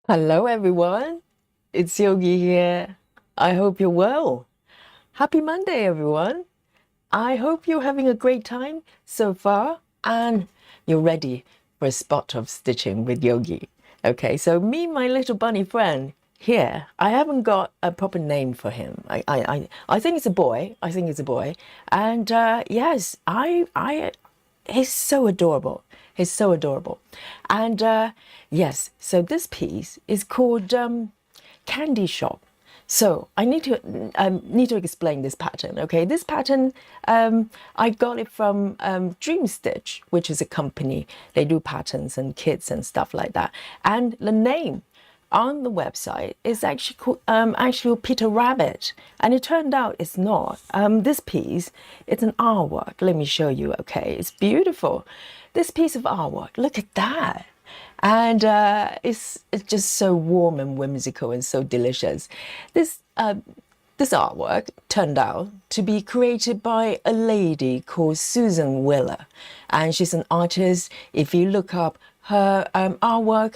Hello, everyone. It's Yogi here. I hope you're well. Happy Monday, everyone. I hope you're having a great time so far and you're ready for a spot of stitching with Yogi. Okay, so me, my little bunny friend here, I haven't got a proper name for him. I think it's a boy. I think it's a boy. And yes, he's so adorable. He's so adorable. And yes, so this piece is called Candy Shop. So I need to explain this pattern. Okay, this pattern I got it from Dreamstitch, which is a company. They do patterns and kits and stuff like that. And the name on the website is actually called Peter Rabbit, and it turned out it's not. This piece, it's an artwork. Let me show you. Okay, it's beautiful. This piece of artwork. Look at that. And it's just so warm and whimsical and so delicious. This artwork turned out to be created by a lady called Susan Willer, and she's an artist. If you look up her artwork,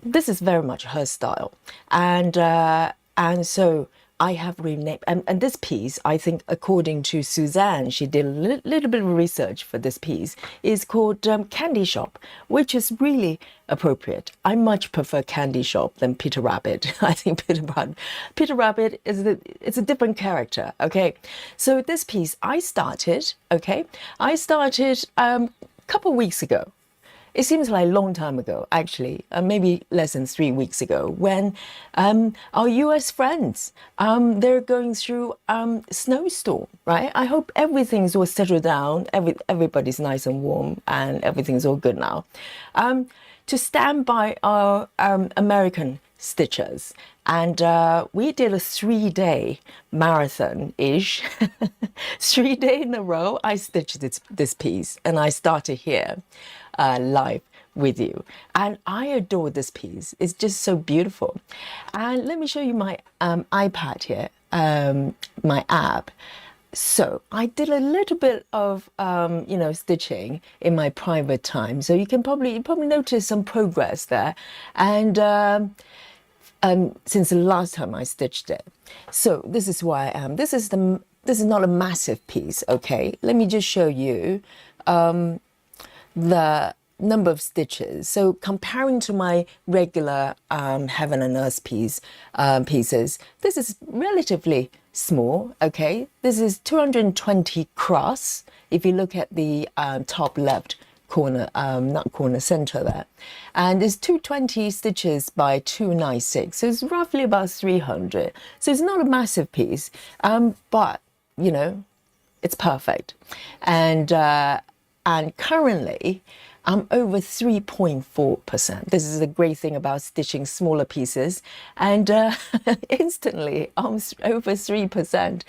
this is very much her style, and so I have renamed and this piece, I think, according to Suzanne, she did a little bit of research for this piece, is called Candy Shop, which is really appropriate. I much prefer Candy Shop than Peter Rabbit. I think Peter Rabbit it's a different character. Okay, so this piece I started. Okay, I started a couple of weeks ago. It seems like a long time ago, actually, maybe less than 3 weeks ago, when our US friends, they're going through snowstorm, right? I hope everything's all settled down, everybody's nice and warm, and everything's all good now. To stand by our American stitchers. And we did a 3-day marathon-ish. 3 days in a row, I stitched this piece, and I started here live with you. And I adore this piece. It's just so beautiful. And let me show you my iPad here, my app. So I did a little bit of, stitching in my private time. So you probably notice some progress there. And since the last time I stitched it. So this is where I am. This is not a massive piece, okay? Let me just show you the number of stitches. So comparing to my regular Heaven and Earth pieces, this is relatively small, okay? This is 220 cross. If you look at the top left corner, not corner, center there, and it's 220 stitches by 296, so it's roughly about 300. So it's not a massive piece, but you know, it's perfect. And currently I'm over 3.4%. This is a great thing about stitching smaller pieces, and instantly I'm over 3%.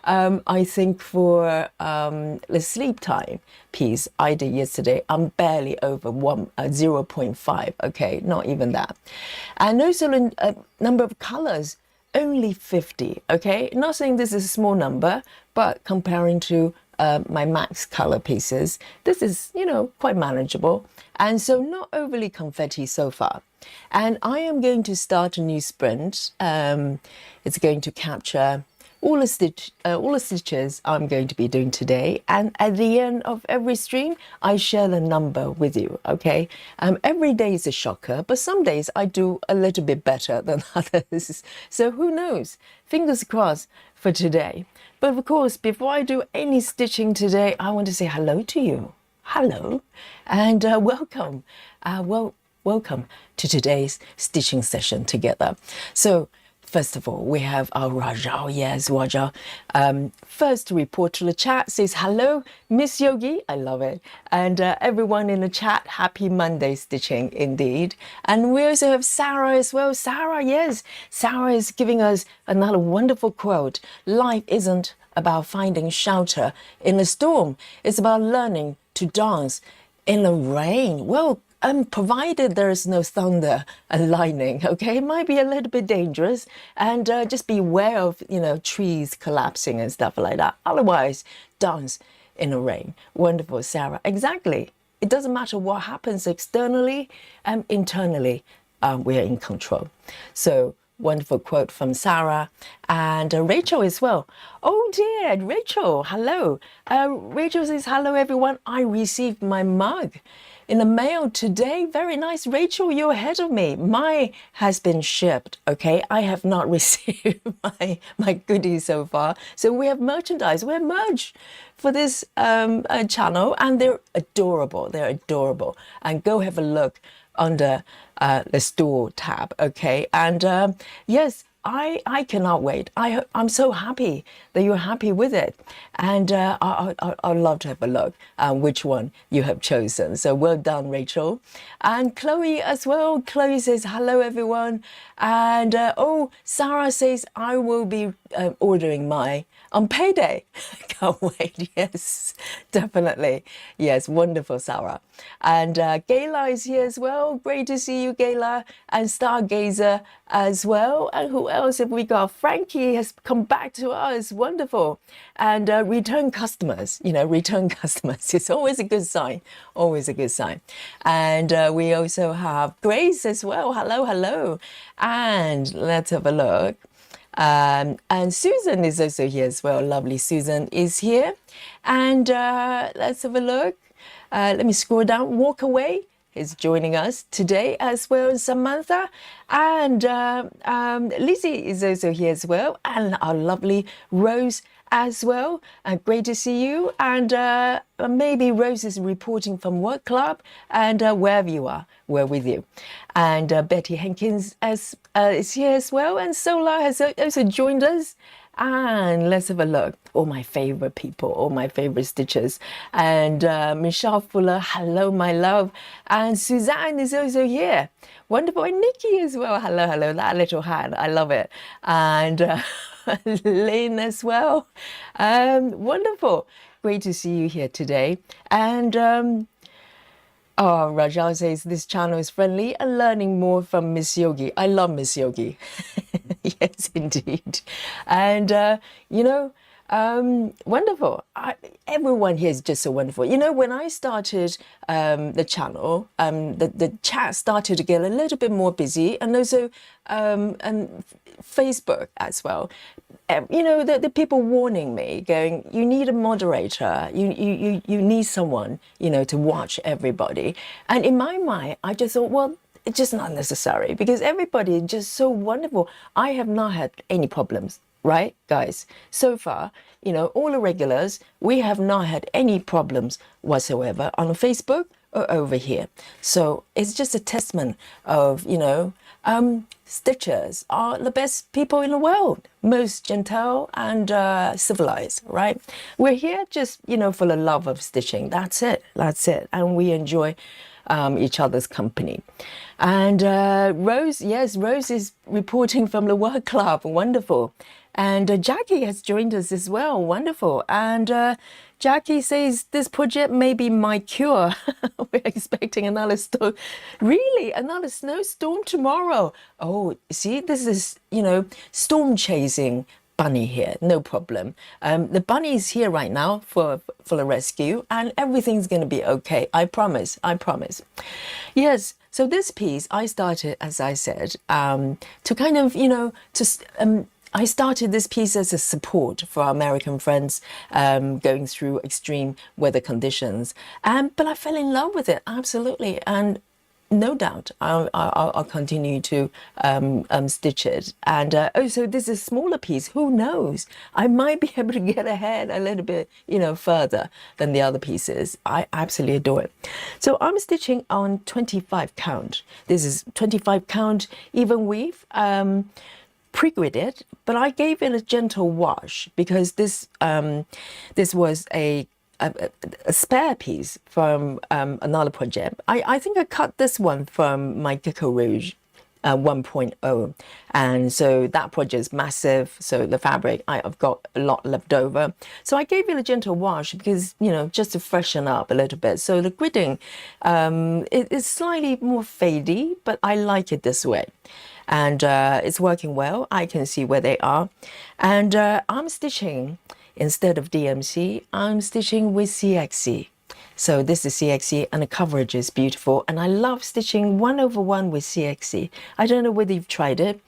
I think for the sleep time piece I did yesterday, I'm barely over 0.5. Okay, not even that. And also the number of colors, only 50. Okay, not saying this is a small number, but comparing to my max color pieces, this is, quite manageable. And so not overly confetti so far. And I am going to start a new sprint. It's going to capture all the stitches I'm going to be doing today. And at the end of every stream, I share the number with you, okay? Every day is a shocker, but some days I do a little bit better than others. So who knows? Fingers crossed for today. But of course, before I do any stitching today, I want to say hello to you. Hello, and welcome. Welcome to today's stitching session together. So first of all, we have our Raja. Yes, Raja. First to report to the chat says, hello, Miss Yogi. I love it. And everyone in the chat, happy Monday stitching indeed. And we also have Sarah as well. Sarah, yes. Sarah is giving us another wonderful quote. Life isn't about finding shelter in a storm. It's about learning to dance in the rain. Well, provided there is no thunder and lightning, okay? It might be a little bit dangerous, and just be aware of, trees collapsing and stuff like that. Otherwise, dance in the rain. Wonderful, Sarah. Exactly. it doesn't matter what happens externally and internally, we are in control. So wonderful quote from Sarah and Rachel as well. Oh dear, Rachel, hello. Rachel says, hello everyone. I received my mug in the mail today. Very nice. Rachel, you're ahead of me. Mine has been shipped, okay? I have not received my goodies so far. So we have merchandise. We have merch for this channel, and they're adorable. They're adorable. And go have a look under the store tab, okay? And yes, I cannot wait. I'm so happy that you're happy with it. And I'd love to have a look which one you have chosen. So well done, Rachel. And Chloe as well. Chloe says, hello, everyone. And oh, Sarah says, I will be ordering my on payday. Can't wait. Yes, definitely. Yes, wonderful, Sarah. And Gayla is here as well. Great to see you, Gayla. And Stargazer as well. And who else have we got? Frankie has come back to us. Wonderful. And return customers, return customers. It's always a good sign. Always a good sign. And we also have Grace as well. Hello, hello. And let's have a look. And Susan is also here as well. Lovely Susan is here. And let's have a look. Let me scroll down. Walk Away is joining us today as well. And Samantha and Lizzie is also here as well. And our lovely Rose as well. Great to see you. And maybe Rose is reporting from work club, and wherever you are, we're with you. And Betty Hankins is here as well. And Sola has also joined us. And let's have a look. All my favorite people, all my favorite stitchers. And Michelle Fuller, hello, my love. And Suzanne is also here. Wonderful. And Nikki as well. Hello, hello. That little hand, I love it. And Lynn as well. Wonderful. Great to see you here today. And oh, Rajal says this channel is friendly and learning more from Miss Yogi. I love Miss Yogi. Yes, indeed. And, wonderful. Everyone here is just so wonderful. When I started the channel, the chat started to get a little bit more busy, and also and Facebook as well. The people warning me, going, you need a moderator, you need someone, to watch everybody. And in my mind, I just thought, well, it's just not necessary, because everybody is just so wonderful. I have not had any problems, right, guys? So far, all the regulars, we have not had any problems whatsoever on Facebook or over here. So it's just a testament of, stitchers are the best people in the world, most gentle and civilized, right? We're here just, for the love of stitching. That's it. And we enjoy each other's company. And Rose, yes, Rose is reporting from the work club. Wonderful. And Jackie has joined us as well. Wonderful. And Jackie says this project may be my cure. We're expecting another storm. Really? Another snowstorm tomorrow? Oh, see, this is, storm chasing bunny here. No problem. The bunny is here right now for the rescue, and everything's going to be okay. I promise. Yes. So this piece, I started, as I said, to kind of, I started this piece as a support for our American friends going through extreme weather conditions. But I fell in love with it, absolutely. And no doubt I'll continue to stitch it. And also this is a smaller piece. Who knows? I might be able to get ahead a little bit, further than the other pieces. I absolutely adore it. So I'm stitching on 25 count. This is 25 count even weave. Pre-gridded, but I gave it a gentle wash because this was a spare piece from another project. I think I cut this one from my Gecko Rouge 1.0, and so that project is massive. So the fabric, I've got a lot left over. So I gave it a gentle wash because, just to freshen up a little bit. So the gridding is slightly more fadey, but I like it this way. And it's working well. I can see where they are. And I'm stitching, instead of DMC, I'm stitching with CXC. So this is CXC and the coverage is beautiful. And I love stitching 1/1 with CXC. I don't know whether you've tried it.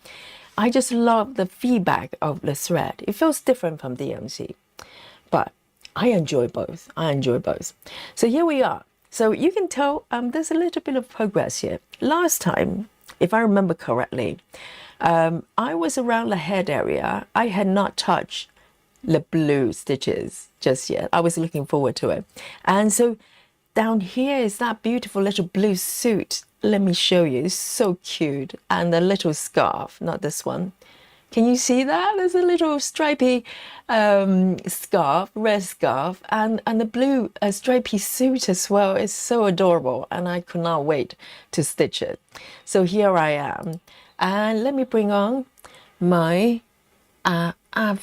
I just love the feedback of the thread. It feels different from DMC, but I enjoy both. I enjoy both. So here we are. So you can tell there's a little bit of progress here. Last time, if I remember correctly, I was around the head area. I had not touched the blue stitches just yet. I was looking forward to it. And so down here is that beautiful little blue suit. Let me show you. It's so cute. And the little scarf, not this one. Can you see that? There's a little stripy scarf, red scarf, and the blue stripy suit as well. It's so adorable, and I could not wait to stitch it. So here I am. And let me bring on my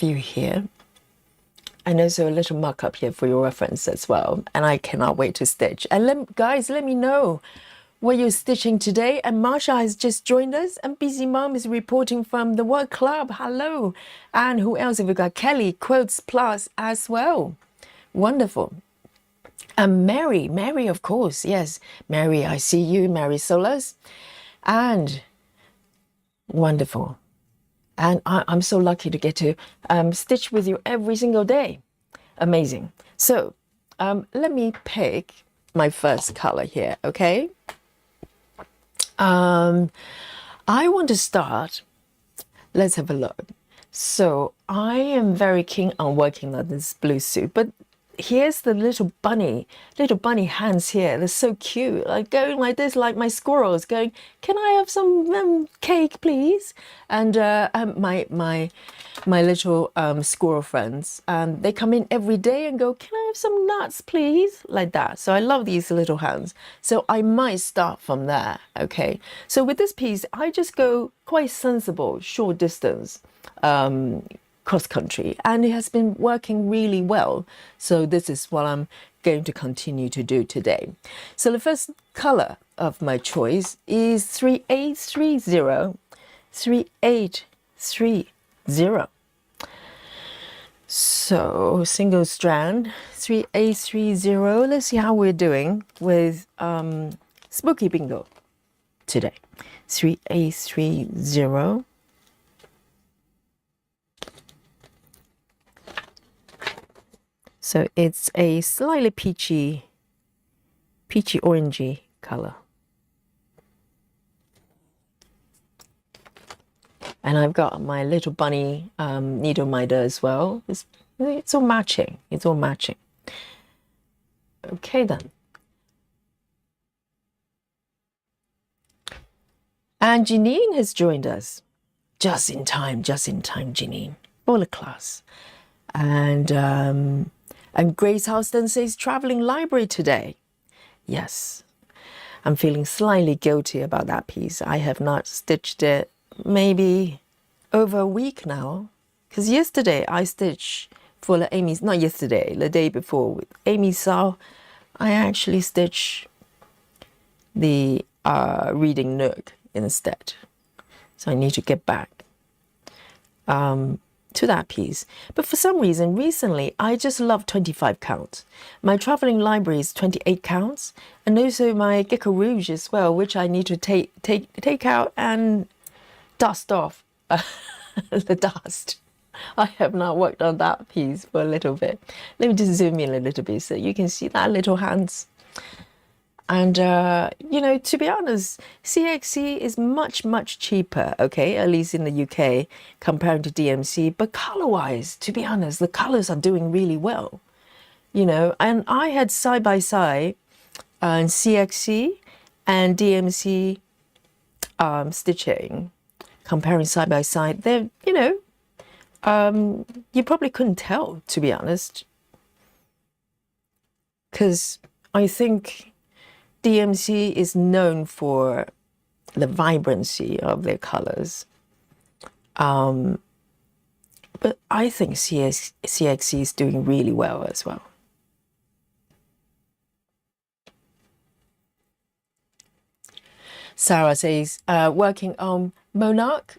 view here. And also a little mock-up here for your reference as well. And I cannot wait to stitch. And guys, let me know what you're stitching today. And Marsha has just joined us. And Busy Mom is reporting from the Work Club. Hello. And who else have we got? Kelly, Quotes Plus as well. Wonderful. And Mary, of course. Yes, Mary, I see you, Mary Solas. And wonderful. And I'm so lucky to get to stitch with you every single day. Amazing. So let me pick my first color here, okay? I want to start. Let's have a look. So I am very keen on working on this blue suit, but here's the little bunny hands here. They're so cute, like going like this, like my squirrels going, can I have some cake please? And my little squirrel friends, they come in every day and go, can I have some nuts please? Like that. So I love these little hands. So I might start from there. Okay, so with this piece I just go quite sensible, short distance, cross country, and it has been working really well. So this is what I'm going to continue to do today. So the first color of my choice is 3830. 3830. So single strand 3830. Let's see how we're doing with Spooky Bingo today. 3830. So it's a slightly peachy orangey color. And I've got my little bunny needle minder as well. It's all matching. It's all matching. Okay then. And Janine has joined us. Just in time, Janine. For the class. And Grace Houston says traveling library today. Yes, I'm feeling slightly guilty about that piece. I have not stitched it maybe over a week now, because yesterday I stitched for the Amy's, not yesterday, the day before with Amy Sao, I actually stitched the reading nook instead. So I need to get back to that piece. But for some reason recently I just love 25 counts. My traveling library is 28 counts, and also my Gecko Rouge as well, which I need to take out and dust off the dust. I have not worked on that piece for a little bit. Let me just zoom in a little bit so you can see that little hands. And, you know, to be honest, CXC is much cheaper, okay, at least in the UK, compared to DMC. But color-wise, to be honest, the colors are doing really well, you know. And I had side-by-side CXC and DMC stitching, comparing side-by-side. They're, you know, you probably couldn't tell, to be honest, because I think DMC is known for the vibrancy of their colors. But I think CXC is doing really well as well. Sarah says, working on Monarch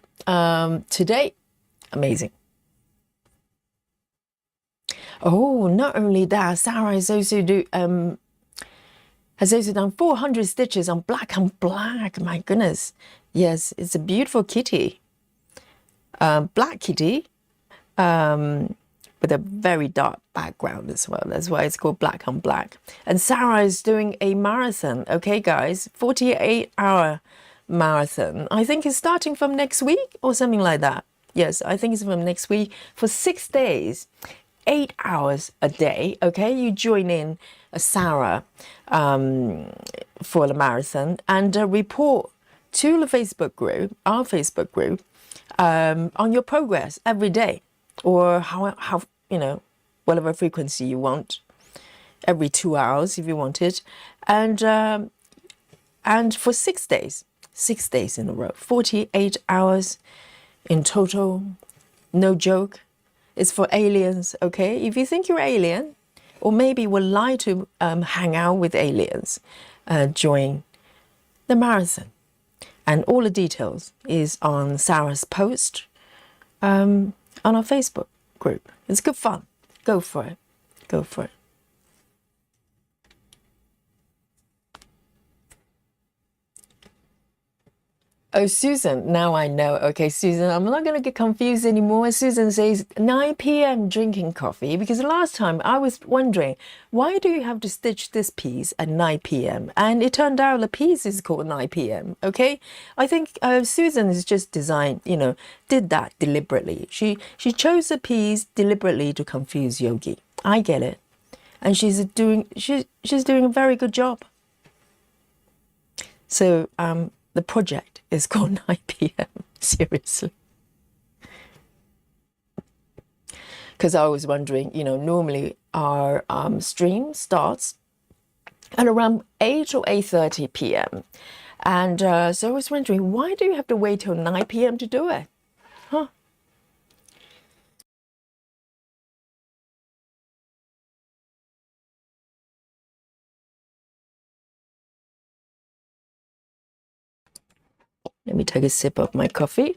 today. Amazing. Oh, not only that, Sarah is also Has also done 400 stitches on black on black. My goodness. Yes, it's a beautiful kitty. Black kitty with a very dark background as well. That's why it's called black on black. And Sarah is doing a marathon. Okay, guys, 48-hour marathon. I think it's starting from next week or something like that. Yes, I think it's from next week for 6 days, 8 hours a day. Okay, you join in Sarah for the marathon and report to the Facebook group, our Facebook group, on your progress every day, or how you know, whatever frequency you want, every 2 hours if you want it, and for 6 days, 6 days in a row, 48 hours in total. No joke. It's for aliens, okay? If you think you're alien, or maybe would like to hang out with aliens, join the marathon. And all the details is on Sarah's post on our Facebook group. It's good fun. Go for it. Go for it. Oh, Susan, now I know. Okay, Susan, I'm not going to get confused anymore. Susan says 9 p.m. drinking coffee, because last time I was wondering, why do you have to stitch this piece at 9 p.m.? And it turned out the piece is called 9 p.m. Okay, I think Susan is just designed, you know, did that deliberately. She chose a piece deliberately to confuse Yogi. I get it, and she's doing a very good job. So the project is called 9 p.m. Seriously. Because I was wondering, you know, normally our stream starts at around 8 or 8:30 p.m. And so I was wondering, why do you have to wait till 9 p.m. to do it? Huh? Let me take a sip of my coffee.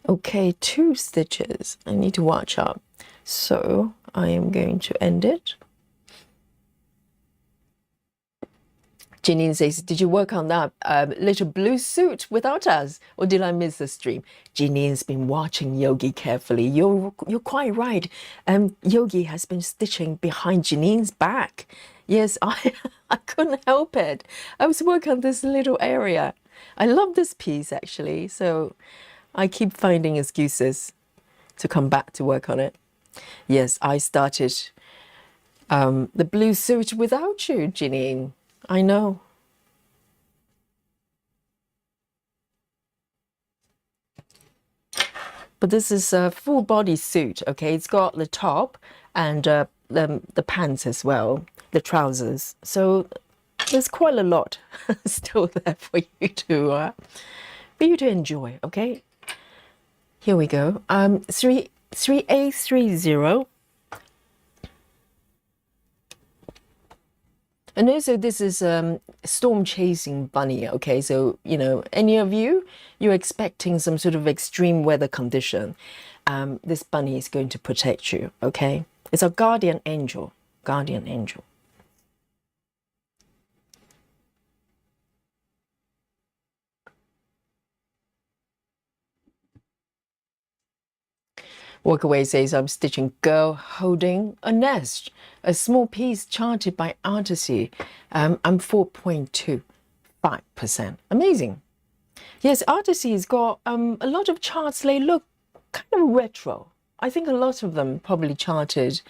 Okay, 2 stitches. I need to watch out. So I am going to end it. Janine says, did you work on that little blue suit without us, or did I miss the stream? Janine's been watching Yogi carefully. You're quite right. Yogi has been stitching behind Janine's back. Yes, I couldn't help it. I was working on this little area. I love this piece actually, so I keep finding excuses to come back to work on it. Yes, I started the blue suit without you, Janine. I know. But this is a full body suit, okay? It's got the top and the pants as well, the trousers. So there's quite a lot still there for you to enjoy, okay? Here we go. 3A30. And also this is storm chasing bunny, okay? So, you know, any of you, you're expecting some sort of extreme weather condition. This bunny is going to protect you, okay? It's a guardian angel, guardian angel. Walkaway says, I'm stitching girl holding a nest, a small piece charted by Artisy. I'm 4.25%. Amazing. Yes, Artisy's got a lot of charts. They look kind of retro. I think a lot of them probably charted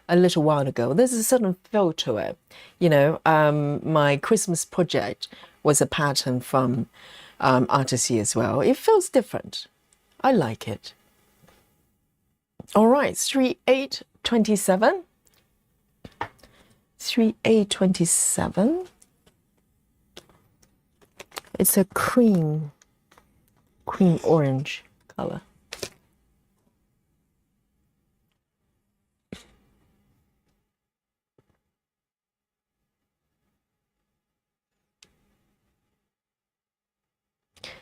a little while ago. There's a certain feel to it. You know, my Christmas project was a pattern from Artisy as well. It feels different. I like it. All right, 3/8/27. 3/8/27. It's a cream orange color.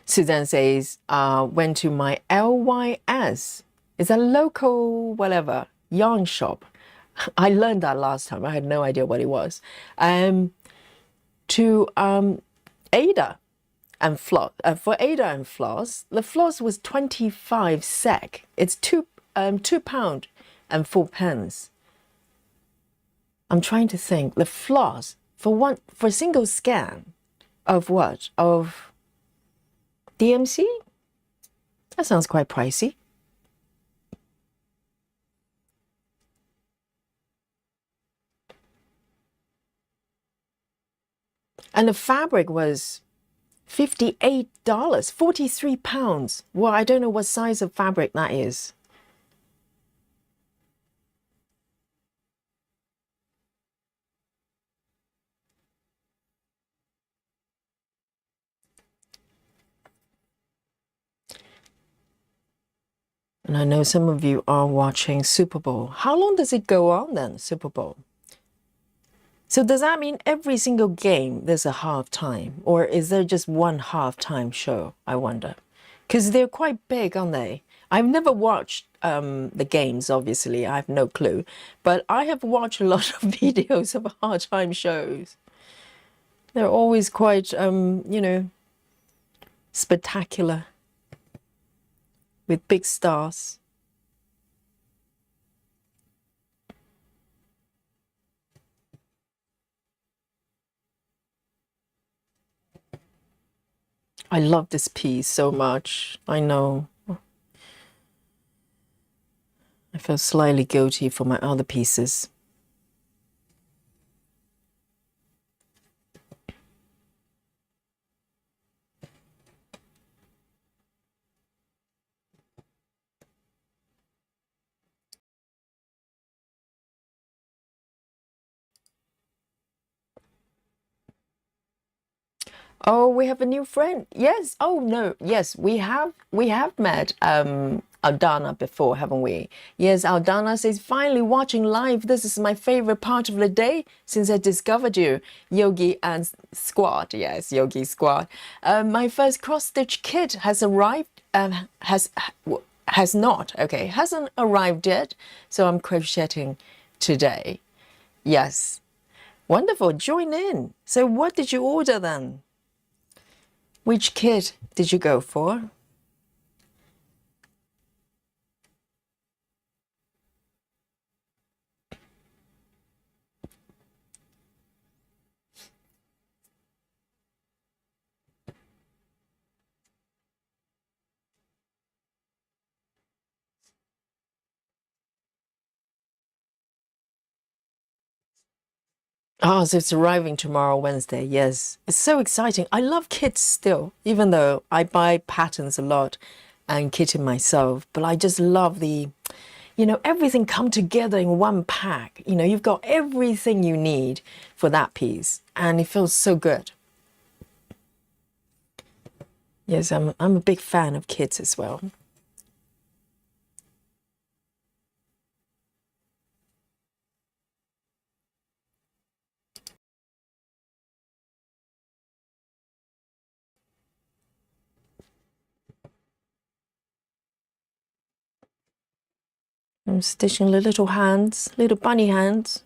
Suzanne says, went to my LYS. It's a local whatever. yarn shop. I learned that last time. I had no idea what it was. To Ada and floss. For Ada and floss, the floss was 25 sec. It's £2 and 4 pence. I'm trying to think. The floss for a single scan of what? Of DMC? That sounds quite pricey. And the fabric was $58, 43 pounds. Well, I don't know what size of fabric that is. And I know some of you are watching Super Bowl. How long does it go on then, Super Bowl? So does that mean every single game there's a halftime? Or is there just one halftime show, I wonder? Because they're quite big, aren't they? I've never watched the games, obviously. I have no clue. But I have watched a lot of videos of halftime shows. They're always quite, you know, spectacular with big stars. I love this piece so much. I know. I feel slightly guilty for my other pieces. Oh, we have a new friend. Yes. Oh no. Yes, we have met Aldana before, haven't we? Yes, Aldana says finally watching live. This is my favorite part of the day since I discovered you, Yogi and Squad. Yes, Yogi Squad. My first cross stitch kit has arrived. Has not. Okay, hasn't arrived yet. So I'm crocheting today. Yes. Wonderful. Join in. So what did you order then? Which kit did you go for? Oh, so it's arriving tomorrow, Wednesday. Yes. It's so exciting. I love kits still, even though I buy patterns a lot and kitting myself. But I just love the, you know, everything come together in one pack. You know, you've got everything you need for that piece. And it feels so good. Yes, I'm a big fan of kits as well. I'm stitching the little hands, little bunny hands.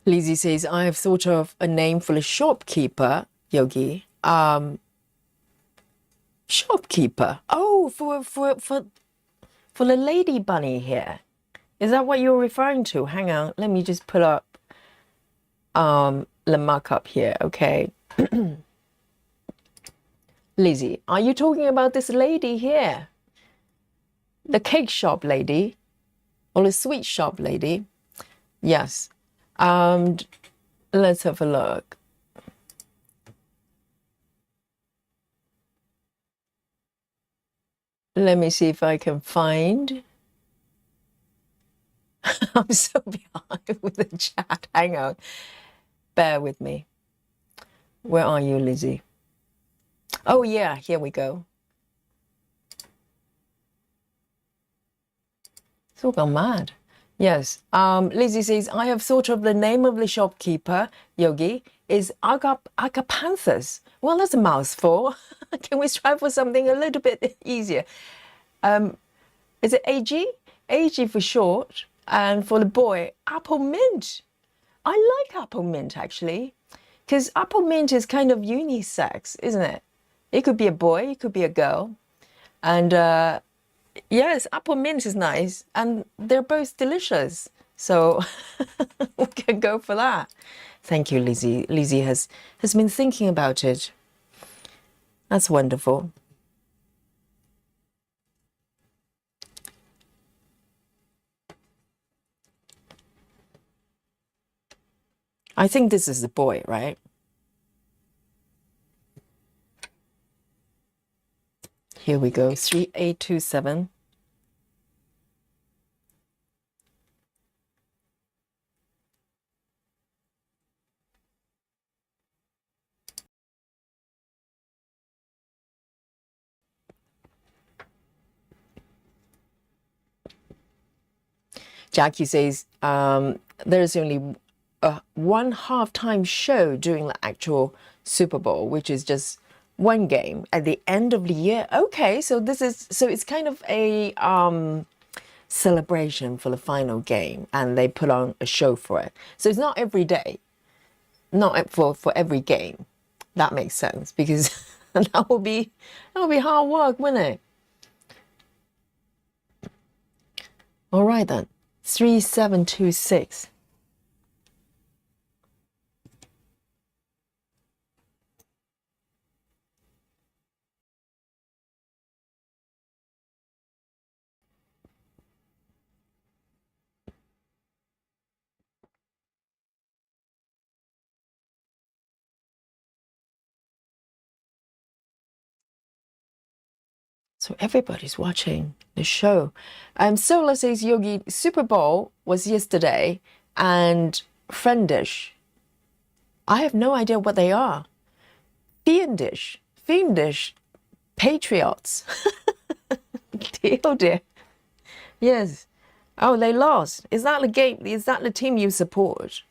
Lizzie says, I have thought of a name for a shopkeeper, Yogi. Shopkeeper. Oh, for the lady bunny here. Is that what you're referring to? Hang on, let me just put up the markup here, okay? Lizzie, are you talking about this lady here? The cake shop lady? Or the sweet shop lady? Yes. Let's have a look. Let me see if I can find. I'm so behind with the chat. Hang on. Bear with me. Where are you, Lizzie? Oh, yeah, here we go. It's all gone mad. Yes. Lizzie says, I have thought of the name of the shopkeeper, Yogi, is Agapanthus. Well, that's a mouthful. Can we try for something a little bit easier? Is it AG? AG for short. And for the boy, Apple Mint. I like Apple Mint, actually. Because Apple Mint is kind of unisex, isn't it? It could be a boy, it could be a girl. And yes, apple mint is nice, and they're both delicious. So we can go for that. Thank you, Lizzie. Lizzie has been thinking about it. That's wonderful. I think this is the boy, right? Here we go, 3827. Jackie says there's only one halftime show during the actual Super Bowl, which is just one game at the end of the year. Okay, so it's kind of a celebration for the final game, and they put on a show for it. So it's not every day, not for every game. That makes sense, because that would be hard work, wouldn't it? All right then, 3726. So everybody's watching the show. Sola says, Yogi, Super Bowl was yesterday, and Friendish. I have no idea what they are. Fiendish, Patriots. Oh dear. Yes. Oh, they lost. Is that the game? Is that the team you support?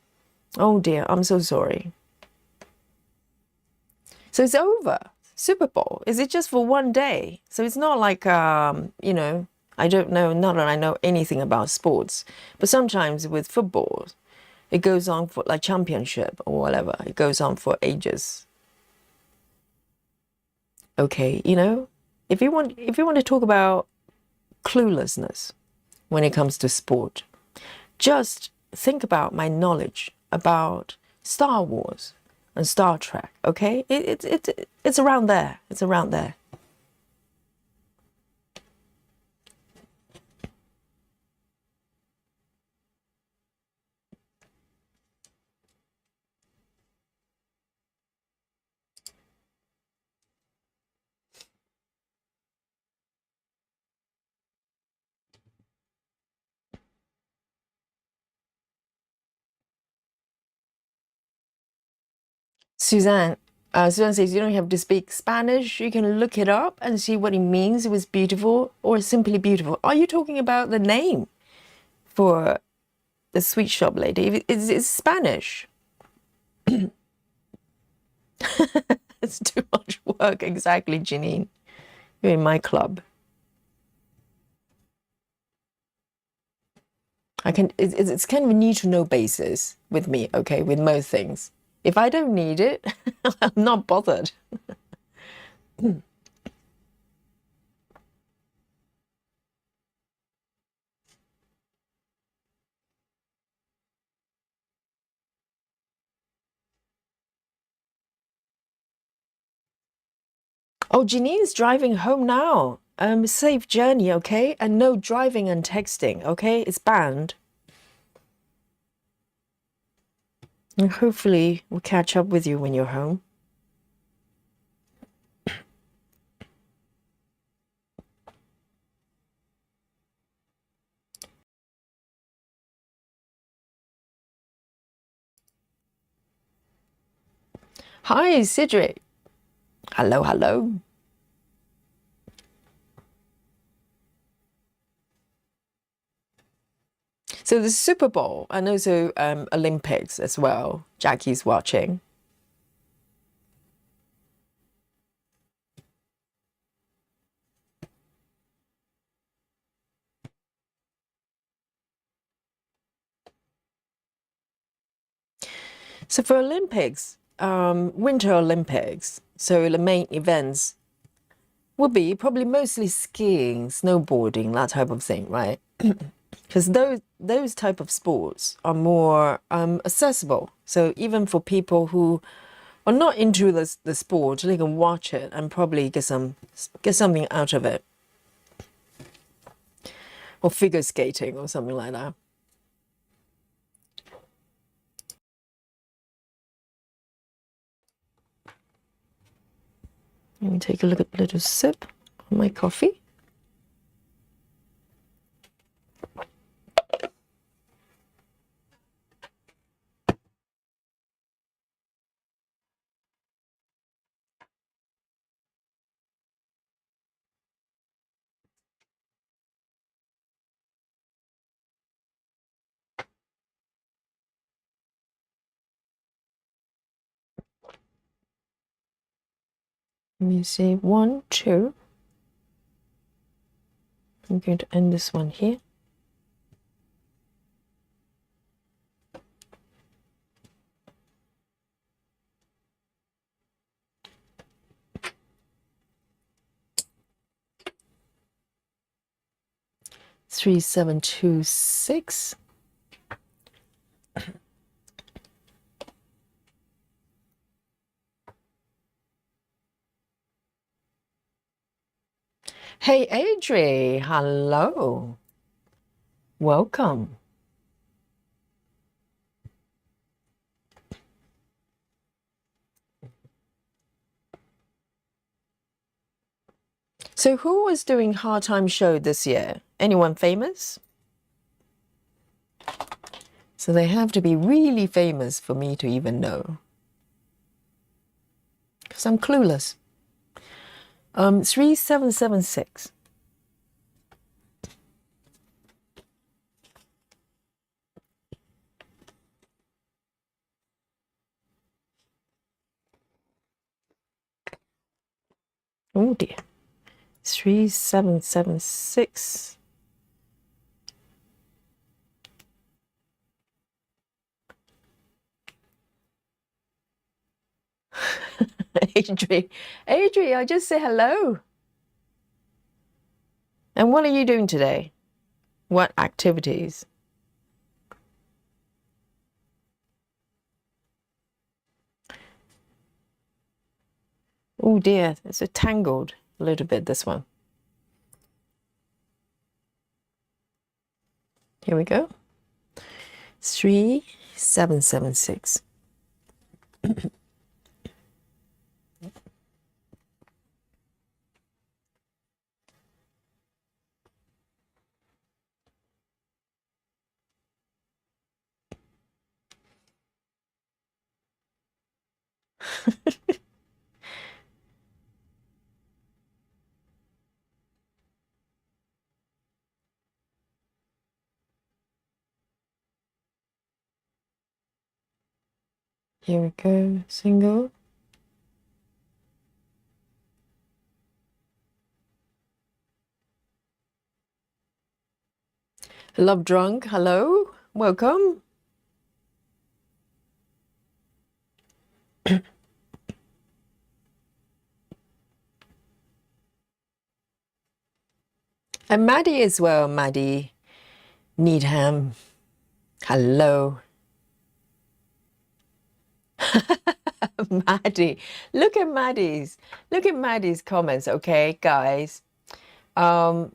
Oh dear, I'm so sorry. So it's over. Super Bowl. Is it just for one day? So it's not like, you know, I don't know, not that I know anything about sports, but sometimes with football, it goes on for like championship or whatever. It goes on for ages. Okay, you know, if you want to talk about cluelessness when it comes to sport, just think about my knowledge about Star Wars and Star Trek. Okay, it's around there. It's around there. Suzanne. Suzanne says you don't have to speak Spanish. You can look it up and see what it means. It was beautiful or simply beautiful. Are you talking about the name for the sweet shop lady? It's Spanish. It's too much work. Exactly, Janine. You're in my club. It's kind of a need to know basis with me, okay, with most things. If I don't need it, I'm not bothered. Oh, Janine's driving home now. Safe journey, okay? And no driving and texting, okay? It's banned. And hopefully we'll catch up with you when you're home. Hi, Cedric. Hello, hello. So the Super Bowl and also Olympics as well. Jackie's watching. So for Olympics, Winter Olympics, so the main events would be probably mostly skiing, snowboarding, that type of thing, right? Because those type of sports are more accessible. So even for people who are not into the sport, they can watch it and probably get something out of it. Or figure skating or something like that. Let me take a little sip of my coffee. Let me see, 1, 2. I'm going to end this one here. Three, 7, 2, 6. Hey, Adri, hello. Welcome. So who was doing Hard Time Show this year? Anyone famous? So they have to be really famous for me to even know. Because I'm clueless. 3776. Oh dear. 3776. Adri, I just say hello. And what are you doing today? What activities? Oh dear, it's a tangled a little bit, this one. Here we go. 3776. Here we go, single. Love Drunk, hello, welcome. And Maddie as well, Maddie Needham, hello. Maddie, look at Maddie's comments, okay, guys. Are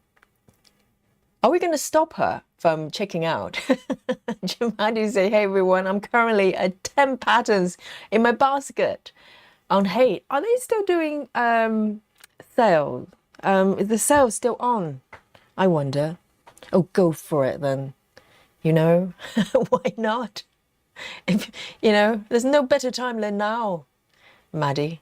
we going to stop her from checking out? Maddie say, hey everyone, I'm currently at 10 patterns in my basket on Hate. Are they still doing sales? Is the sale still on? I wonder. Oh, go for it then. You know, why not? If, you know, there's no better time than now, Maddie.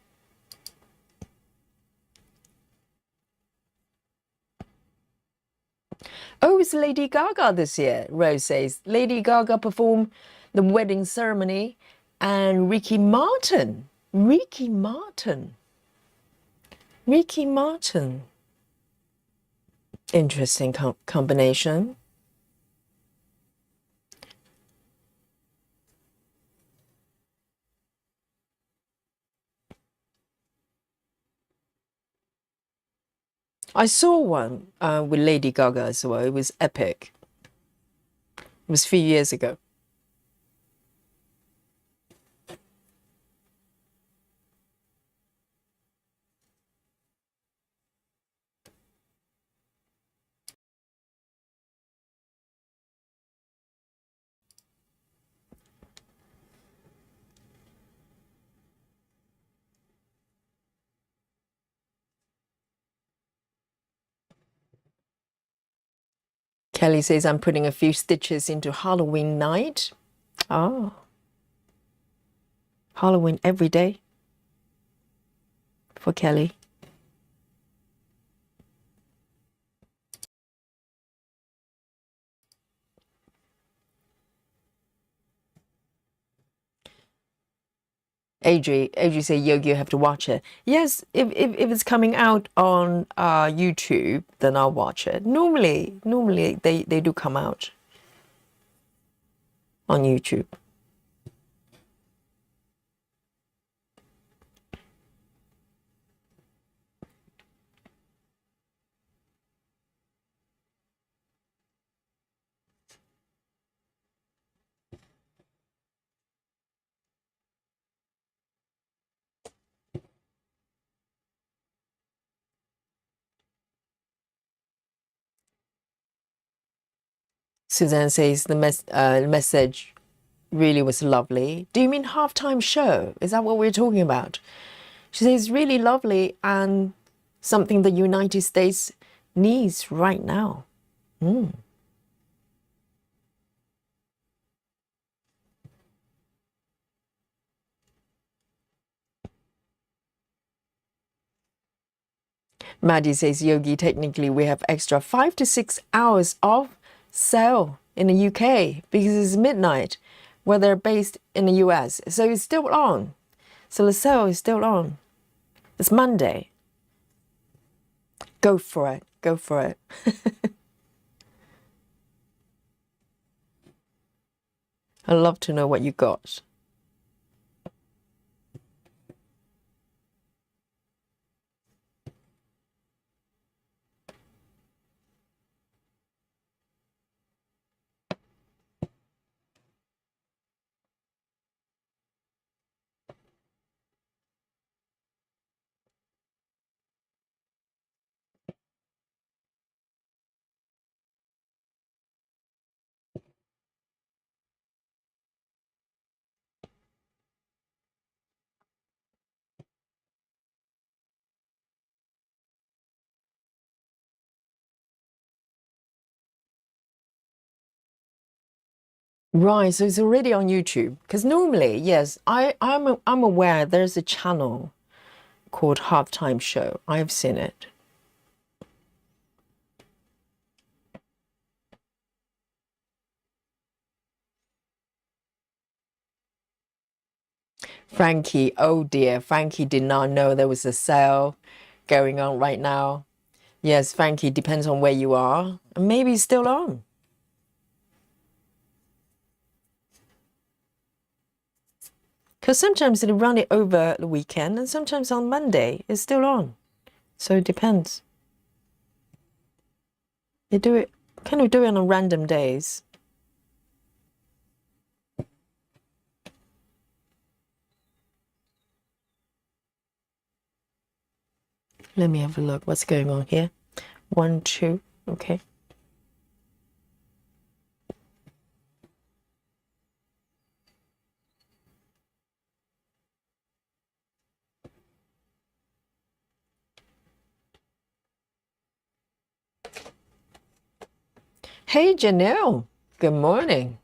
Oh, it's Lady Gaga this year, Rose says. Lady Gaga performed the wedding ceremony and Ricky Martin. Ricky Martin. Ricky Martin. Interesting combination. I saw one with Lady Gaga as well. It was epic. It was a few years ago. Kelly says, I'm putting a few stitches into Halloween night. Oh. Halloween every day for Kelly. Adri say, Yogi, you have to watch it. Yes, if it's coming out on YouTube, then I'll watch it. Normally they do come out on YouTube. Suzanne says the message really was lovely. Do you mean halftime show? Is that what we're talking about? She says really lovely and something the United States needs right now. Maddie says, Yogi, technically we have extra 5 to 6 hours of sale in the UK because it's midnight where they're based in the US. So it's still on. So the sale is still on. It's Monday. Go for it. Go for it. I'd love to know what you got. Right, so it's already on YouTube. Because normally, yes, I'm aware there's a channel called Halftime Show. I've seen it. Frankie, oh dear, Frankie did not know there was a sale going on right now. Yes, Frankie, depends on where you are. And maybe it's still on. Because sometimes they run it over the weekend and sometimes on Monday it's still on. So it depends. They do it, kind of do it on random days. Let me have a look. What's going on here? 1, 2. Okay. Hey, Janelle. Good morning.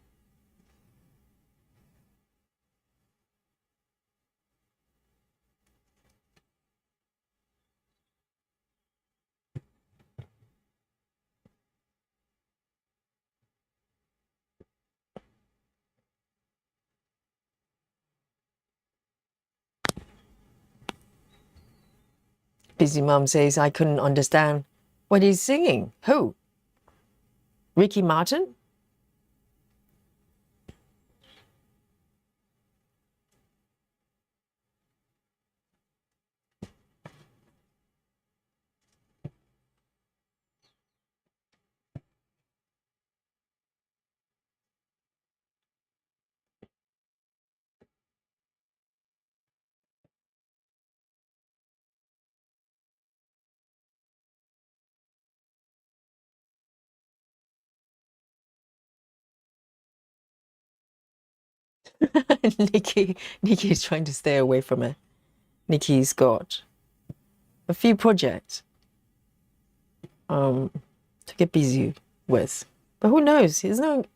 Busy Mom says, I couldn't understand what he's singing. Who? Ricky Martin? Nikki's trying to stay away from it. Nikki's got a few projects to get busy with. But who knows? It's not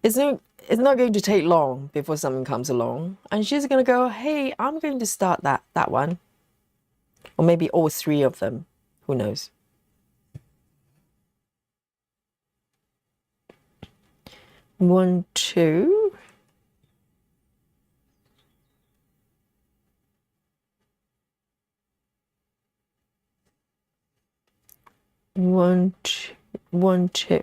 going to take long before something comes along. And she's gonna go, hey, I'm going to start that one. Or maybe all three of them. Who knows? One, two. One, two, 1, 2.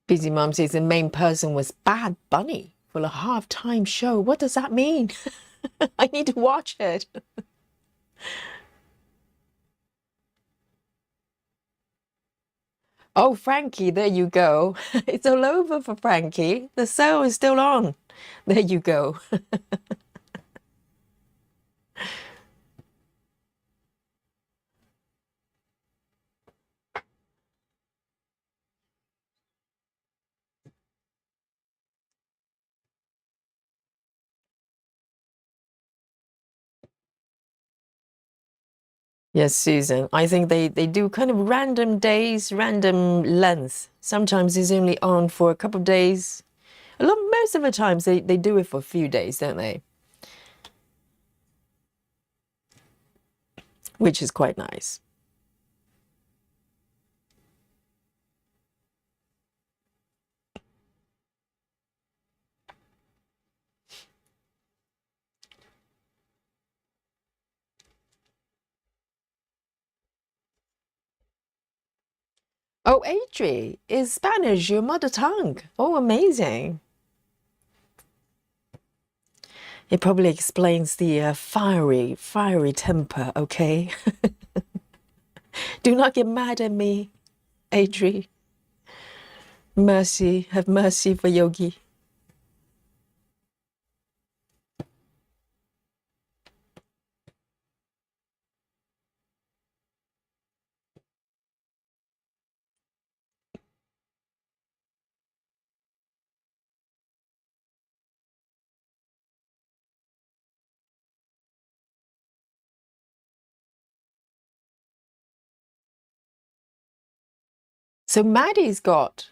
Busy Mom says the main person was Bad Bunny for a halftime show. What does that mean? I need to watch it. Oh, Frankie, there you go. It's all over for Frankie. The sale is still on. There you go. Yes, Susan. I think they do kind of random days, random lengths. Sometimes it's only on for a couple of days. Most of the times they do it for a few days, don't they? Which is quite nice. Oh, Adri, is Spanish your mother tongue? Oh, amazing. It probably explains the fiery temper, okay? Do not get mad at me, Adri. Mercy, have mercy for Yogi. So Maddie's got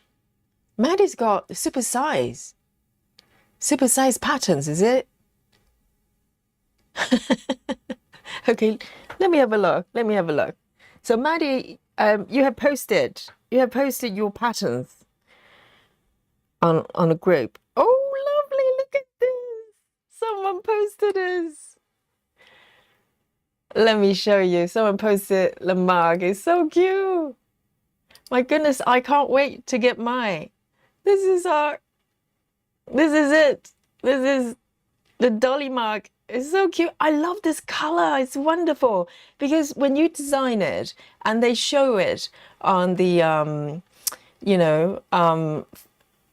supersize patterns, is it? Okay, let me have a look. So Maddie, you have posted your patterns on a group. Oh, lovely! Look at this. Someone posted this. Let me show you. Someone posted the mug. It's so cute. My goodness, I can't wait to get mine. This is it. This is the Dolly mug. It's so cute. I love this color. It's wonderful because when you design it and they show it on the,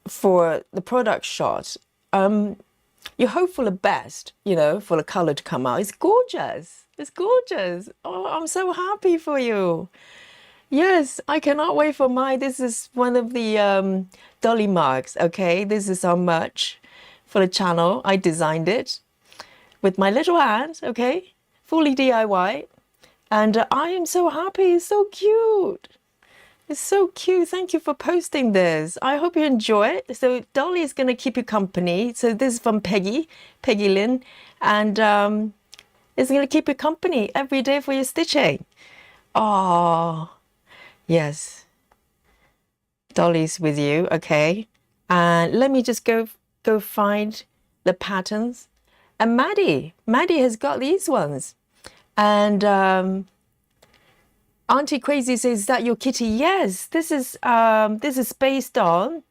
for the product shot, you hope for the best, for the color to come out. It's gorgeous. It's gorgeous. Oh, I'm so happy for you. Yes, I cannot wait for mine. This is one of the Dolly marks, okay? This is how much for the channel. I designed it. with my little hand, okay? Fully DIY. And I am so happy. It's so cute. It's so cute. Thank you for posting this. I hope you enjoy it. So Dolly is going to keep you company. So this is from Peggy Lynn. And it's going to keep you company every day for your stitching. Oh, yes. Dolly's with you, okay? And let me just go find the patterns. And Maddie has got these ones. And Auntie Crazy says, is that your kitty? Yes, this is based on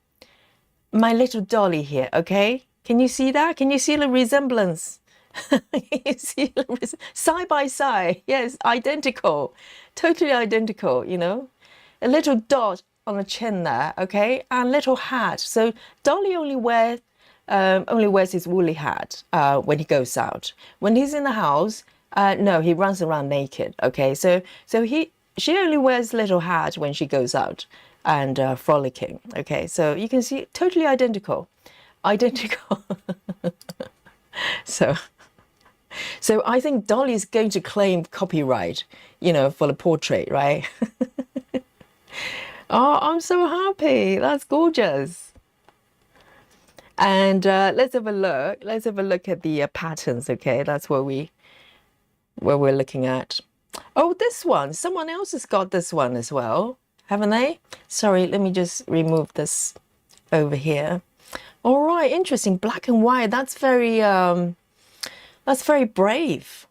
my little Dolly here, okay? Can you see that? Can you see the resemblance? You see side by side, yes, identical, totally identical, you know? A little dot on the chin there, okay? And little hat. So Dolly only wears his woolly hat when he goes out. When he's in the house, no, he runs around naked, okay? So she only wears little hat when she goes out and frolicking, okay? So you can see totally identical. So I think Dolly is going to claim copyright, you know, for the portrait, right? Oh, I'm so happy. That's gorgeous. And let's have a look. Let's have a look at the patterns, okay? That's what we're looking at. Oh, this one. Someone else has got this one as well, haven't they? Sorry, let me just remove this over here. All right, interesting. Black and white. That's very brave.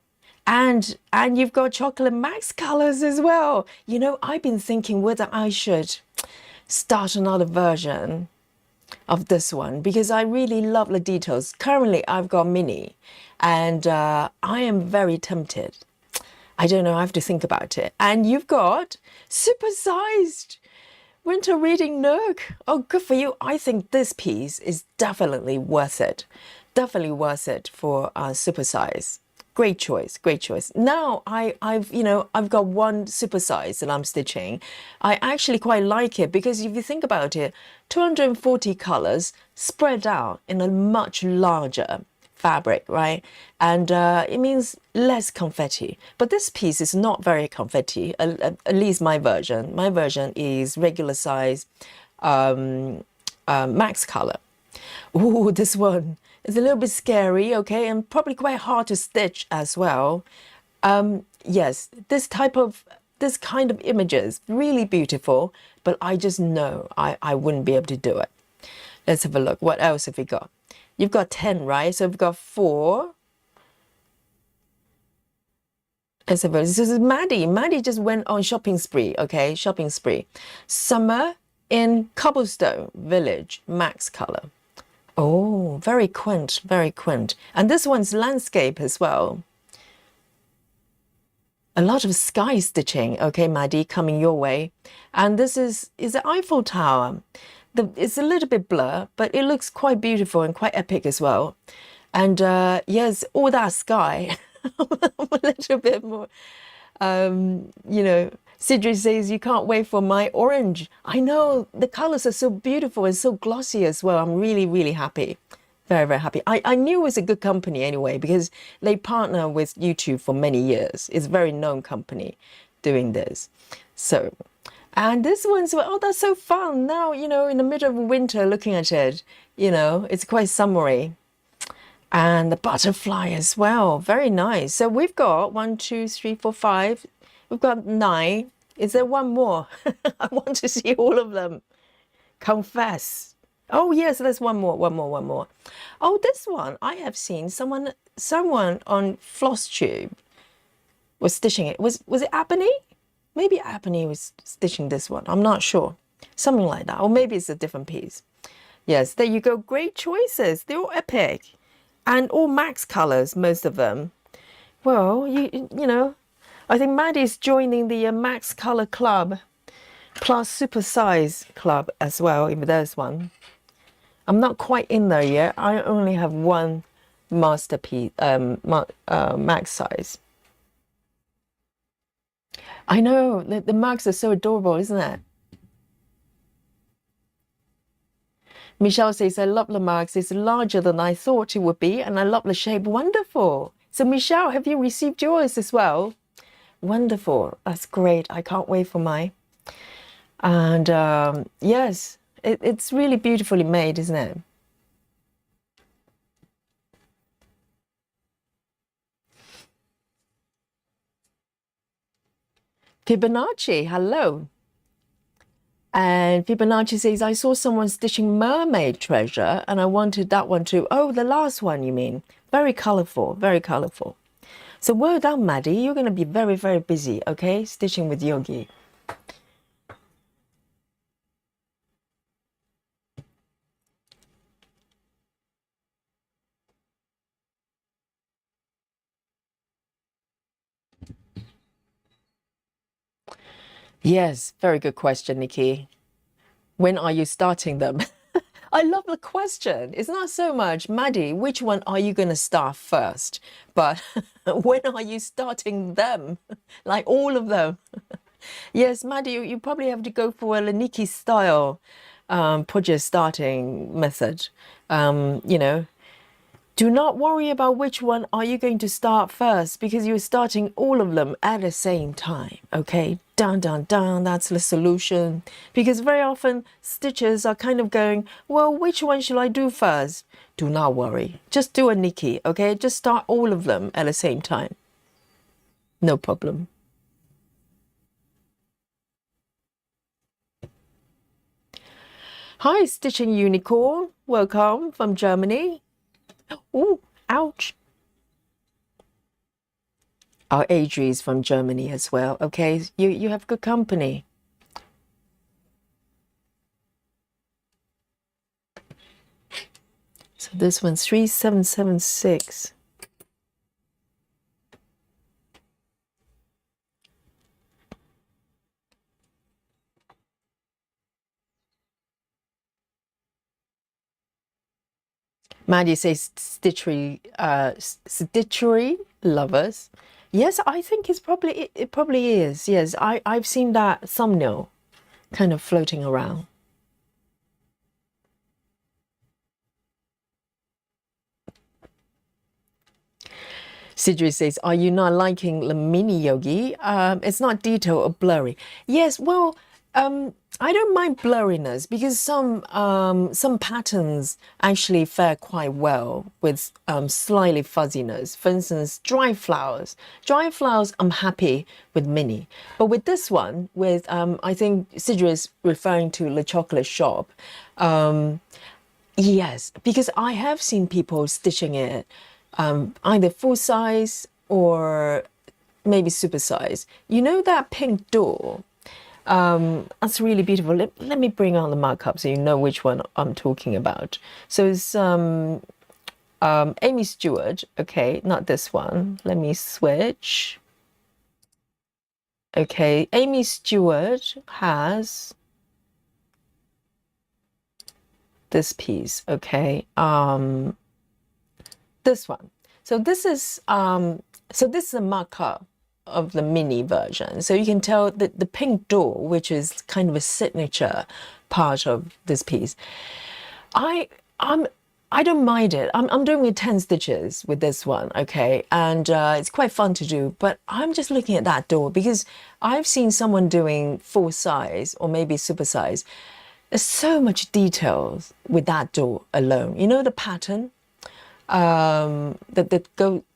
And you've got chocolate max colors as well. You know, I've been thinking whether I should start another version of this one because I really love the details. Currently, I've got mini, and I am very tempted. I don't know, I have to think about it. And you've got supersized winter reading nook. Oh, good for you. I think this piece is definitely worth it. Definitely worth it for supersize. Great choice, great choice. Now I've got one supersize that I'm stitching. I actually quite like it because if you think about it, 240 colors spread out in a much larger fabric, right? And it means less confetti. But this piece is not very confetti, at least my version. My version is regular size max color. Ooh, this one is a little bit scary, okay, and probably quite hard to stitch as well. Yes, this kind of images, really beautiful, but I just know I wouldn't be able to do it. Let's have a look. What else have we got? You've got 10, right? So we've got 4. Let's have a look. This is Maddie. Maddie just went on shopping spree, okay? Shopping spree. Summer in Cobblestone Village, max color. Oh, very quaint, very quaint. And this one's landscape as well. A lot of sky stitching, okay, Maddie, coming your way. And this is the Eiffel Tower. It's a little bit blur, but it looks quite beautiful and quite epic as well. And yes, all that sky, a little bit more, you know, Sidri says, you can't wait for my orange. I know, the colors are so beautiful and so glossy as well. I'm really, really happy. Very, very happy. I knew it was a good company anyway, because they partner with YouTube for many years. It's a very known company doing this. So, and this one's, oh, that's so fun. Now, you know, in the middle of winter, looking at it, you know, it's quite summery. And the butterfly as well. Very nice. So we've got 1, 2, 3, 4, 5. We've got 9. Is there one more? I want to see all of them. Confess. Oh, yes, there's one more. Oh, this one, I have seen someone on Floss Tube was stitching it. Was it Ebony? Maybe Ebony was stitching this one. I'm not sure. Something like that. Or maybe it's a different piece. Yes, there you go. Great choices. They're all epic. And all max colors, most of them. Well, you know, I think Maddie's joining the Max Color Club plus Super Size Club as well, if there's one. I'm not quite in there yet. I only have one masterpiece, max size. I know, the mugs are so adorable, isn't it? Michelle says, I love the marks. It's larger than I thought it would be, and I love the shape. Wonderful. So, Michelle, have you received yours as well? Wonderful. That's great. I can't wait for mine. And yes, it's really beautifully made, isn't it? Fibonacci, hello. And Fibonacci says, I saw someone stitching mermaid treasure and I wanted that one too. Oh, the last one, you mean? Very colorful, very colorful. So well done, Maddie. You're going to be very, very busy, okay? Stitching with Yogi. Yes, very good question, Nikki. When are you starting them? I love the question. It's not so much, Maddie, which one are you going to start first? But when are you starting them? Like all of them. Yes, Maddie, you probably have to go for a Nikki style project starting method. You know, do not worry about which one are you going to start first because you're starting all of them at the same time, okay? Dun, dun, dun, that's the solution. Because very often stitches are kind of going, well, which one should I do first? Do not worry. Just do a Nikki, okay? Just start all of them at the same time. No problem. Hi, Stitching Unicorn. Welcome from Germany. Oh, ouch. Our Adri is from Germany as well. Okay, you have good company. So this one's 3776. Maddie says stitchery lovers. Yes, I think it probably is. Yes, I've seen that thumbnail kind of floating around. Sidri says, are you not liking the mini Yogi? It's not detailed or blurry. Yes, well, I don't mind blurriness because some patterns actually fare quite well with slightly fuzziness. For instance, dry flowers. Dry flowers, I'm happy with mini. But with this one, with I think Sidri is referring to the chocolate shop. Yes, because I have seen people stitching it either full size or maybe super size. You know that pink door? That's really beautiful. Let me bring on the markup so you know which one I'm talking about. So it's Amy Stewart. Okay, not this one. Let me switch. Okay, Amy Stewart has this piece. Okay, this one. So this is a markup of the mini version. So you can tell that the pink door, which is kind of a signature part of this piece, I don't mind it. I'm doing with 10 stitches with this one, okay? And it's quite fun to do, but I'm just looking at that door because I've seen someone doing full size or maybe super size. There's so much details with that door alone. You know the pattern that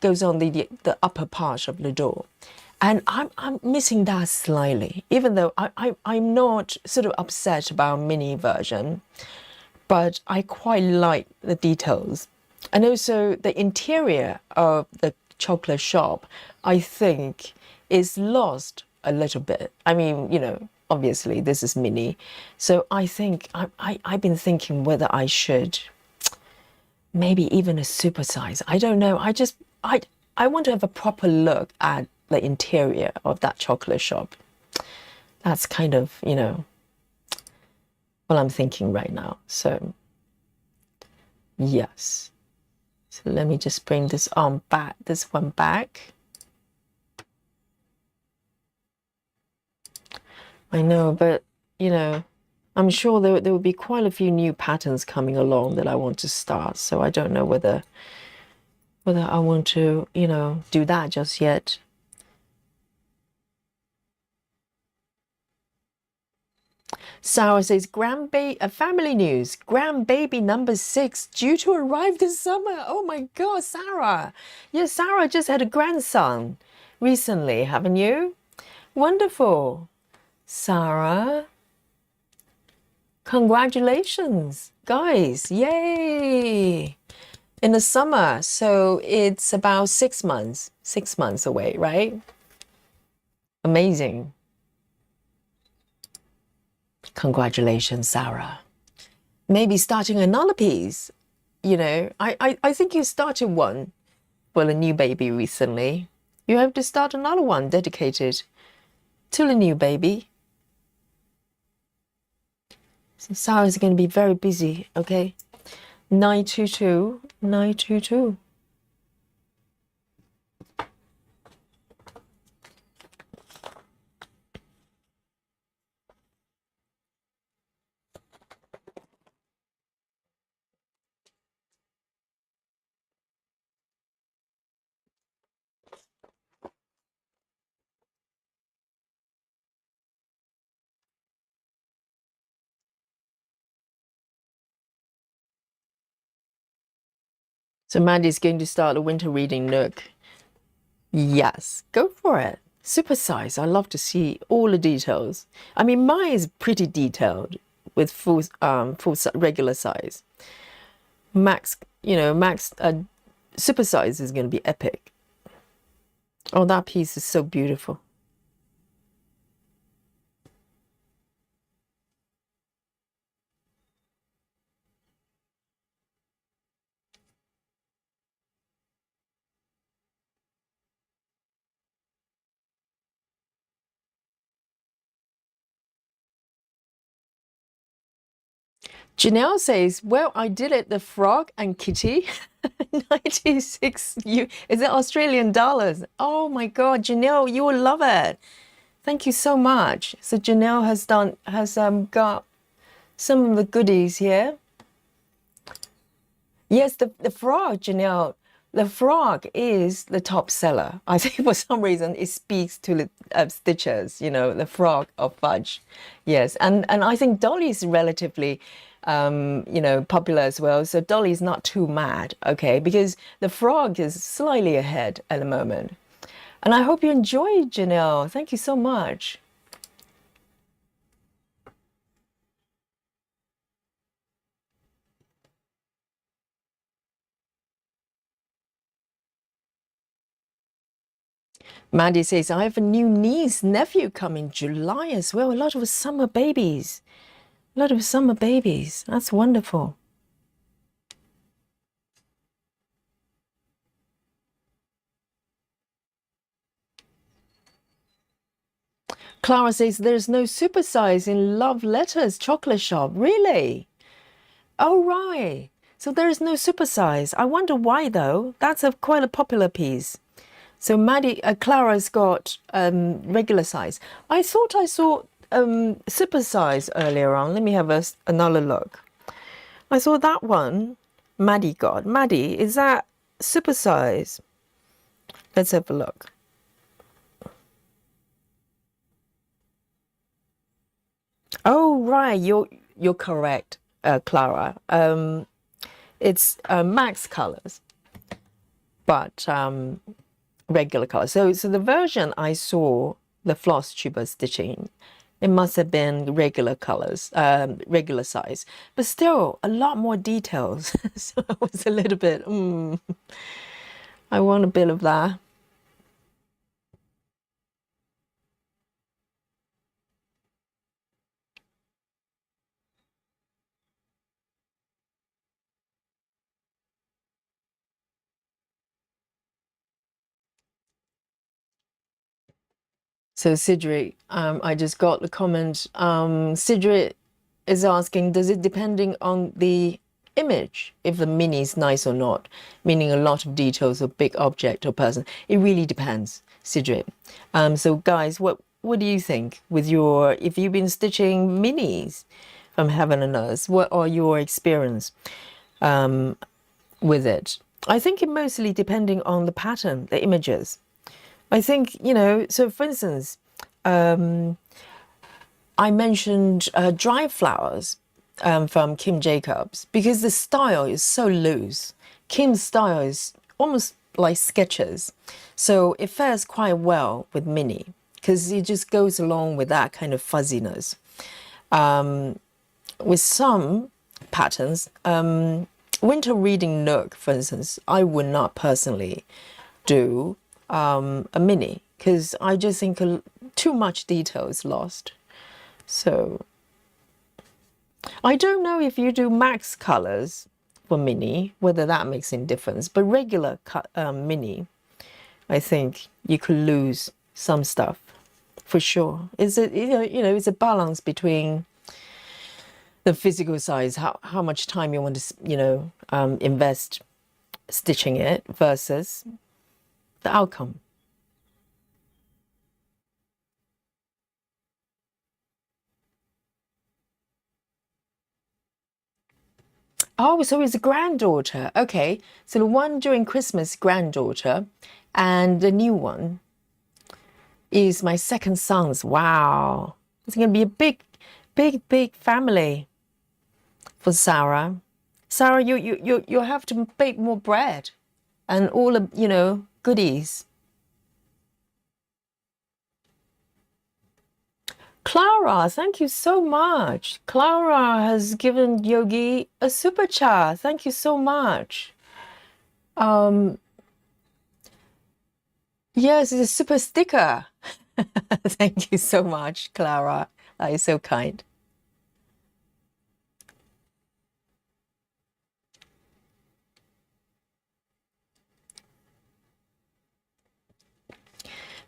goes on the upper part of the door. And I'm missing that slightly, even though I'm not sort of upset about mini version, but I quite like the details. And also the interior of the chocolate shop, I think, is lost a little bit. I mean, you know, obviously this is mini. So I think I've been thinking whether I should maybe even a super size. I don't know. I want to have a proper look at the interior of that chocolate shop. That's kind of, you know, what I'm thinking right now. So yes. So let me just bring this on back, this one back. I know, but you know, I'm sure there will be quite a few new patterns coming along that I want to start. So I don't know whether I want to, you know, do that just yet. Sarah says, family news. Grandbaby number 6 due to arrive this summer. Oh my God, Sarah. Yes, Sarah just had a grandson recently, haven't you? Wonderful. Sarah, congratulations, guys. Yay. In the summer. So it's about 6 months away, right? Amazing. Congratulations, Sarah. Maybe starting another piece. You know, I think you started one for a new baby recently. You have to start another one dedicated to the new baby. So Sarah's going to be very busy, okay? 922, 922. So Mandy's going to start a winter reading nook. Yes, go for it. Super size. I love to see all the details. I mean, mine is pretty detailed with full regular size. Max, you know, super size is going to be epic. Oh, that piece is so beautiful. Janelle says, well, I did it, the frog and kitty. 96 is it Australian dollars? Oh my God, Janelle, you will love it. Thank you so much. So Janelle has got some of the goodies here. Yes, the frog, Janelle. The frog is the top seller. I think for some reason it speaks to the stitchers, you know, the frog of fudge. Yes, and I think Dolly is relatively, you know, popular as well. So Dolly is not too mad, okay, because the frog is slightly ahead at the moment. And I hope you enjoyed, Janelle. Thank you so much. Mandy says, I have a new niece, nephew coming July as well. A lot of summer babies. A lot of summer babies. That's wonderful. Clara says, there's no supersize in Love Letters chocolate shop. Really? Oh, right. So there is no supersize. I wonder why, though. That's quite a popular piece. So Clara's got regular size. I thought I saw super size earlier on. Let me have another look. I saw that one. Maddie got. Maddie, is that super size? Let's have a look. Oh, right. You're correct, Clara. It's max colors, but regular colors. So the version I saw, the floss tuber stitching, it must have been regular colors, regular size, but still a lot more details. So I was a little bit, I want a bit of that. So Sidri, I just got the comment. Sidri is asking, does it depending on the image if the mini is nice or not? Meaning a lot of details of big object or person. It really depends, Sidri. So guys, what do you think with if you've been stitching minis? from heaven and earth. What are your experience with it? I think it mostly depending on the pattern, the images. I think, you know, so for instance, I mentioned Dry Flowers from Kim Jacobs because the style is so loose. Kim's style is almost like sketches. So it fares quite well with Minnie because it just goes along with that kind of fuzziness. With some patterns, Winter Reading Nook, for instance, I would not personally do a Minnie because I just think too much detail is lost. So I don't know if you do max colors for Minnie, whether that makes any difference. But regular Minnie, I think you could lose some stuff for sure. It's a it's a balance between the physical size, how much time you want to invest stitching it versus the outcome. Oh, so it's a granddaughter. Okay, so the one during Christmas, granddaughter, and the new one is my second son's. Wow, it's going to be a big family for Sarah. Sarah, you have to bake more bread and all the goodies. Clara, thank you so much. Clara has given Yogi a super chat. Thank you so much. Yes, it's a super sticker. Thank you so much, Clara. That is so kind.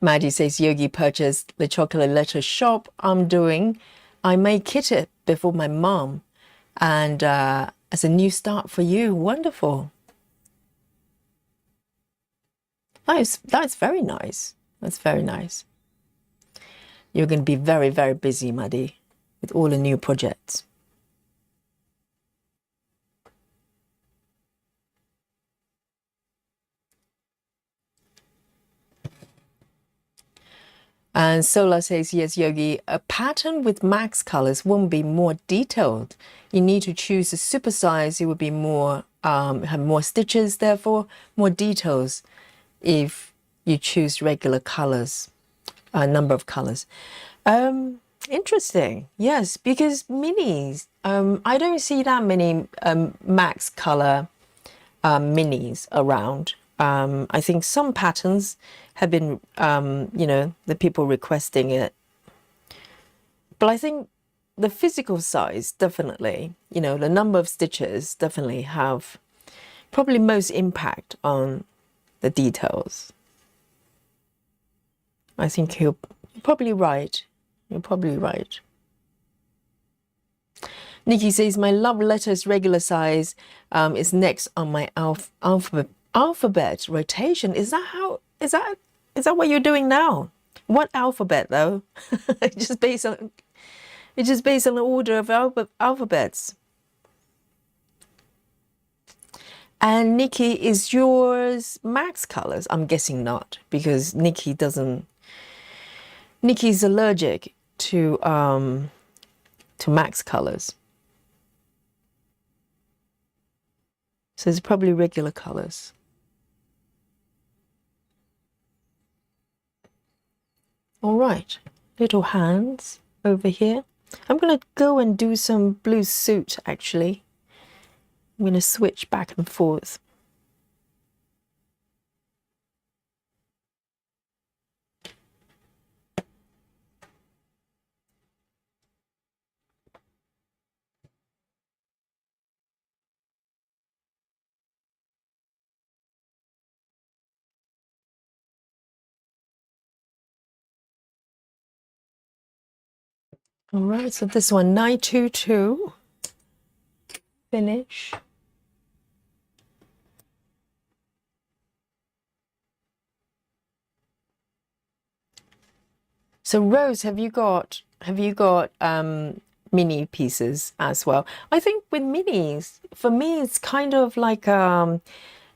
Maddie says Yogi purchased the chocolate letter shop I'm doing. I may kit it before my mom. And as a new start for you, wonderful. That's very nice. That's very nice. You're going to be very, very busy, Maddie, with all the new projects. And Sola says, yes, Yogi, a pattern with max colors won't be more detailed. You need to choose a super size. It would be more, have more stitches, therefore more details if you choose regular colors, a number of colors. Interesting. Yes, because minis, I don't see that many max color minis around. I think some patterns have been, the people requesting it. But I think the physical size, definitely, the number of stitches definitely have probably most impact on the details. I think you're probably right. You're probably right. Nikki says, my love letters regular size is next on my alphabet rotation. Is that what you're doing now? What alphabet though? It's just based on the order of alphabets. And Nikki, is yours max colors? I'm guessing not, because Nikki's allergic to max colors. So it's probably regular colors. All right, little hands over here. I'm going to go and do some blue suit, actually. I'm going to switch back and forth. All right, so this one, 922, finish. So Rose, have you got mini pieces as well. I think with minis, for me, it's kind of like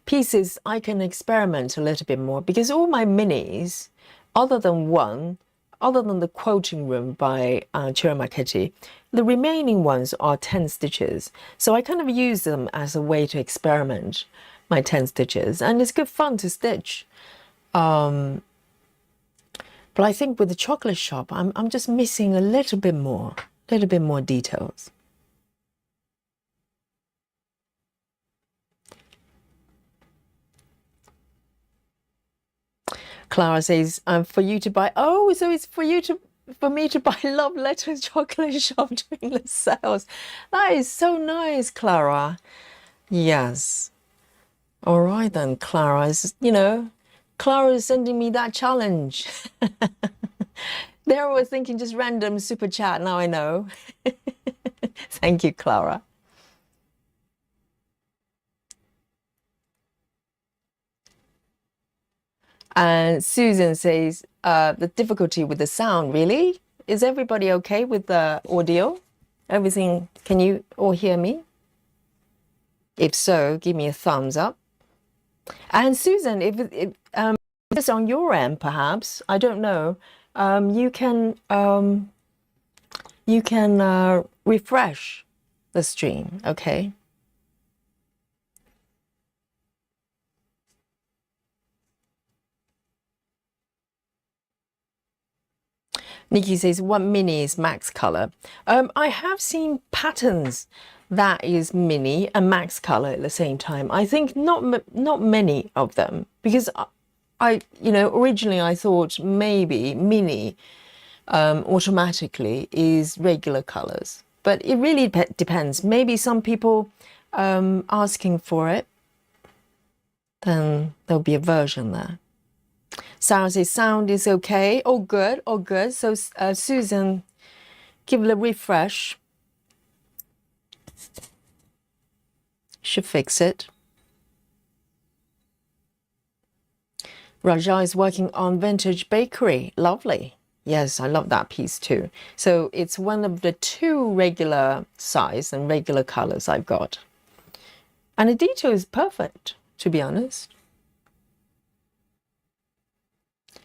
pieces I can experiment a little bit more, because all my minis, other than one, other than the Quilting Room by Chiroma Kitty, the remaining ones are 10 stitches. So I kind of use them as a way to experiment my 10 stitches, and it's good fun to stitch. But I think with the chocolate shop, I'm just missing a little bit more details. Clara says, for you to buy, oh, so it's for me to buy love letters chocolate shop during the sales. That is so nice, Clara. Yes. All right then, Clara. Clara is sending me that challenge. There I was thinking just random super chat. Now I know. Thank you, Clara. And Susan says, the difficulty with the sound, really? Is everybody okay with the audio? Everything, can you all hear me? If so, give me a thumbs up. And Susan, if it's on your end, perhaps, I don't know, you can refresh the stream, okay? Nikki says, what mini is max color? I have seen patterns that is mini and max color at the same time. I think not many of them, because originally I thought maybe mini automatically is regular colors, but it really depends. Maybe some people asking for it, then there'll be a version there. Sarah says sound is okay. Oh good, oh good. So Susan, give it a refresh. Should fix it. Raja is working on Vintage Bakery. Lovely. Yes, I love that piece too. So it's one of the 2 regular size and regular colors I've got. And the detail is perfect, to be honest.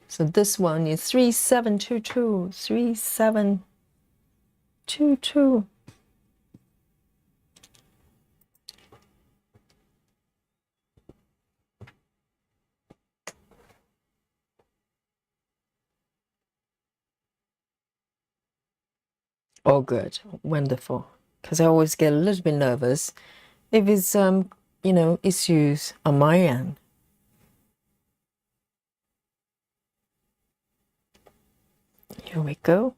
So this one is 3722, 3722. Oh, good. Wonderful. Because I always get a little bit nervous if it's, issues on my end. Here we go.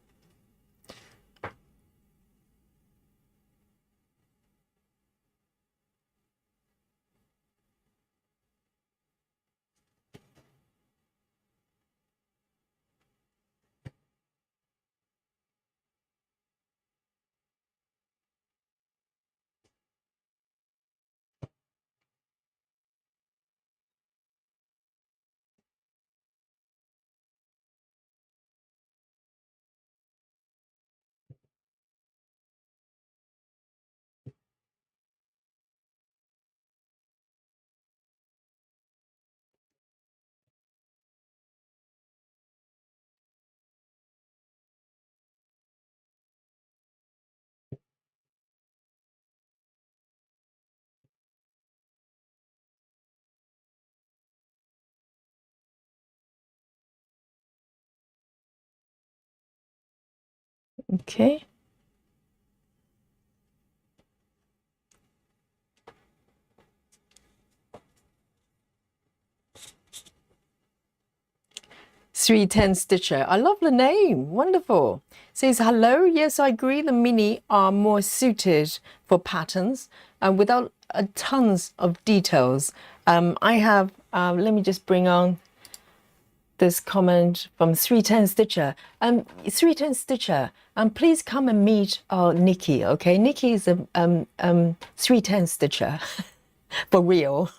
Okay. .310 Stitcher. I love the name. Wonderful. Says, hello. Yes, I agree. The mini are more suited for patterns and without tons of details. I have, let me just bring on this comment from 310 Stitcher. 310 Stitcher, please come and meet Nikki, okay? Nikki is a 310 Stitcher, for real.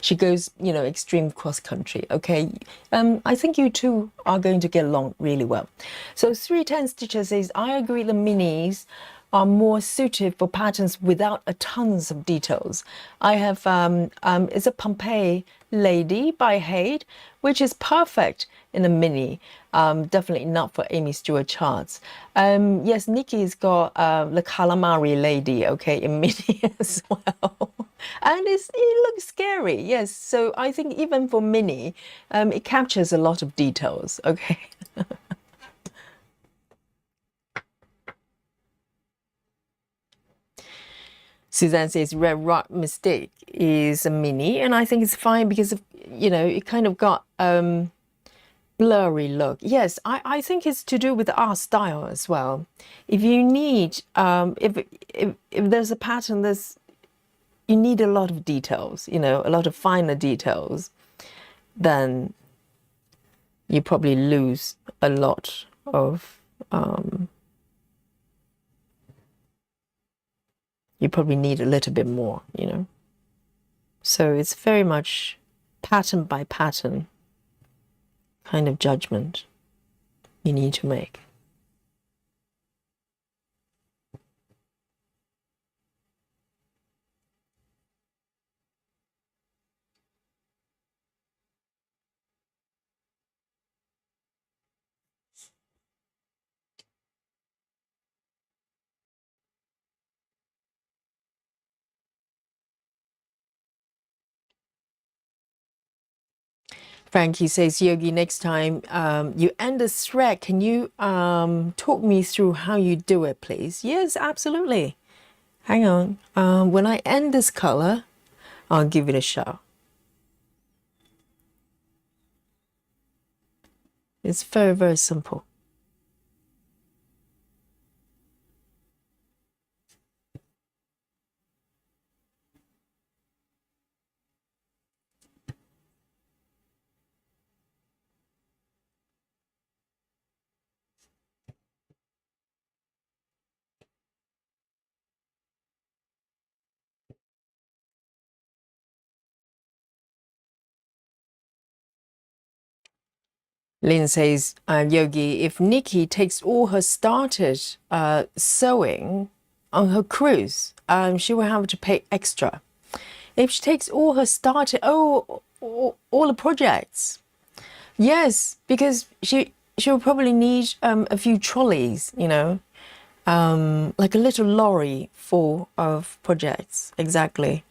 she goes, you know, extreme cross country. Okay, I think you two are going to get along really well. So 310 Stitches says, I agree the minis are more suited for patterns without a tons of details. I have it's a Pompeii Lady by Hade, which is perfect in a mini. Definitely not for Amy Stewart charts. Yes, Nikki's got the Calamari Lady, okay, in mini as well. And it looks scary, yes. So I think even for mini, it captures a lot of details, okay. Suzanne says Red Rock Mistake is a mini, and I think it's fine because of, you know, it kind of got blurry look. Yes, I think it's to do with our style as well. If you need, if there's a pattern, you need a lot of details, you know, a lot of finer details, then you probably lose a lot of, you probably need a little bit more, you know. So it's very much pattern by pattern kind of judgment you need to make. Frankie says, Yogi, next time you end a thread, can you talk me through how you do it, please? Yes, absolutely. Hang on. When I end this color, I'll give it a shot. It's very, very simple. Lynn says, Yogi, if Nikki takes all her started sewing on her cruise, she will have to pay extra. If she takes all her started, all the projects, yes, because she'll probably need a few trolleys, you know, like a little lorry full of projects, exactly.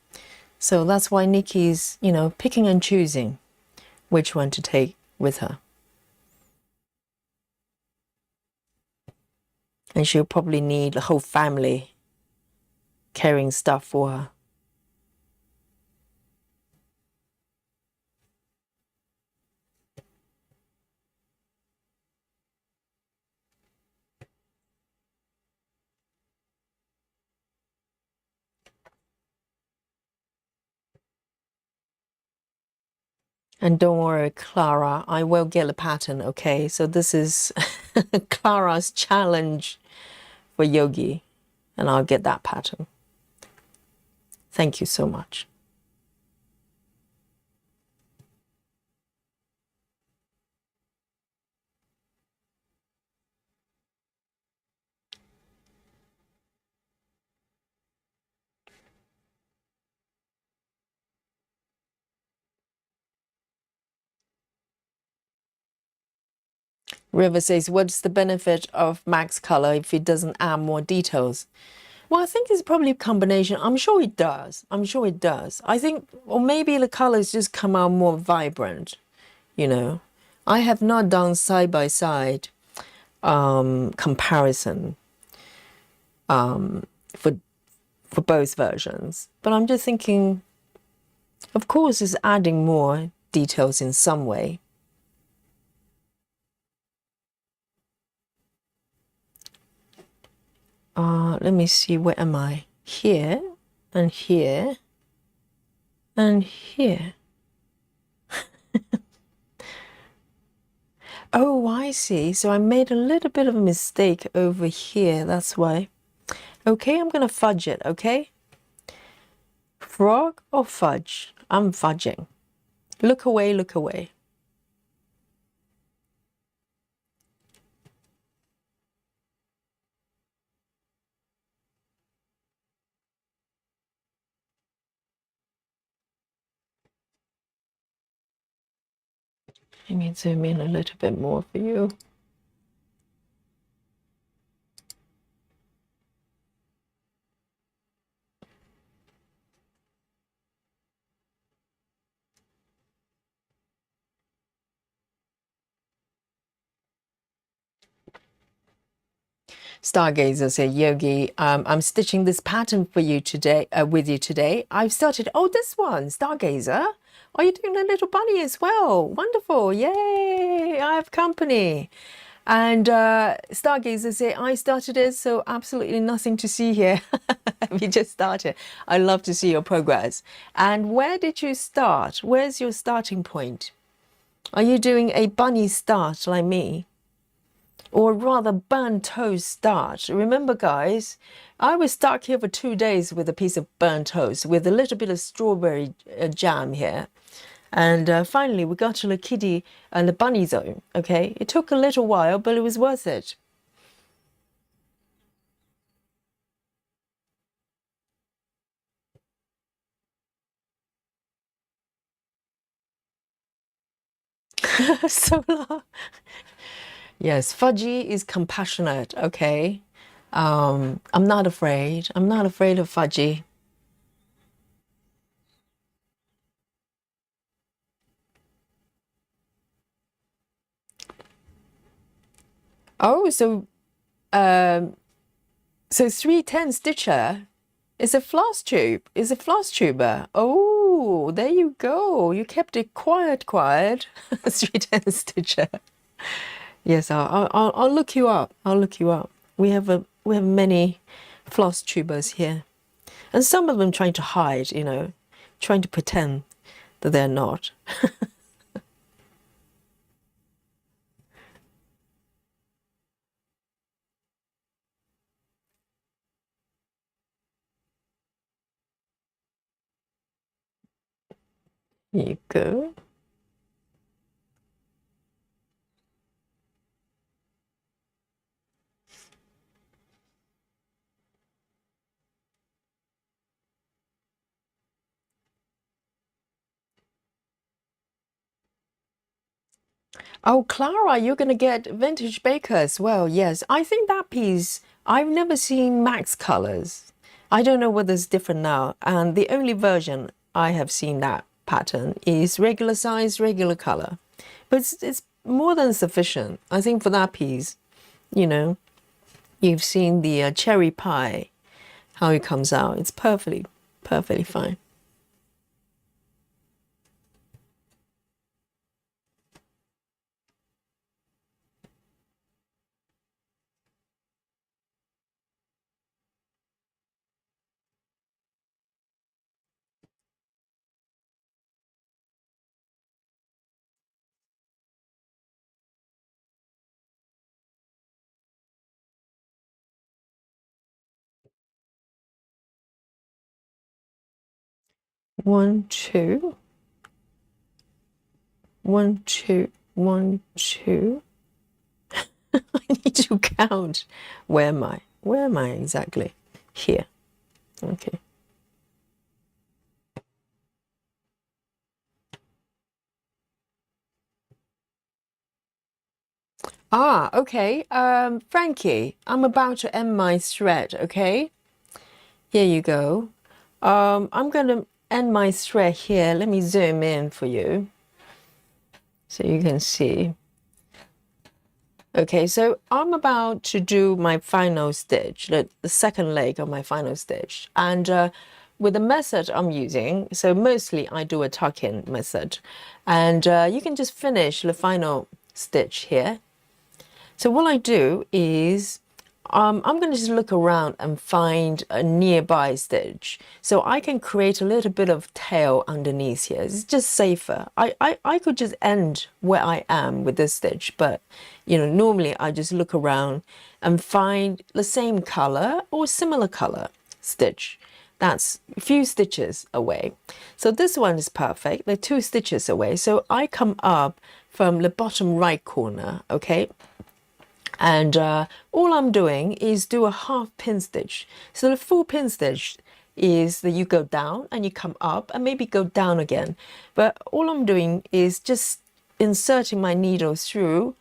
So that's why Nikki's, you know, picking and choosing which one to take with her. And she'll probably need the whole family carrying stuff for her. And don't worry, Clara, I will get a pattern, okay? So this is Clara's challenge for Yogi, and I'll get that pattern. Thank you so much. River says, what's the benefit of Max Color if it doesn't add more details? Well, I think it's probably a combination. I'm sure it does. I'm sure it does. I think, or maybe the colors just come out more vibrant, you know. I have not done side-by-side comparison for both versions. But I'm just thinking, of course, it's adding more details in some way. Let me see, where am I? Here, and here, and here. Oh, I see. So I made a little bit of a mistake over here. That's why. Okay, I'm going to fudge it, okay? Frog or fudge? I'm fudging. Look away, look away. Let me zoom in a little bit more for you. Stargazer said, Yogi, I'm stitching this pattern for you today, with you today. I've started, oh, this one, Stargazer. Are you doing a little bunny as well? Wonderful. Yay, I have company. And Stargazer said, I started it, so absolutely nothing to see here. We just started. I love to see your progress. And where did you start? Where's your starting point? Are you doing a bunny start like me? Or rather burnt toast start? Remember, guys, I was stuck here for 2 days with a piece of burnt toast with a little bit of strawberry jam here. And finally, we got to the kitty and the bunny zone, okay? It took a little while, but it was worth it. So long. Yes, Fudgy is compassionate, okay? I'm not afraid. I'm not afraid of Fudgy. Oh, so 310 Stitcher is a floss tube. Is a floss tuber. Oh, there you go. You kept it quiet, quiet. 310 Stitcher. Yes, I'll look you up. I'll look you up. We have many floss tubers here, and some of them trying to hide. You know, trying to pretend that they're not. Here you go. Oh, Clara, you're going to get Vintage Baker as well. Yes, I think that piece, I've never seen Max colors. I don't know whether it's different now. And the only version I have seen that pattern is regular size, regular color. But it's more than sufficient. I think for that piece, you know, you've seen the cherry pie, how it comes out. It's perfectly, perfectly fine. One, two. 1, 2, 1, 2. I need to count. Where am I? Where am I exactly? Here. Okay. Ah, okay. Frankie, I'm about to end my thread, okay? Here you go. I'm going to end my thread here. Let me zoom in for you so you can see. Okay, so I'm about to do my final stitch, the second leg of my final stitch. And with the method I'm using, so mostly I do a tuck-in method. And you can just finish the final stitch here. So what I do is I'm going to just look around and find a nearby stitch. So I can create a little bit of tail underneath here. It's just safer. I could just end where I am with this stitch, but you know, normally I just look around and find the same color or similar color stitch. That's a few stitches away. So this one is perfect. They're 2 stitches away. So I come up from the bottom right corner, okay? And all I'm doing is do a half pin stitch. So the full pin stitch is that you go down and you come up and maybe go down again. But all I'm doing is just inserting my needle through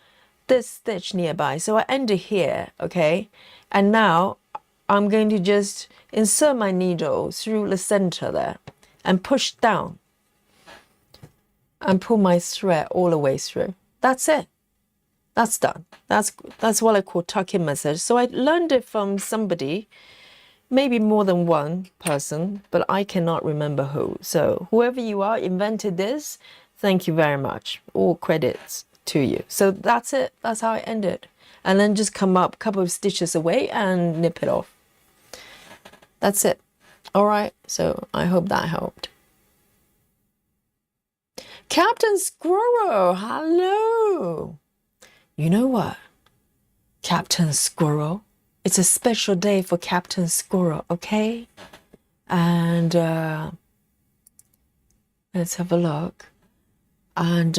this stitch nearby. So I end it here, okay? And now I'm going to just insert my needle through the center there and push down and pull my thread all the way through. That's it. That's done. That's what I call tuck-in method. So I learned it from somebody, maybe more than one person, but I cannot remember who. So whoever you are invented this, thank you very much. All credits to you. So that's it. That's how I end it. And then just come up a couple of stitches away and nip it off. That's it. All right. So I hope that helped. Captain Squirrel, hello. You know what? Captain Squirrel. It's a special day for Captain Squirrel, okay? And let's have a look. And,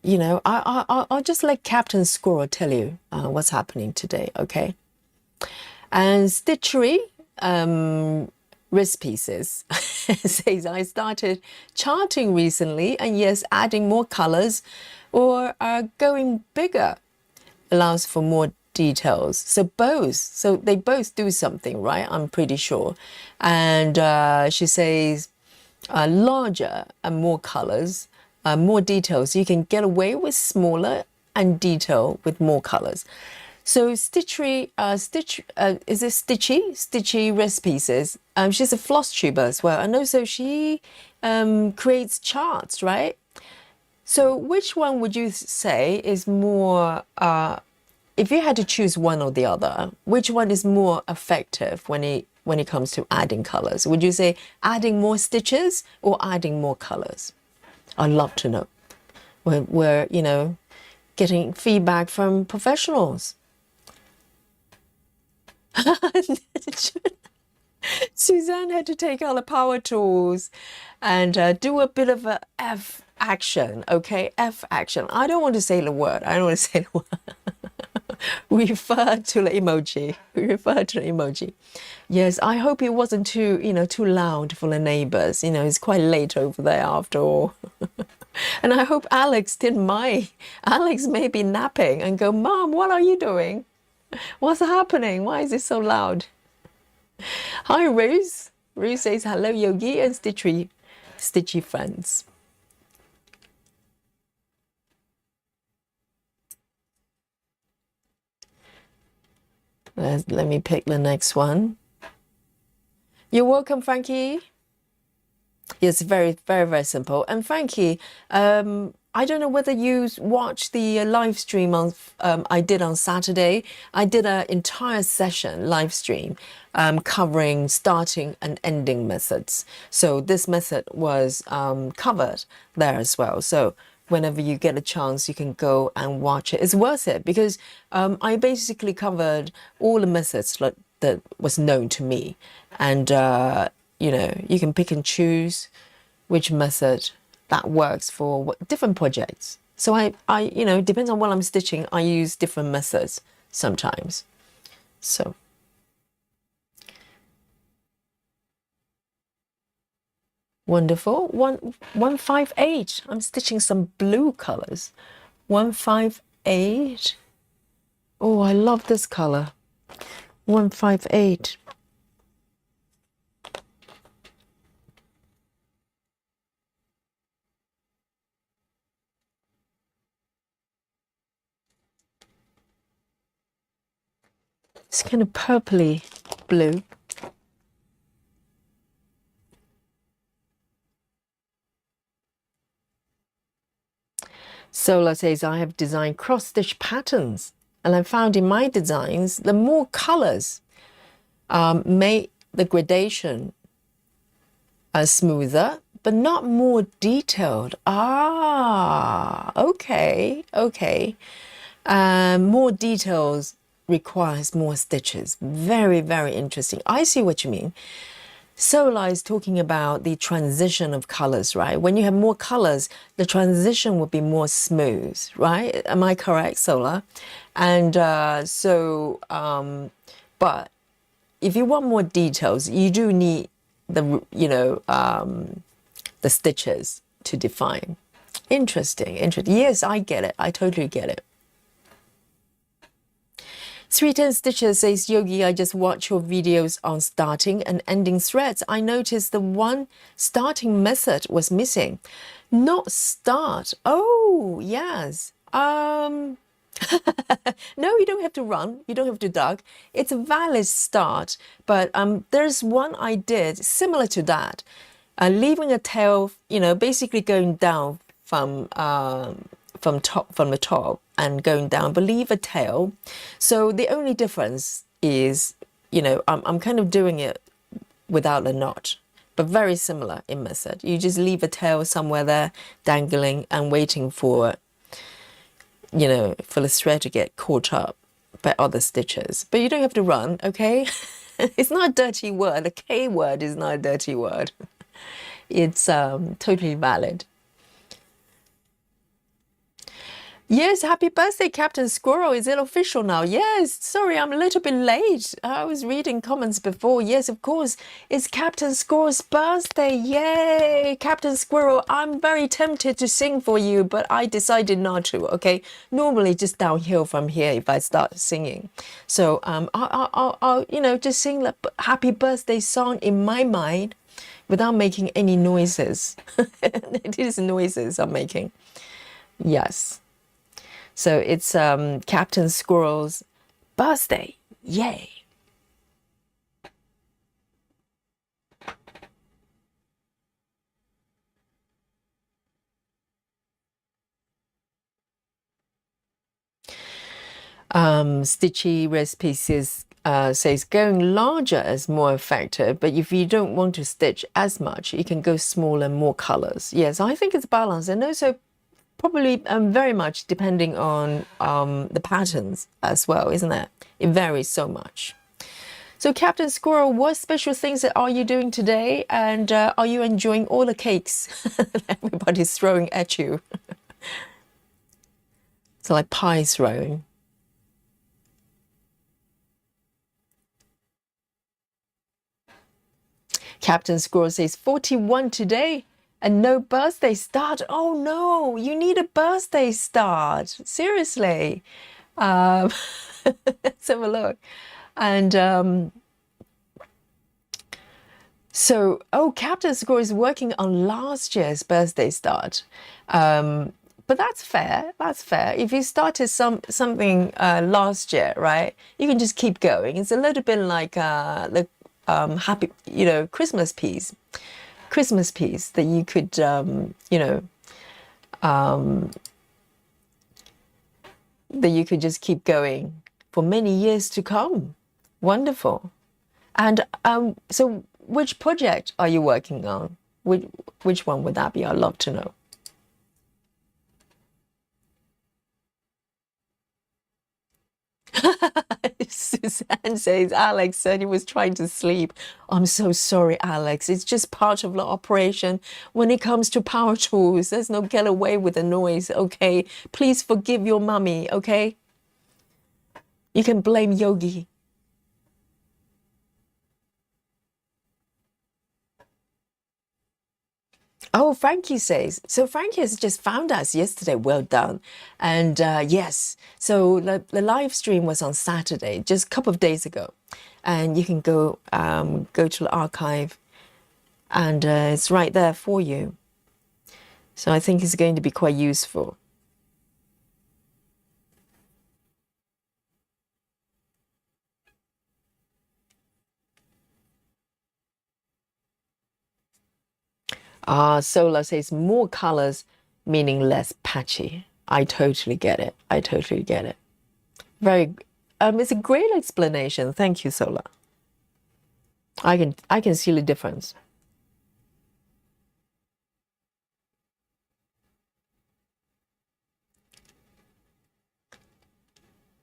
you know, I'll just let Captain Squirrel tell you what's happening today, okay? And Stitchery, wrist pieces, says, I started charting recently, and yes, adding more colors or going bigger allows for more details. So both, so they both do something, right? I'm pretty sure. And she says, larger and more colors, more details. You can get away with smaller and detail with more colors. So Stitchery, is it Stitchy? Stitchy wrist pieces. She's a floss tuber as well. And also she creates charts, right? So which one would you say is more, if you had to choose one or the other, which one is more effective when it comes to adding colors? Would you say adding more stitches or adding more colors? I'd love to know. We're you know, getting feedback from professionals. Suzanne had to take out the power tools and do a bit of a F action, okay? F action. I don't want to say the word. I don't want to say the word. Refer to the emoji. Refer to the emoji. Yes, I hope it wasn't too, you know, too loud for the neighbors. You know, it's quite late over there after all. And I hope Alex didn't mind. Alex may be napping and go, Mom, what are you doing? What's happening? Why is it so loud? Hi, Ruth. Ruth says, hello, Yogi and Stitchy friends. Let me pick the next one. You're welcome, Frankie. Yes, very, very, very simple. And Frankie, I don't know whether you watched the live stream I did on Saturday. I did an entire session live stream covering starting and ending methods. So this method was covered there as well. So whenever you get a chance, you can go and watch it. It's worth it because I basically covered all the methods that was known to me. And, you know, you can pick and choose which method that works for different projects. So I, you know, depends on what I'm stitching, I use different methods sometimes. So. Wonderful. 158. I'm stitching some blue colors. 158. Oh, I love this color. 158. It's kind of purpley blue. Sola says, I have designed cross-stitch patterns, and I found in my designs, the more colors make the gradation smoother, but not more detailed. Ah, okay, okay. More details requires more stitches. Very, very interesting. I see what you mean. Solar is talking about the transition of colors, right? When you have more colors, the transition will be more smooth, right? Am I correct, Solar? And but if you want more details, you do need the, the stitches to define. Interesting, interesting. Yes, I get it. I totally get it. 310 Stitches says, Yogi, I just watched your videos on starting and ending threads. I noticed the one starting method was missing. Not start. Oh, yes. No, you don't have to run. You don't have to duck. It's a valid start. But there's one I did similar to that. Leaving a tail, basically going down from the top and going down, but leave a tail. So the only difference is, I'm kind of doing it without a knot, but very similar in method. You just leave a tail somewhere there dangling and waiting for, for the thread to get caught up by other stitches. But you don't have to run, okay? It's not a dirty word. The K word is not a dirty word. It's totally valid. Yes, happy birthday, Captain Squirrel. Is it official now? Yes, sorry, I'm a little bit late. I was reading comments before. Yes, of course, it's Captain Squirrel's birthday. Yay, Captain Squirrel. I'm very tempted to sing for you, but I decided not to, okay? Normally just downhill from here if I start singing. So I'll just sing the happy birthday song in my mind without making any noises. It is noises I'm making. Yes. So it's Captain Squirrel's birthday. Yay. Stitchy Recipe says going larger is more effective, but if you don't want to stitch as much, you can go smaller, more colors. Yes, I think it's balanced, and also probably very much depending on the patterns as well, isn't it? It varies so much. So Captain Squirrel, what special things are you doing today? And are you enjoying all the cakes everybody's throwing at you? It's like pie throwing. Captain Squirrel says 41 today. And no birthday start. Oh no, you need a birthday start. Seriously. Let's have a look. And Captain Squirrel is working on last year's birthday start. But that's fair. That's fair. If you started something last year, right? You can just keep going. It's a little bit like the happy, Christmas piece. Christmas piece that you could, that you could just keep going for many years to come. Wonderful. And so which project are you working on? Which one would that be? I'd love to know. Suzanne says, Alex said he was trying to sleep. I'm so sorry, Alex. It's just part of the operation. When it comes to power tools, there's no get away with the noise, okay? Please forgive your mummy, okay? You can blame Yogi. Oh, Frankie says, so Frankie has just found us yesterday. Well done. And yes, so the live stream was on Saturday, just a couple of days ago. And you can go to the archive and it's right there for you. So I think it's going to be quite useful. Sola says more colors, meaning less patchy. I totally get it. I totally get it. Very, it's a great explanation. Thank you, Sola. I can see the difference.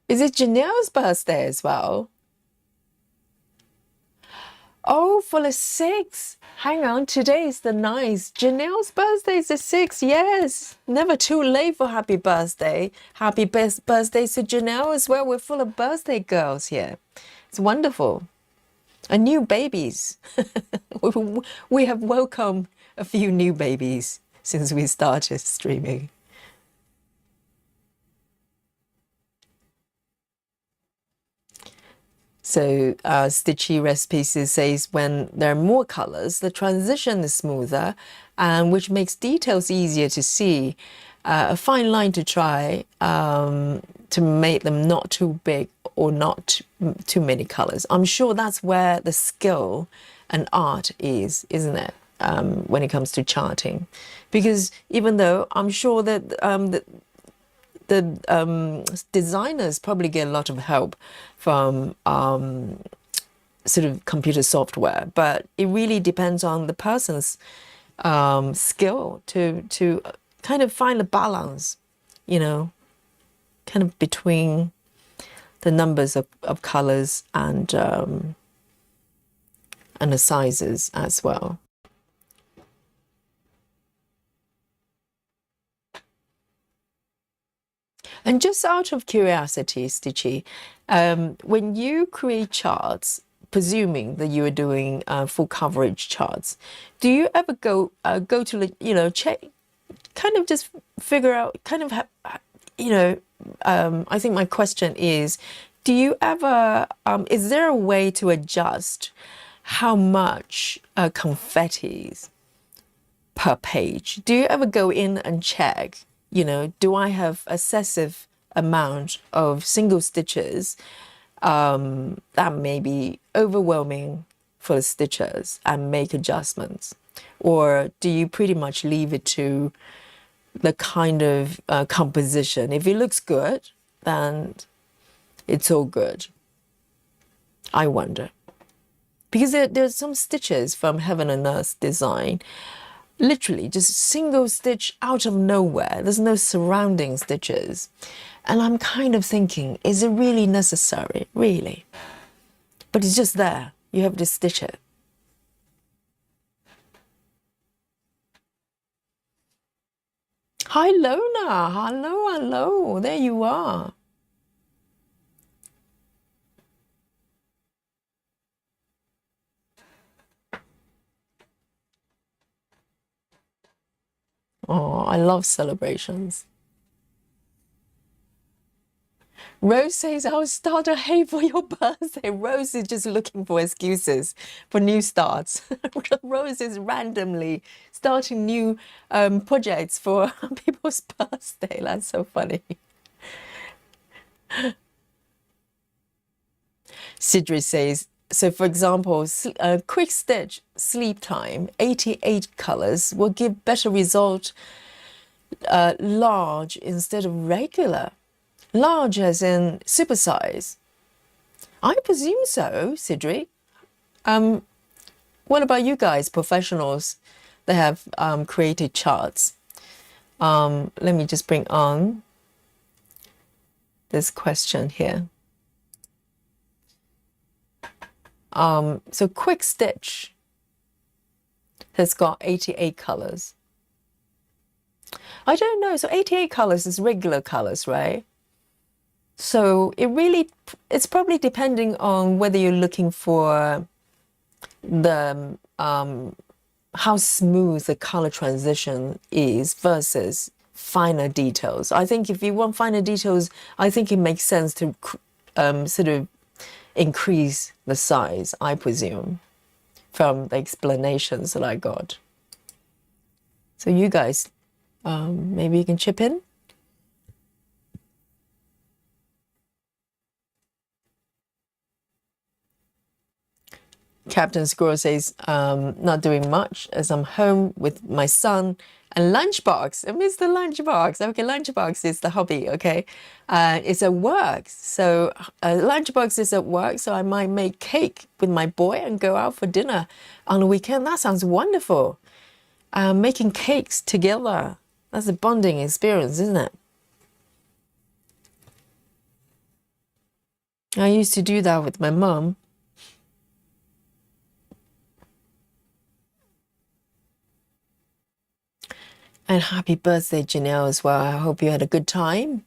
Is it Janelle's birthday as well? Oh, for the 6th. Hang on, today is the 9th. Janelle's birthday is the 6th. Yes, never too late for happy birthday. Happy birthday to Janelle as well. We're full of birthday girls here. It's wonderful. And new babies. We have welcomed a few new babies since we started streaming. So Stitchy Recipes says when there are more colors, the transition is smoother, and which makes details easier to see. A fine line to try to make them not too big or not too many colors. I'm sure that's where the skill and art is, isn't it? When it comes to charting, because even though I'm sure that the designers probably get a lot of help from sort of computer software, but it really depends on the person's skill to kind of find a balance, you know, kind of between the numbers of colors and the sizes as well. And just out of curiosity, Stitchy, when you create charts, presuming that you are doing full coverage charts, do you ever go to the, you know, check, kind of just figure out, kind of, you know, I think my question is, do you ever, is there a way to adjust how much confettis per page? Do you ever go in and check, you know, do I have excessive amount of single stitches that may be overwhelming for the stitchers and make adjustments? Or do you pretty much leave it to the kind of composition? If it looks good, then it's all good. I wonder. Because there's some stitches from Heaven and Earth Design, literally just single stitch out of nowhere. There's no surrounding stitches. And I'm kind of thinking, is it really necessary? Really? But it's just there. You have to stitch it. Hi, Lona. Hello, hello. There you are. Oh, I love celebrations. Rose says, I'll start a hay for your birthday. Rose is just looking for excuses for new starts. Rose is randomly starting new projects for people's birthday. That's so funny. Sidri says, so for example, quick stitch sleep time, 88 colors will give better result large instead of regular. Large as in supersize. I presume so, Sidri. What about you guys, professionals that have created charts? Let me just bring on this question here. So quick stitch has got 88 colors. I don't know. So 88 colors is regular colors, right? So it's probably depending on whether you're looking for the how smooth the color transition is versus finer details. I think if you want finer details, I think it makes sense to sort of increase the size, I presume, from the explanations that I got. So you guys, maybe you can chip in. Captain Squirrel says, not doing much as I'm home with my son and lunchbox. I miss the lunchbox. Okay, lunchbox is the hobby, okay? It's at work. So lunchbox is at work, so I might make cake with my boy and go out for dinner on the weekend. That sounds wonderful. Making cakes together. That's a bonding experience, isn't it? I used to do that with my mum. And happy birthday, Janelle, as well. I hope you had a good time.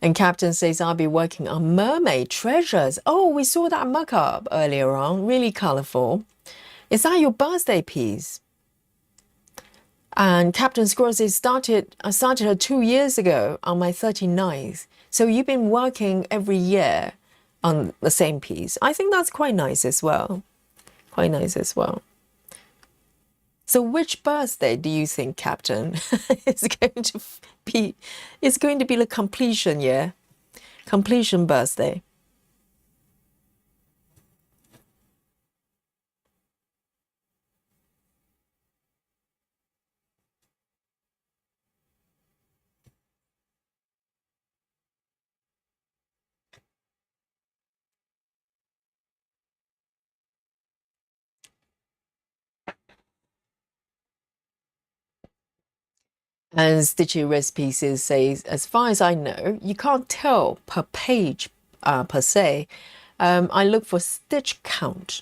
And Captain says, I'll be working on mermaid treasures. Oh, we saw that mock-up earlier on. Really colorful. Is that your birthday piece? And Captain Squirrel says, I started her 2 years ago on my 39th. So you've been working every year on the same piece. I think that's quite nice as well. Quite nice as well. So which birthday do you think, Captain, is going to be? It's going to be the completion year, completion birthday. And Stitchy Wrist Pieces says, as far as I know, you can't tell per page per se. I look for stitch count.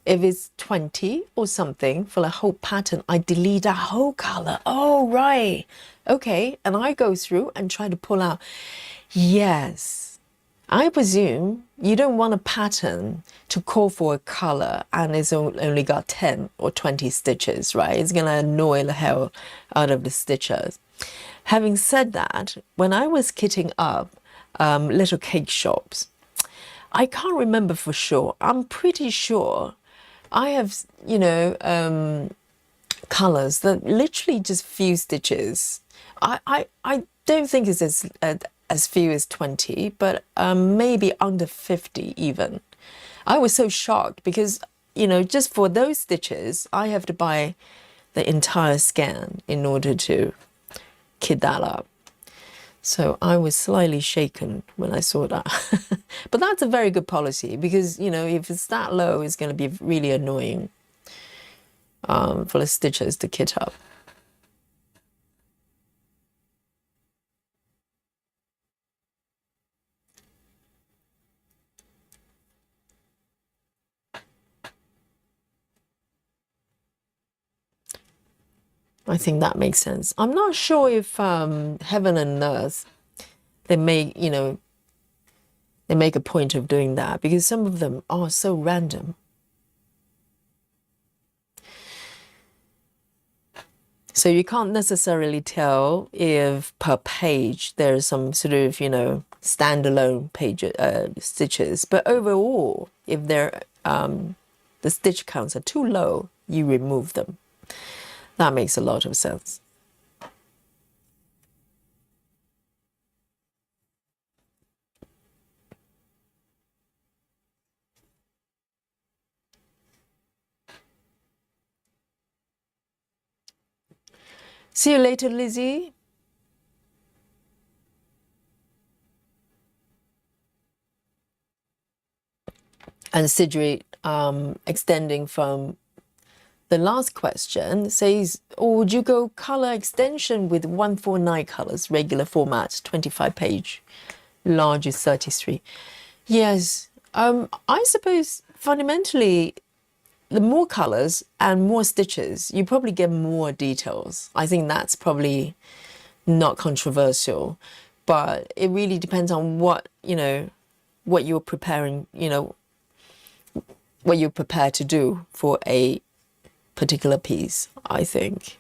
If it's 20 or something for the whole pattern, I delete a whole color. Oh, right. Okay. And I go through and try to pull out. Yes. I presume you don't want a pattern to call for a color and it's only got 10 or 20 stitches, right? It's going to annoy the hell out of the stitchers. Having said that, when I was kitting up little cake shops, I can't remember for sure. I'm pretty sure I have, you know, colors that literally just few stitches. I don't think it's as few as 20, but maybe under 50 even. I was so shocked because, you know, just for those stitches, I have to buy the entire scan in order to kit that up. So I was slightly shaken when I saw that. But that's a very good policy because, you know, if it's that low, it's going to be really annoying for the stitchers to kit up. I think that makes sense. I'm not sure if Heaven and Earth, they make, you know, they make a point of doing that because some of them are so random. So you can't necessarily tell if per page there's some sort of, you know, standalone page stitches. But overall, if they're the stitch counts are too low, you remove them. That makes a lot of sense. See you later, Lizzie. And Sidri, extending from the last question, says, or would you go color extension with 149 colors, regular format, 25 page, large is 33? Yes, I suppose fundamentally, the more colors and more stitches, you probably get more details. I think that's probably not controversial, but it really depends on what, you know, what you're preparing, you know, what you're prepared to do for a particular piece, I think.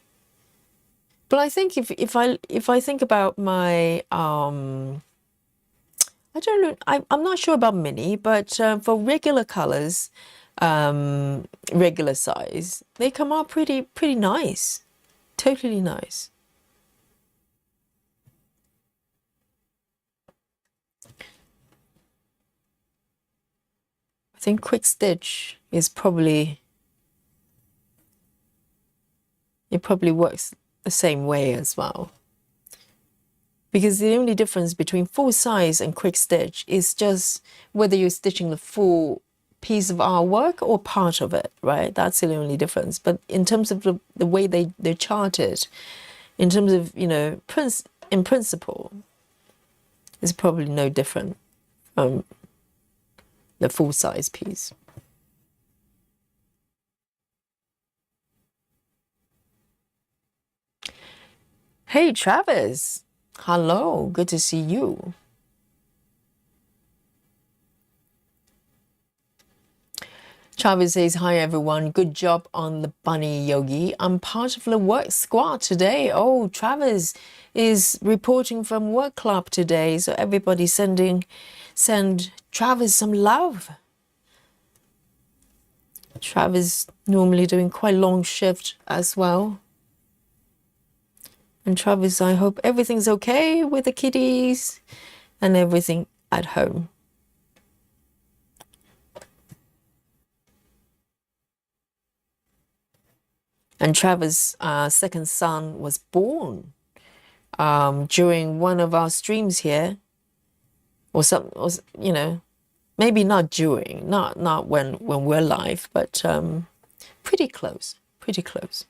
But I think if I think about my I don't know, I'm not sure about mini, but for regular colors, regular size, they come out pretty nice, totally nice. I think quick stitch is probably, it probably works the same way as well. Because the only difference between full size and quick stitch is just whether you're stitching the full piece of artwork or part of it, right? That's the only difference. But in terms of the way they're charted, in terms of, you know, in principle, it's probably no different from the full size piece. Hey, Travis. Hello, good to see you. Travis says, hi everyone, good job on the bunny yogi. I'm part of the work squad today. Oh, Travis is reporting from work club today, so everybody send Travis some love. Travis normally doing quite long shift as well. And Travis, I hope everything's okay with the kiddies and everything at home. And Travis' second son was born during one of our streams here, or maybe not during, not when we're live, but pretty close, pretty close.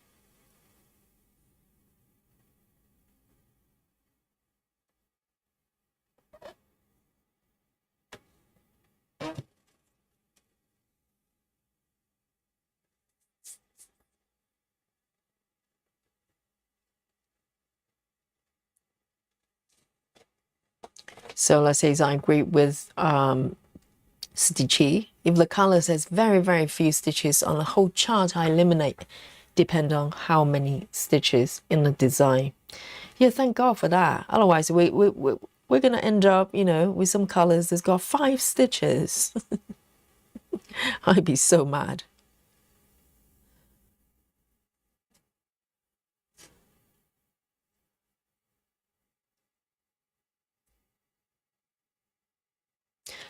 So let's say I agree with Stitchy. If the color says very, very few stitches on the whole chart, I eliminate, depend on how many stitches in the design. Yeah, thank God for that. Otherwise, we're going to end up, with some colors that's got 5 stitches. I'd be so mad.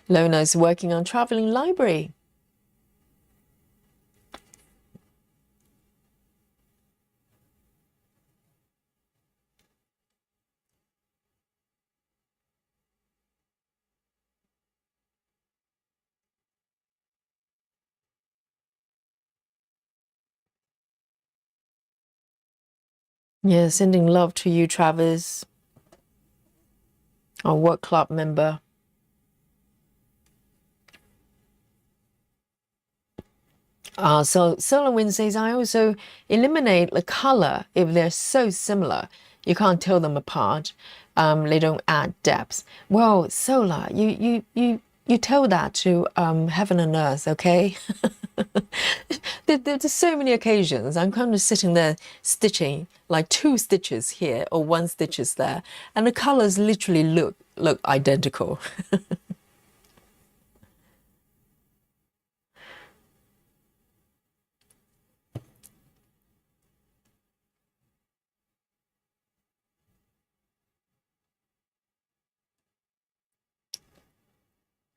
Lona's working on traveling library. Yeah, sending love to you, Travis, our work club member. So Solar Wind says, I also eliminate the color if they're so similar. You can't tell them apart. They don't add depth. Well, Solar, you tell that to heaven and earth, okay? There's so many occasions I'm kind of sitting there stitching like 2 stitches here or 1 stitches there, and the colors literally look identical.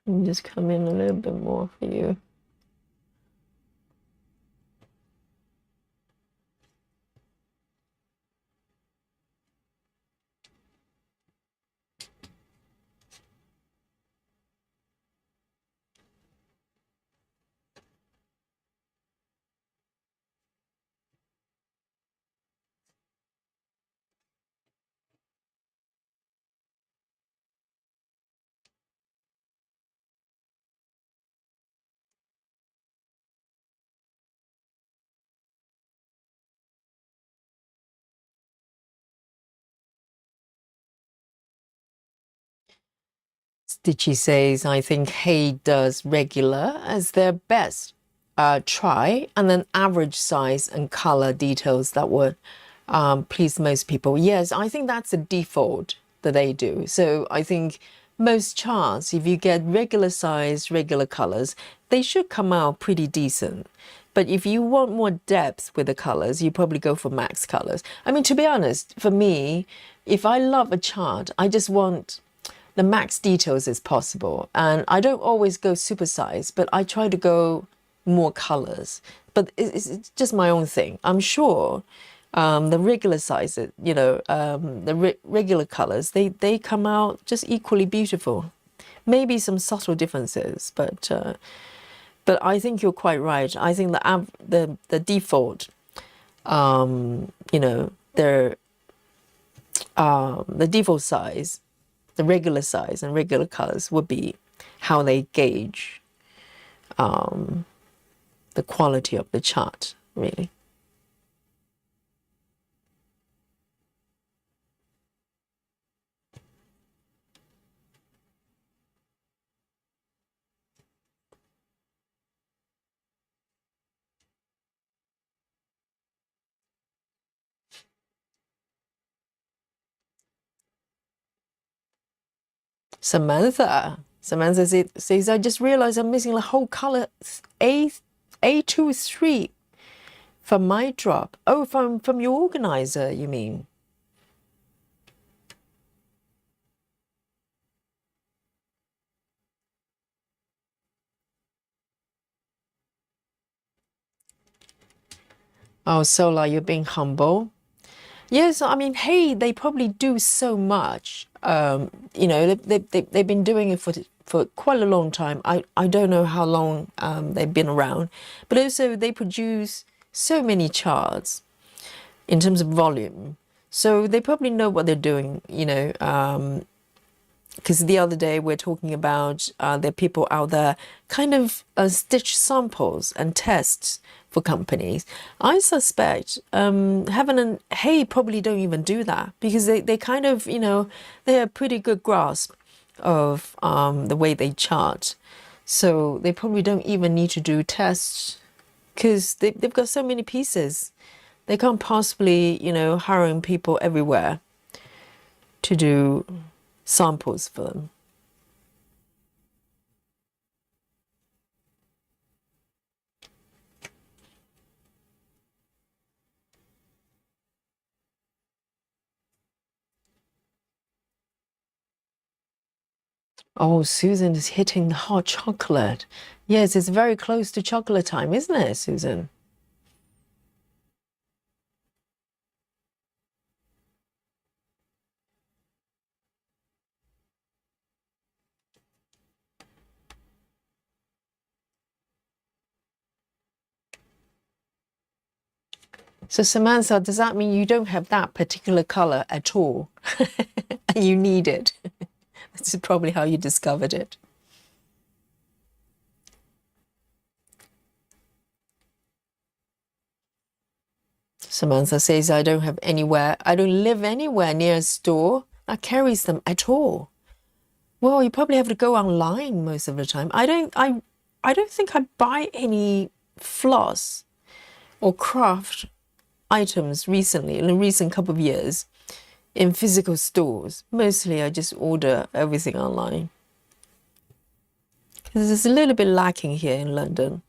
Let me just come in a little bit more for you. Stitchy says, I think Hay does regular as their best try, and then average size and color details that would please most people. Yes, I think that's a default that they do. So I think most charts, if you get regular size, regular colors, they should come out pretty decent. But if you want more depth with the colors, you probably go for max colors. I mean, to be honest, for me, if I love a chart, I just want the max details as possible. And I don't always go super size, but I try to go more colors. But it's just my own thing. I'm sure the regular size, regular colors, they come out just equally beautiful. Maybe some subtle differences, but I think you're quite right. I think the default, the default size, the regular size and regular colors would be how they gauge the quality of the chart, really. Samantha. Samantha says, I just realized I'm missing the whole color A23 from my drop. Oh, from your organizer, you mean? Oh, Sola, you're being humble. Yes, I mean, hey, they probably do so much. You know, they've been doing it for quite a long time. I don't know how long they've been around, but also they produce so many charts in terms of volume. So they probably know what they're doing, you know, because the other day we're talking about there are people out there kind of stitch samples and tests for companies. I suspect Heaven and Hey probably don't even do that because they kind of, you know, they have a pretty good grasp of the way they chart. So they probably don't even need to do tests because they've got so many pieces. They can't possibly, you know, hiring people everywhere to do samples for them. Oh, Susan is hitting the hot chocolate. Yes, it's very close to chocolate time, isn't it, Susan? So Samantha, does that mean you don't have that particular color at all? And you need it? This is probably how you discovered it. Samantha says, I don't live anywhere near a store that carries them at all. Well, you probably have to go online most of the time. I don't think I buy any floss or craft items recently, in a recent couple of years, in physical stores. Mostly I just order everything online. Because it's a little bit lacking here in London.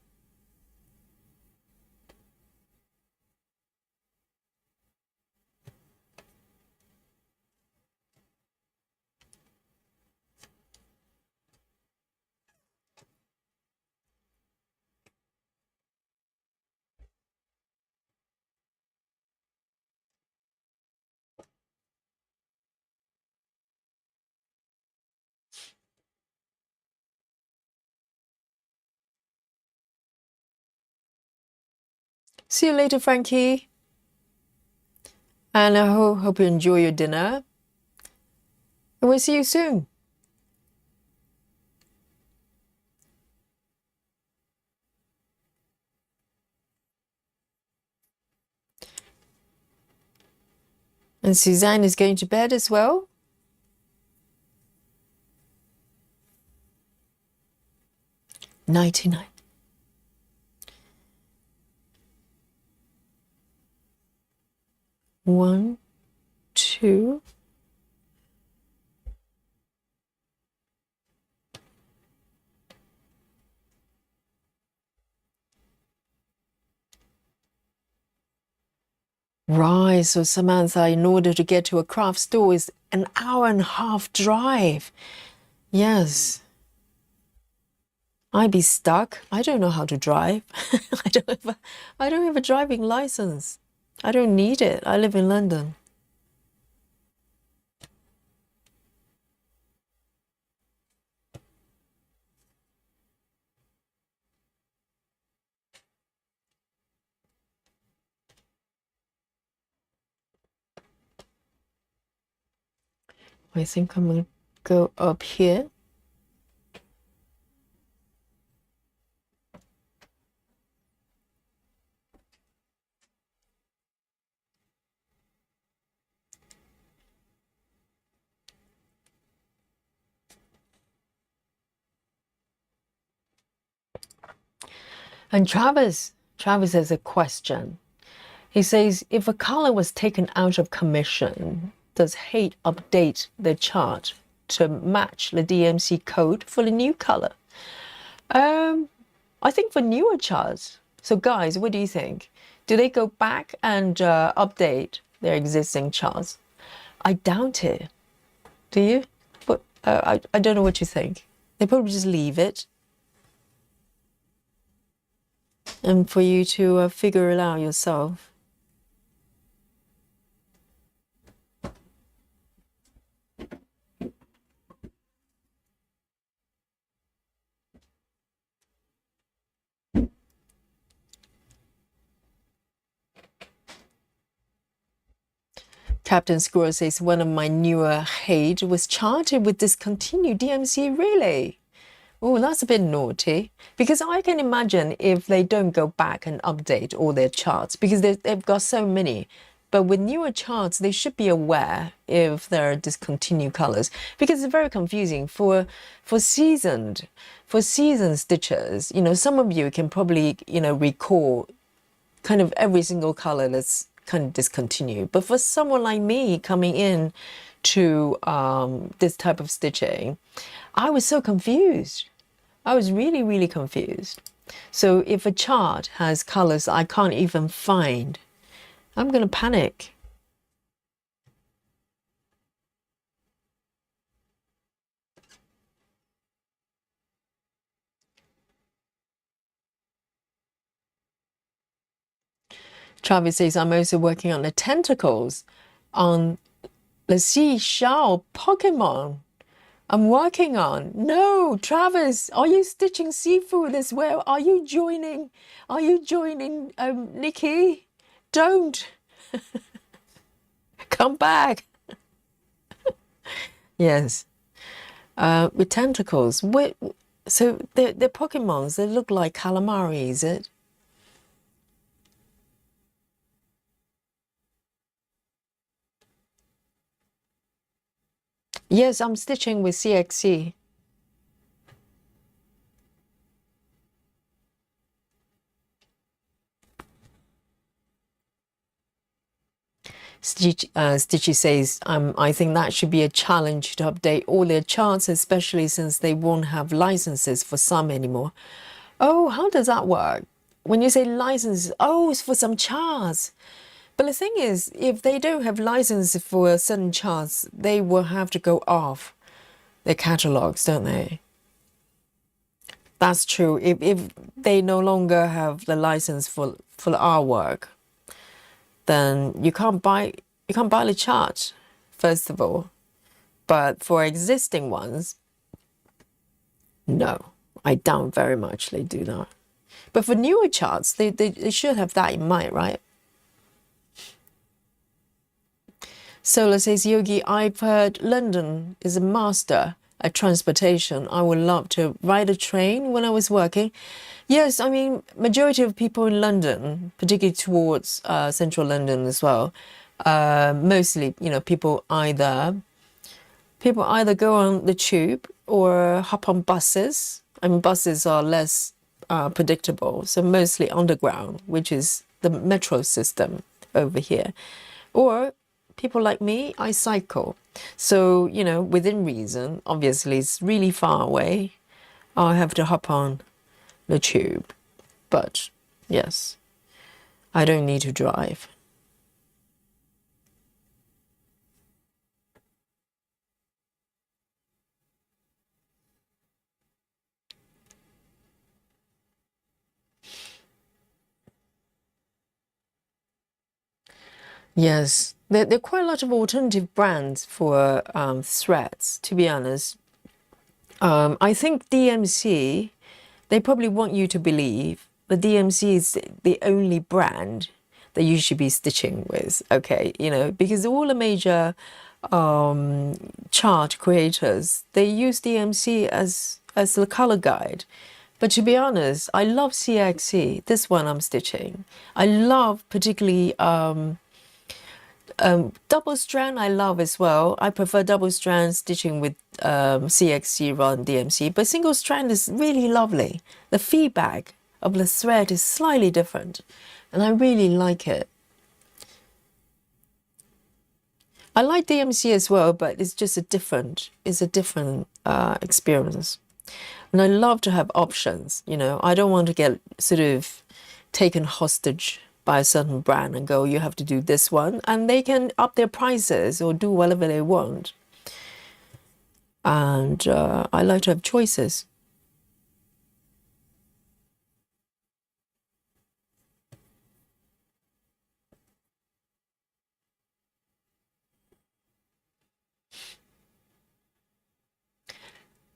See you later, Frankie. And I hope you enjoy your dinner. And we'll see you soon. And Suzanne is going to bed as well. Nighty night. One, two. Right, so Samantha, in order to get to a craft store is an hour and a half drive. Yes. I'd be stuck. I don't know how to drive. I don't have a driving license. I don't need it. I live in London. I think I'm going to go up here. And Travis has a question. He says, if a color was taken out of commission, does Hate update the chart? to match the DMC code for the new color. I think for newer charts. So guys, what do you think? Do they go back and update their existing charts? I doubt it. Do you? But I don't know what you think. They probably just leave it and for you to figure it out yourself. Captain Squirrel says, one of my newer Hage was charted with discontinued DMC relay. Oh, that's a bit naughty. Because I can imagine if they don't go back and update all their charts, because they've got so many. But with newer charts, they should be aware if there are discontinued colors, because it's very confusing for seasoned stitchers. You know, some of you can probably, you know, recall kind of every single color that's kind of discontinued. But for someone like me coming in to this type of stitching, I was so confused. I was really, really confused. So if a chart has colors I can't even find, I'm going to panic. Travis says, I'm also working on the tentacles on the seashell Pokemon. I'm working on. No, Travis, are you stitching seafood as well? Are you joining? Are you joining Nikki? Don't. Come back. Yes. With tentacles. So they're Pokemons. They look like calamari, is it? Yes, I'm stitching with CXC. Stitchy says, I think that should be a challenge to update all their charts, especially since they won't have licenses for some anymore. Oh, how does that work? When you say licenses, oh, it's for some charts. But the thing is, if they don't have license for certain charts, they will have to go off their catalogs, don't they? That's true. If they no longer have the license for the artwork, then you can't buy the chart, first of all. But for existing ones, no, I doubt very much they do that. But for newer charts, they should have that in mind, right? Solar says, Yogi, I've heard London is a master at transportation. I would love to ride a train when I was working. Yes, I mean, majority of people in London, particularly towards central London as well, mostly, you know, people either go on the tube or hop on buses. I mean, buses are less predictable, so mostly underground, which is the metro system over here. Or people like me, I cycle. So, you know, within reason, obviously it's really far away. I have to hop on the tube. But yes, I don't need to drive. Yes, there are quite a lot of alternative brands for threads, to be honest. I think DMC, they probably want you to believe the DMC is the only brand that you should be stitching with, okay? You know, because all the major chart creators, they use DMC as the color guide. But to be honest, I love CXC, this one I'm stitching. I love particularly double strand I love as well. I prefer double strand stitching with CXC rather than DMC, but single strand is really lovely. The feedback of the thread is slightly different, and I really like it. I like DMC as well, but it's just a different experience. And I love to have options, you know. I don't want to get sort of taken hostage by a certain brand and go, you have to do this one, and they can up their prices or do whatever they want. And I like to have choices.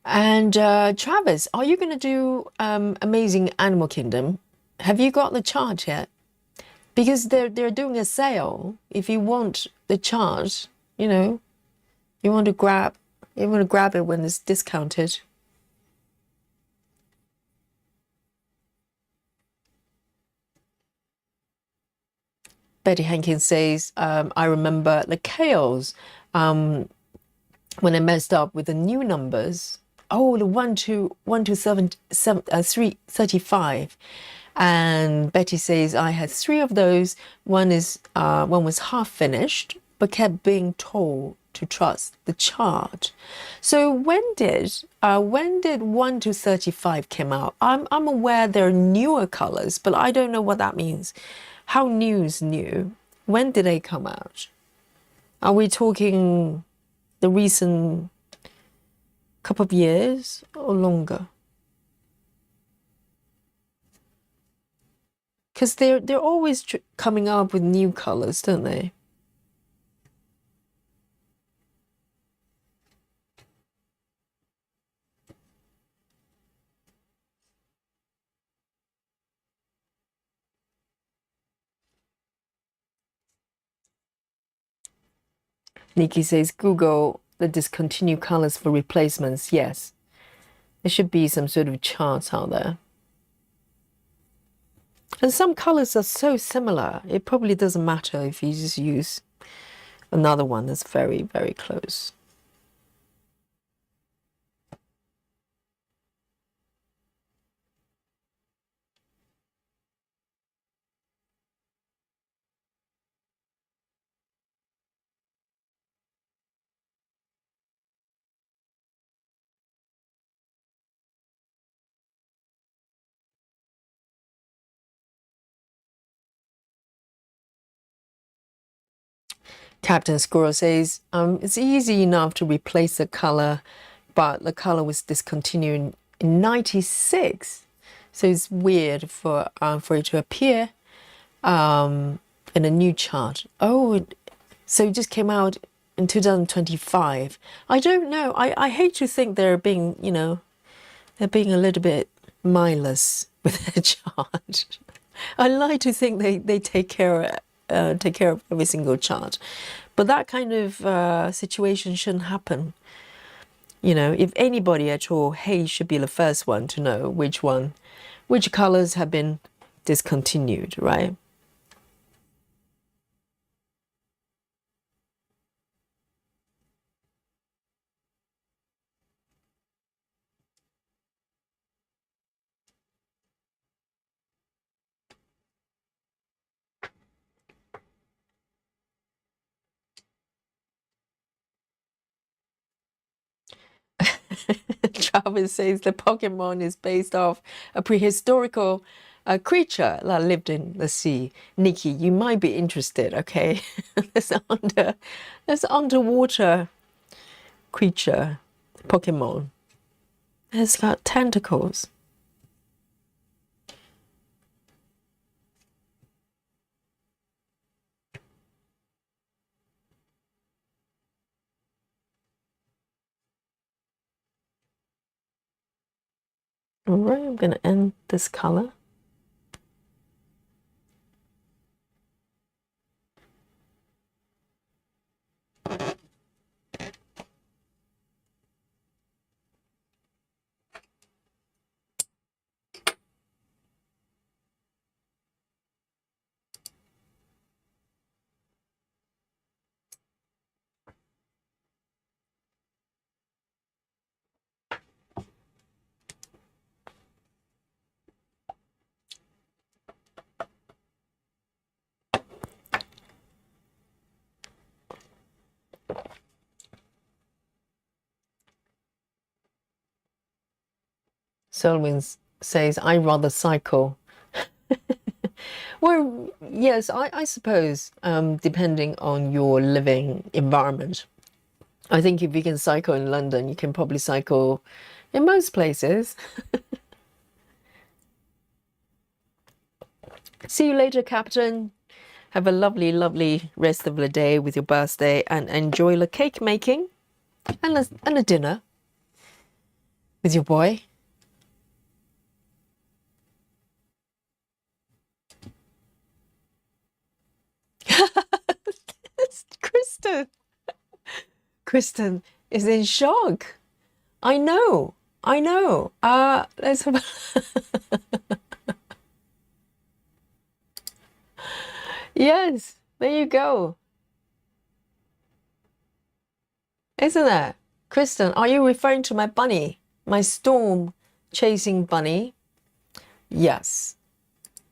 And Travis, are you going to do Amazing Animal Kingdom? Have you got the chart yet? Because they're doing a sale. If you want the chart, you know, you want to grab it when it's discounted. Betty Hankins says, I remember the chaos when I messed up with the new numbers. Oh, the 335. And Betty says, I had 3 of those. One was half finished, but kept being told to trust the chart. So when did 1 to 35 came out? I'm aware there are newer colors, but I don't know what that means. How new is new? When did they come out? Are we talking the recent couple of years or longer? Because they're always coming up with new colors, don't they? Nikki says, Google the discontinued colors for replacements. Yes, there should be some sort of charts out there. And some colors are so similar, it probably doesn't matter if you just use another one that's very, very close. Captain Squirrel says, it's easy enough to replace the color, but the color was discontinued in 96. So it's weird for it to appear in a new chart. Oh, so it just came out in 2025. I don't know. I hate to think they're being, you know, they're being a little bit mindless with their chart. I like to think they take care of every single chart, but that kind of situation shouldn't happen. You know, if anybody at all, Hay should be the first one to know which colors have been discontinued, right? Travis says the Pokemon is based off a prehistorical creature that lived in the sea. Nikki, you might be interested, okay? There's underwater creature, Pokemon. It's got tentacles. All right, I'm going to end this color. Solomon says, I rather cycle. Well, yes, I suppose, depending on your living environment. I think if you can cycle in London, you can probably cycle in most places. See you later, Captain. Have a lovely, lovely rest of the day with your birthday and enjoy the cake making and a dinner with your boy. Kristen. Kristen is in shock. I know. I know. Let's have Yes, there you go. Isn't it? Kristen, are you referring to my bunny? My storm chasing bunny? Yes.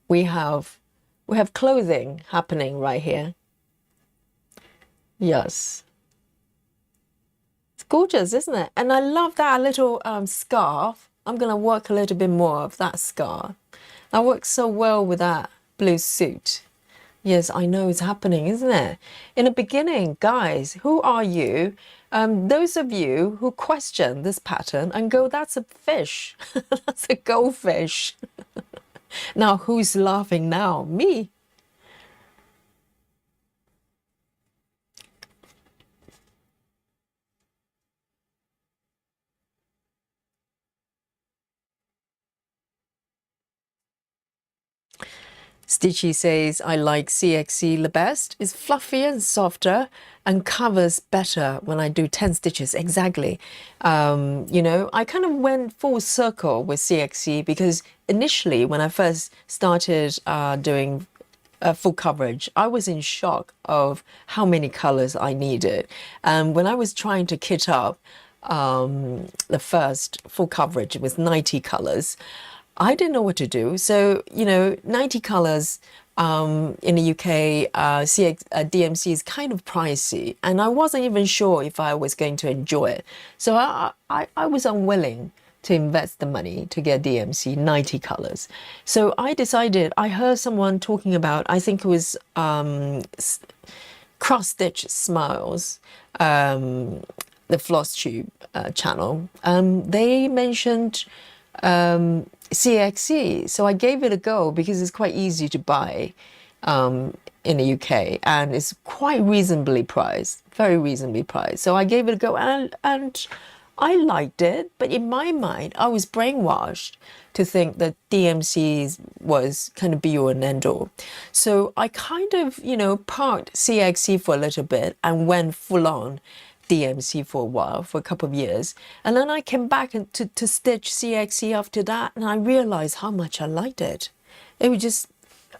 We have clothing happening right here. Yes. It's gorgeous, isn't it? And I love that little scarf. I'm going to work a little bit more of that scarf. That works so well with that blue suit. Yes, I know it's happening, isn't it? In the beginning, guys, who are you? Those of you who question this pattern and go, that's a fish. That's a goldfish. Now, who's laughing now? Me. Stitchy says, I like CXC the best. It's fluffier and softer and covers better when I do 10 stitches. Exactly. You know, I kind of went full circle with CXC because initially when I first started doing full coverage, I was in shock of how many colors I needed. And when I was trying to kit up the first full coverage, it was 90 colors. I didn't know what to do. So, you know, 90 colors in the UK, DMC is kind of pricey. And I wasn't even sure if I was going to enjoy it. So I was unwilling to invest the money to get DMC 90 colors. So I decided, I heard someone talking about, I think it was Cross Stitch Smiles, the Floss Tube channel. They mentioned CXC, so I gave it a go because it's quite easy to buy in the UK and it's quite reasonably priced, very reasonably priced. So I gave it a go and I liked it, but in my mind I was brainwashed to think that DMC was kind of be all and end all. So I kind of, you know, parked CXC for a little bit and went full on DMC for a while, for a couple of years. And then I came back to stitch CXC after that, and I realized how much I liked it. It was just,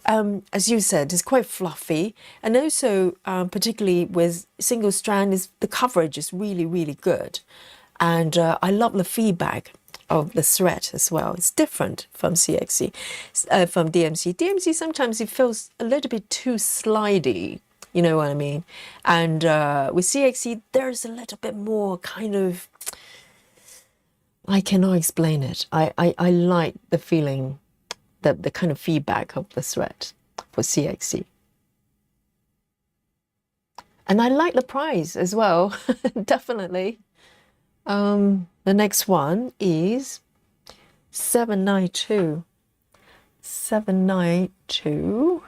as you said, it's quite fluffy. And also, particularly with single strand, the coverage is really, really good. And I love the feedback of the thread as well. It's different from CXC, from DMC. DMC, sometimes it feels a little bit too slidey. You know what I mean? And with CXC, there's a little bit more kind of, I cannot explain it. I like the feeling, the kind of feedback of the thread for CXC. And I like the price as well, definitely. The next one is 792. 792.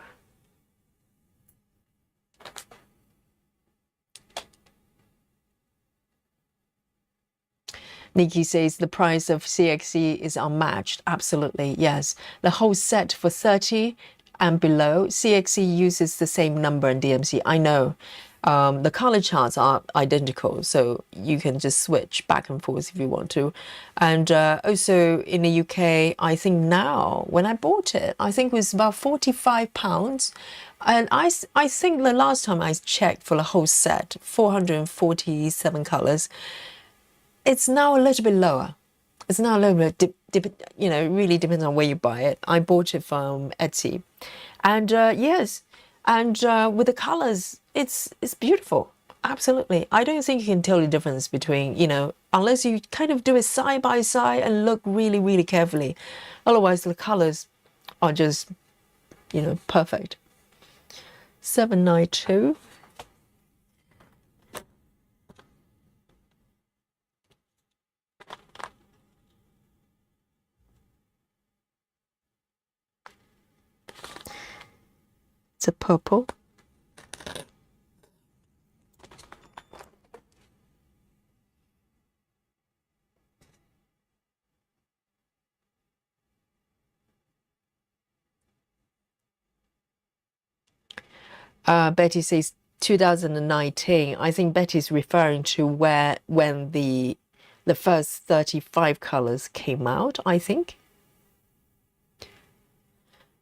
Nikki says the price of CXC is unmatched. Absolutely, yes. The whole set for 30 and below, CXC uses the same number in DMC. I know. The color charts are identical, so you can just switch back and forth if you want to. And also in the UK, I think now, when I bought it, I think it was about £45. And I think the last time I checked for the whole set, 447 colors, it's now a little bit lower. It's now a little bit, you know, it really depends on where you buy it. I bought it from Etsy. And yes, and with the colors, it's beautiful. Absolutely. I don't think you can tell the difference between, you know, unless you kind of do it side by side and look really, really carefully. Otherwise, the colors are just, you know, perfect. 792. It's a purple. Betty says 2019. I think Betty's referring to when the first 35 colors came out, I think.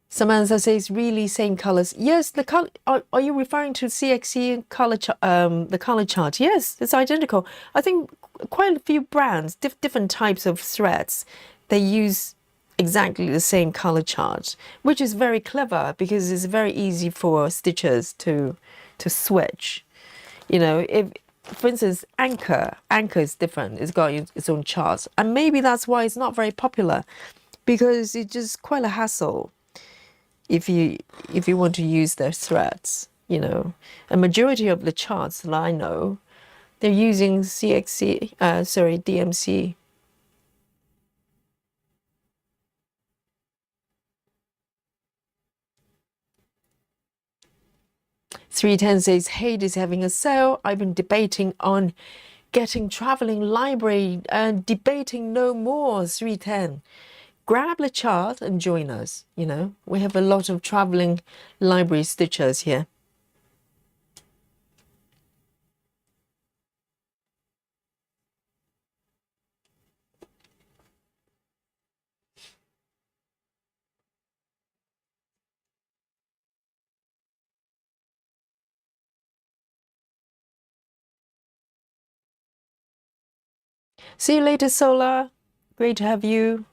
Samantha says really same colors. Yes, the color. Are you referring to CXC color the color chart? Yes, it's identical. I think quite a few brands, different types of threads, they use exactly the same color chart, which is very clever because it's very easy for stitchers to switch. You know, if for instance anchor is different, it's got its own charts, and maybe that's why it's not very popular, because it's just quite a hassle if you want to use their threads. You know, a majority of the charts that I know, they're using DMC. .310 says Hate is having a sale. I've been debating on getting traveling library and debating no more. 310. Grab the chart and join us. You know, we have a lot of traveling library stitchers here. See you later, Sola. Great to have you.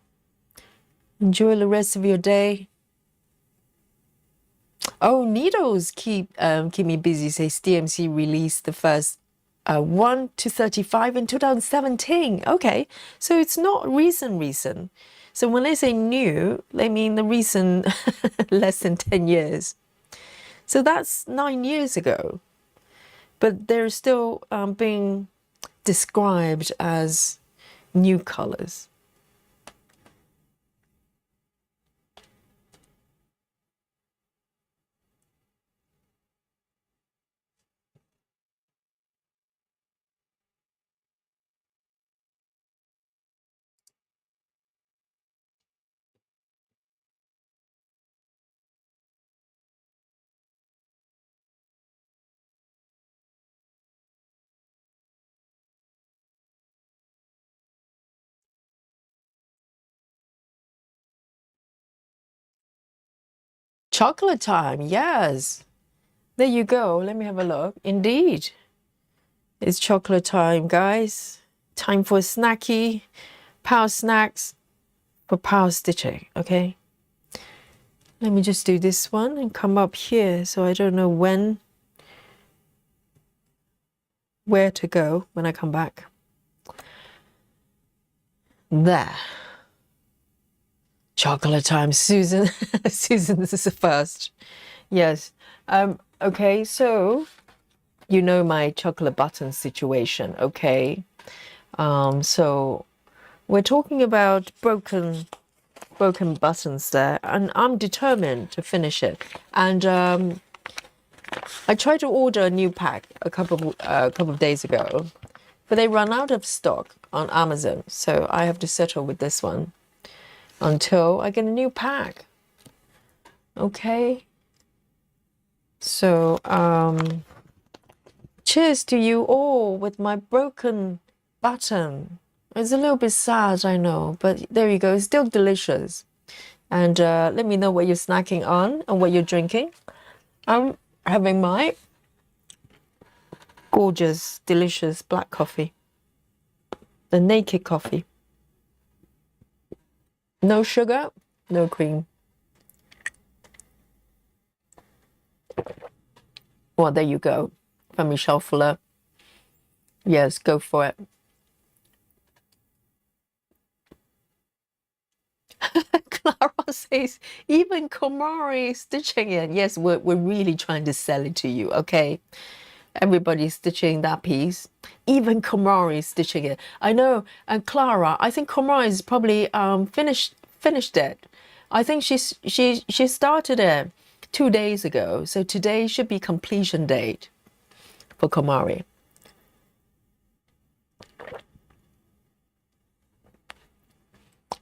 Enjoy the rest of your day. Oh, needles keep me busy. Says DMC released the first 1 to 35 in 2017. Okay, so it's not recent. So when they say new, they mean the recent less than 10 years. So that's 9 years ago. But they're still being described as new colors. Chocolate time, yes. There you go. Let me have a look. Indeed, it's chocolate time, guys. Time for a snacky, power snacks for power stitching, okay? Let me just do this one and come up here so I don't know where to go when I come back. There. Chocolate time, Susan. Susan, this is the first. Yes. Okay, so you know my chocolate button situation, okay? So we're talking about broken buttons there, and I'm determined to finish it. And I tried to order a new pack a couple of days ago, but they run out of stock on Amazon, so I have to settle with this one until I get a new pack. Okay. So cheers to you all with my broken button. It's a little bit sad, I know, but there you go. It's still delicious. And let me know what you're snacking on and what you're drinking. I'm having my gorgeous, delicious black coffee. The naked coffee. No sugar, no cream. Well, there you go. From Michelle Fuller. Yes, go for it. Clara says, even Komari stitching it. Yes, we're really trying to sell it to you, okay? Everybody's stitching that piece. Even Komari is stitching it. I know, and Clara, I think Komari is probably finished it. I think she started it 2 days ago. So today should be completion date for Komari.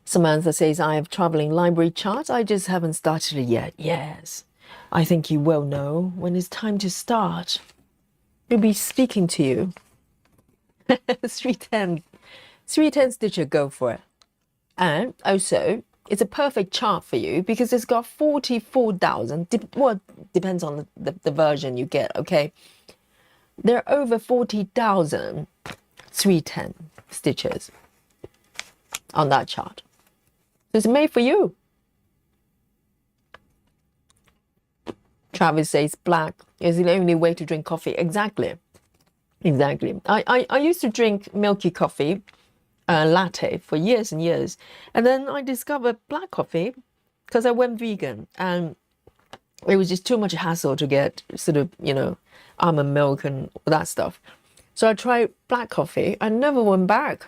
Samantha says, I have traveling library charts. I just haven't started it yet. Yes, I think you will know when it's time to start. We'll be speaking to you. 310 stitcher, go for it. And also, it's a perfect chart for you because it's got 44,000. Well, depends on the version you get, okay? There are over 40,000 310 stitches on that chart. It's made for you. Travis says black is the only way to drink coffee. Exactly. Exactly. I used to drink milky coffee, latte, for years and years. And then I discovered black coffee because I went vegan. And it was just too much hassle to get sort of, almond milk and all that stuff. So I tried black coffee. I never went back.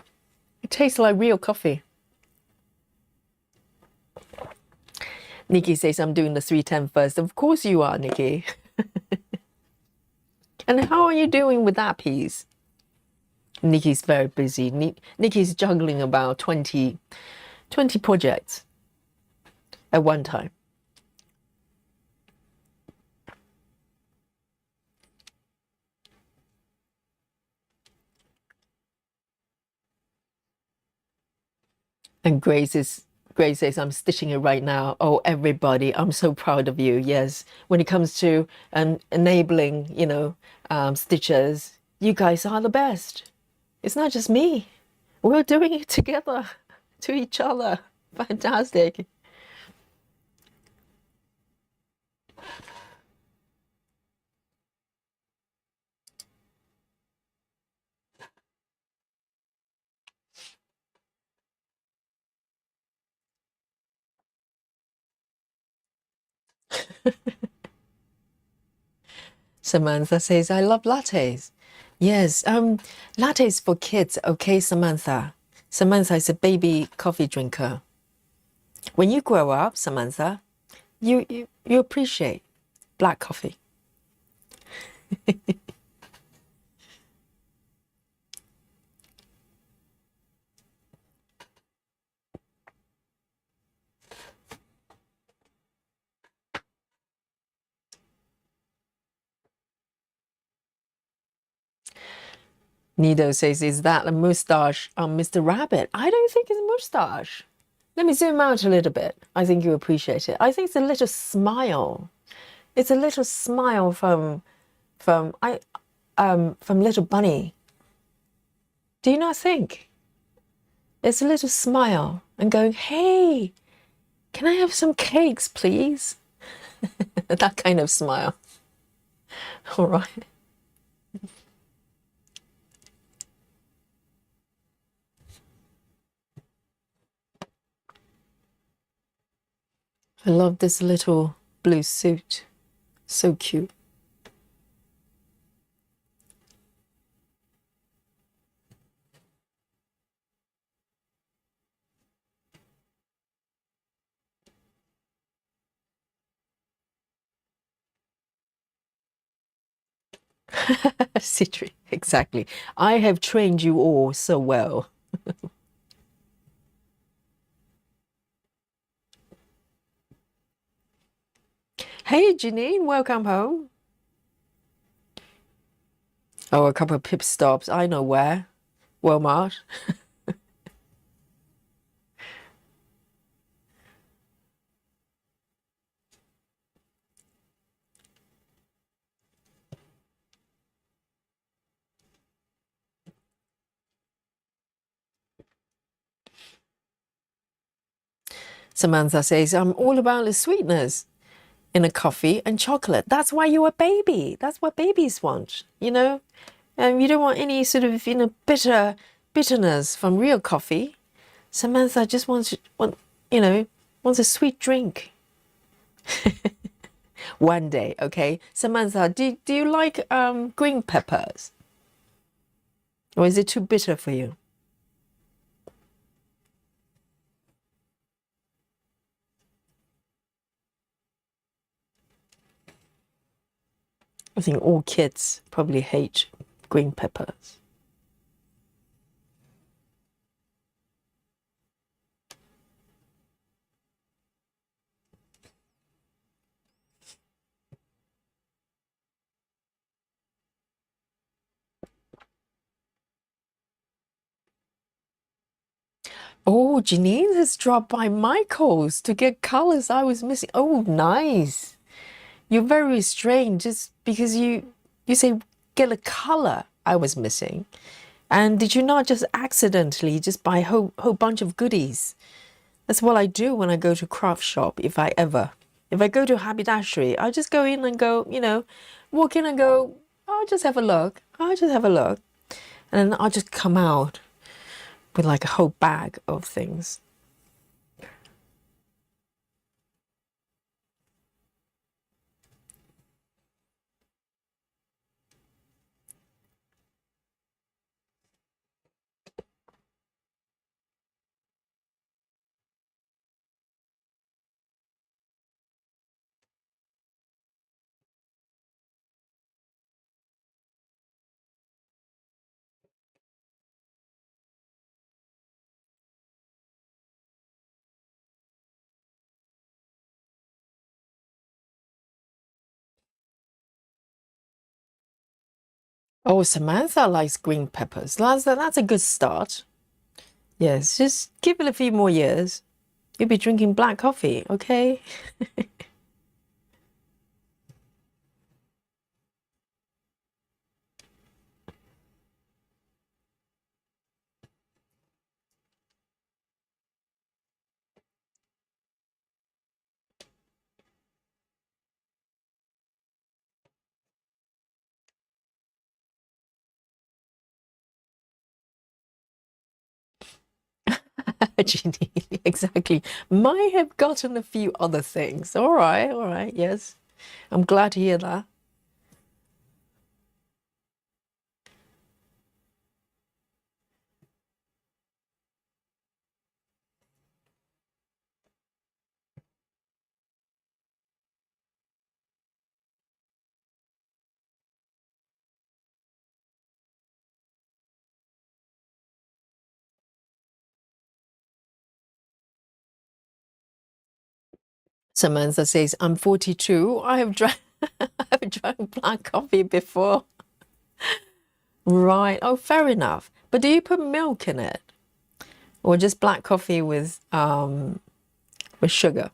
It tastes like real coffee. Nikki says, I'm doing the 310 first. Of course you are, Nikki. And how are you doing with that piece? Nikki's very busy. Nikki's juggling about 20 projects at one time. And Grace says, I'm stitching it right now. Oh, everybody, I'm so proud of you. Yes, when it comes to enabling, stitchers, you guys are the best. It's not just me. We're doing it together to each other. Fantastic. Samantha says, I love lattes. Yes, lattes for kids. Okay, Samantha. Samantha is a baby coffee drinker. When you grow up, Samantha, you appreciate black coffee. Nido says, is that a moustache on Mr. Rabbit? I don't think it's a moustache. Let me zoom out a little bit. I think you appreciate it. I think it's a little smile. It's a little smile from Little Bunny. Do you not think? It's a little smile and going, hey, can I have some cakes, please? That kind of smile. All right. I love this little blue suit. So cute. Citri, exactly. I have trained you all so well. Hey, Janine, welcome home. Oh, a couple of pip stops. I know where. Walmart. Samantha says, I'm all about the sweetness in a coffee and chocolate. That's why you're a baby. That's what babies want, You don't want any sort of, bitterness from real coffee. Samantha just wants a sweet drink. One day, okay? Samantha, do you like green peppers? Or is it too bitter for you? I think all kids probably hate green peppers. Oh, Janine has dropped by Michael's to get colors I was missing. Oh, nice. You're very restrained just because you say get a color I was missing. And did you not just accidentally just buy a whole bunch of goodies? That's what I do when I go to craft shop, if I go to haberdashery, I just go in and go, walk in and go, I'll just have a look. I'll just have a look. And then I'll just come out with like a whole bag of things. Oh, Samantha likes green peppers. That's a good start. Yes, just give it a few more years. You'll be drinking black coffee, okay? Ginny, exactly. Might have gotten a few other things. All right, yes. I'm glad to hear that. Samantha says, I'm 42. I have drank I've drank black coffee before. Right. Oh, fair enough. But do you put milk in it? Or just black coffee with sugar?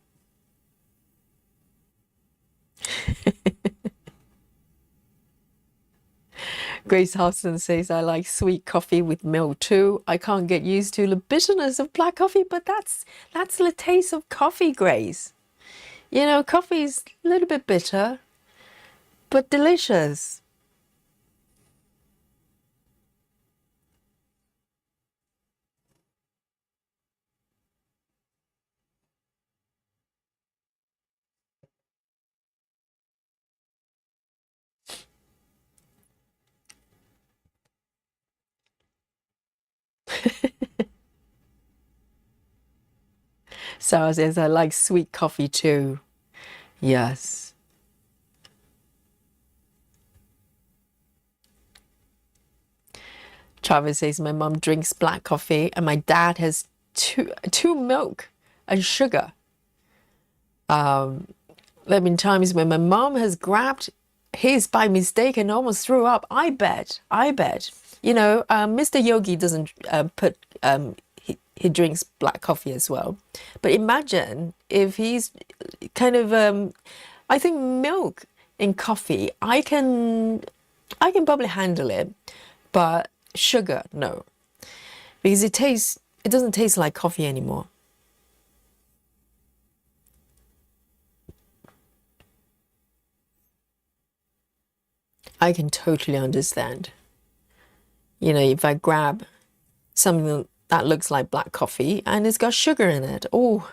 Grace Hobson says, I like sweet coffee with milk too. I can't get used to the bitterness of black coffee, but that's the taste of coffee, Grace. Coffee's a little bit bitter, but delicious. Sarah says, I like sweet coffee too. Yes. Travis says, my mom drinks black coffee and my dad has two milk and sugar. There have been times when my mom has grabbed his by mistake and almost threw up. I bet. Mr. Yogi doesn't put, he drinks black coffee as well. But imagine if he's kind of, I think milk in coffee, I can probably handle it, but sugar, no. Because it doesn't taste like coffee anymore. I can totally understand. You know, if I grab something that looks like black coffee and it's got sugar in it, oh,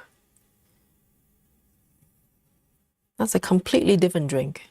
that's a completely different drink.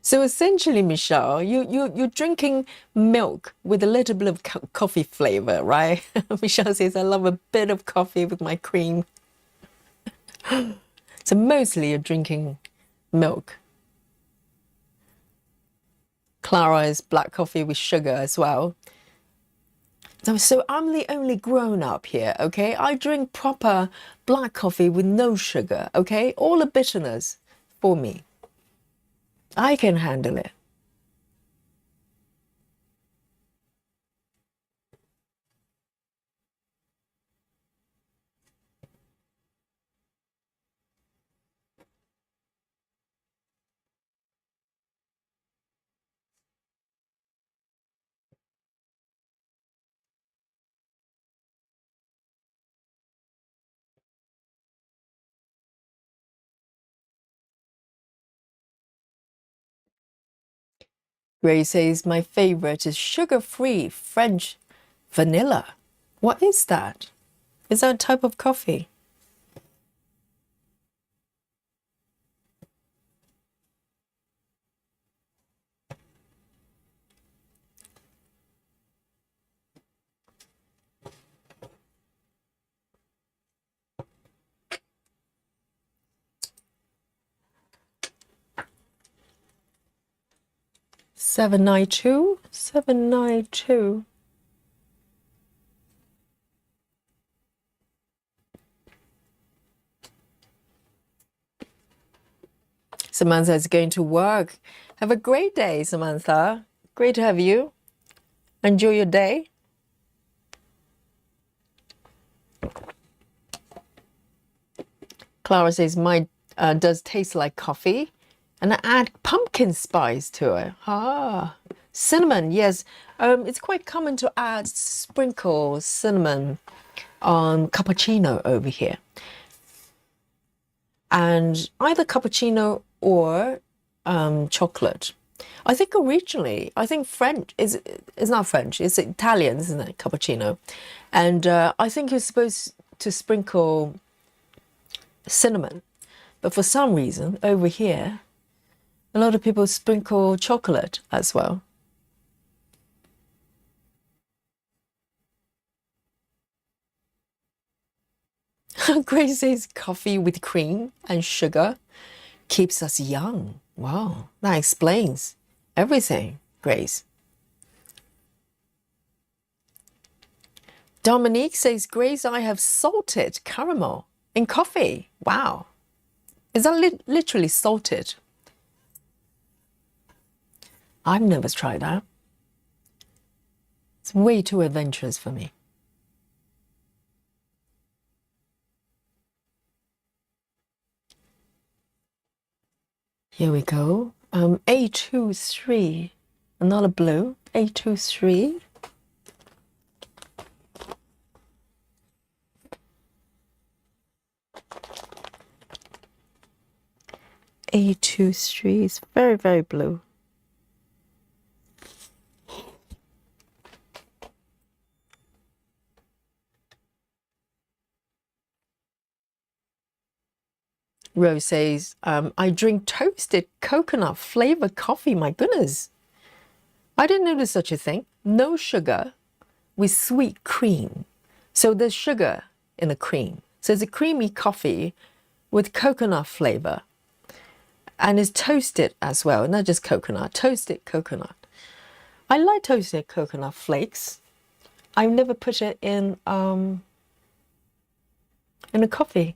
So essentially, Michelle, you're drinking milk with a little bit of coffee flavor, right? Michelle says, I love a bit of coffee with my cream. So mostly you're drinking milk. Clara is black coffee with sugar as well. So I'm the only grown up here, okay? I drink proper black coffee with no sugar, okay? All the bitterness for me. I can handle it. Grace says, my favorite is sugar-free French vanilla. What is that? Is that a type of coffee? $7.92? $7.92. Samantha is going to work. Have a great day, Samantha. Great to have you. Enjoy your day. Clara says, mine does taste like coffee. And I add pumpkin spice to it. Ah, cinnamon, yes. It's quite common to add sprinkle cinnamon on cappuccino over here. And either cappuccino or chocolate. I think originally, I think French is not French, it's Italian, isn't it? Cappuccino. And I think you're supposed to sprinkle cinnamon. But for some reason, over here, a lot of people sprinkle chocolate as well. Grace says coffee with cream and sugar keeps us young. Wow, that explains everything, Grace. Dominique says, Grace, I have salted caramel in coffee. Wow. Is that literally salted? I've never tried that. It's way too adventurous for me. Here we go. A23, another blue, A23. A23 is very, very blue. Rose says, I drink toasted coconut flavored coffee. My goodness. I didn't know there's such a thing. No sugar with sweet cream. So there's sugar in the cream. So it's a creamy coffee with coconut flavor. And it's toasted as well, not just coconut, toasted coconut. I like toasted coconut flakes. I've never put it in a coffee.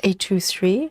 823.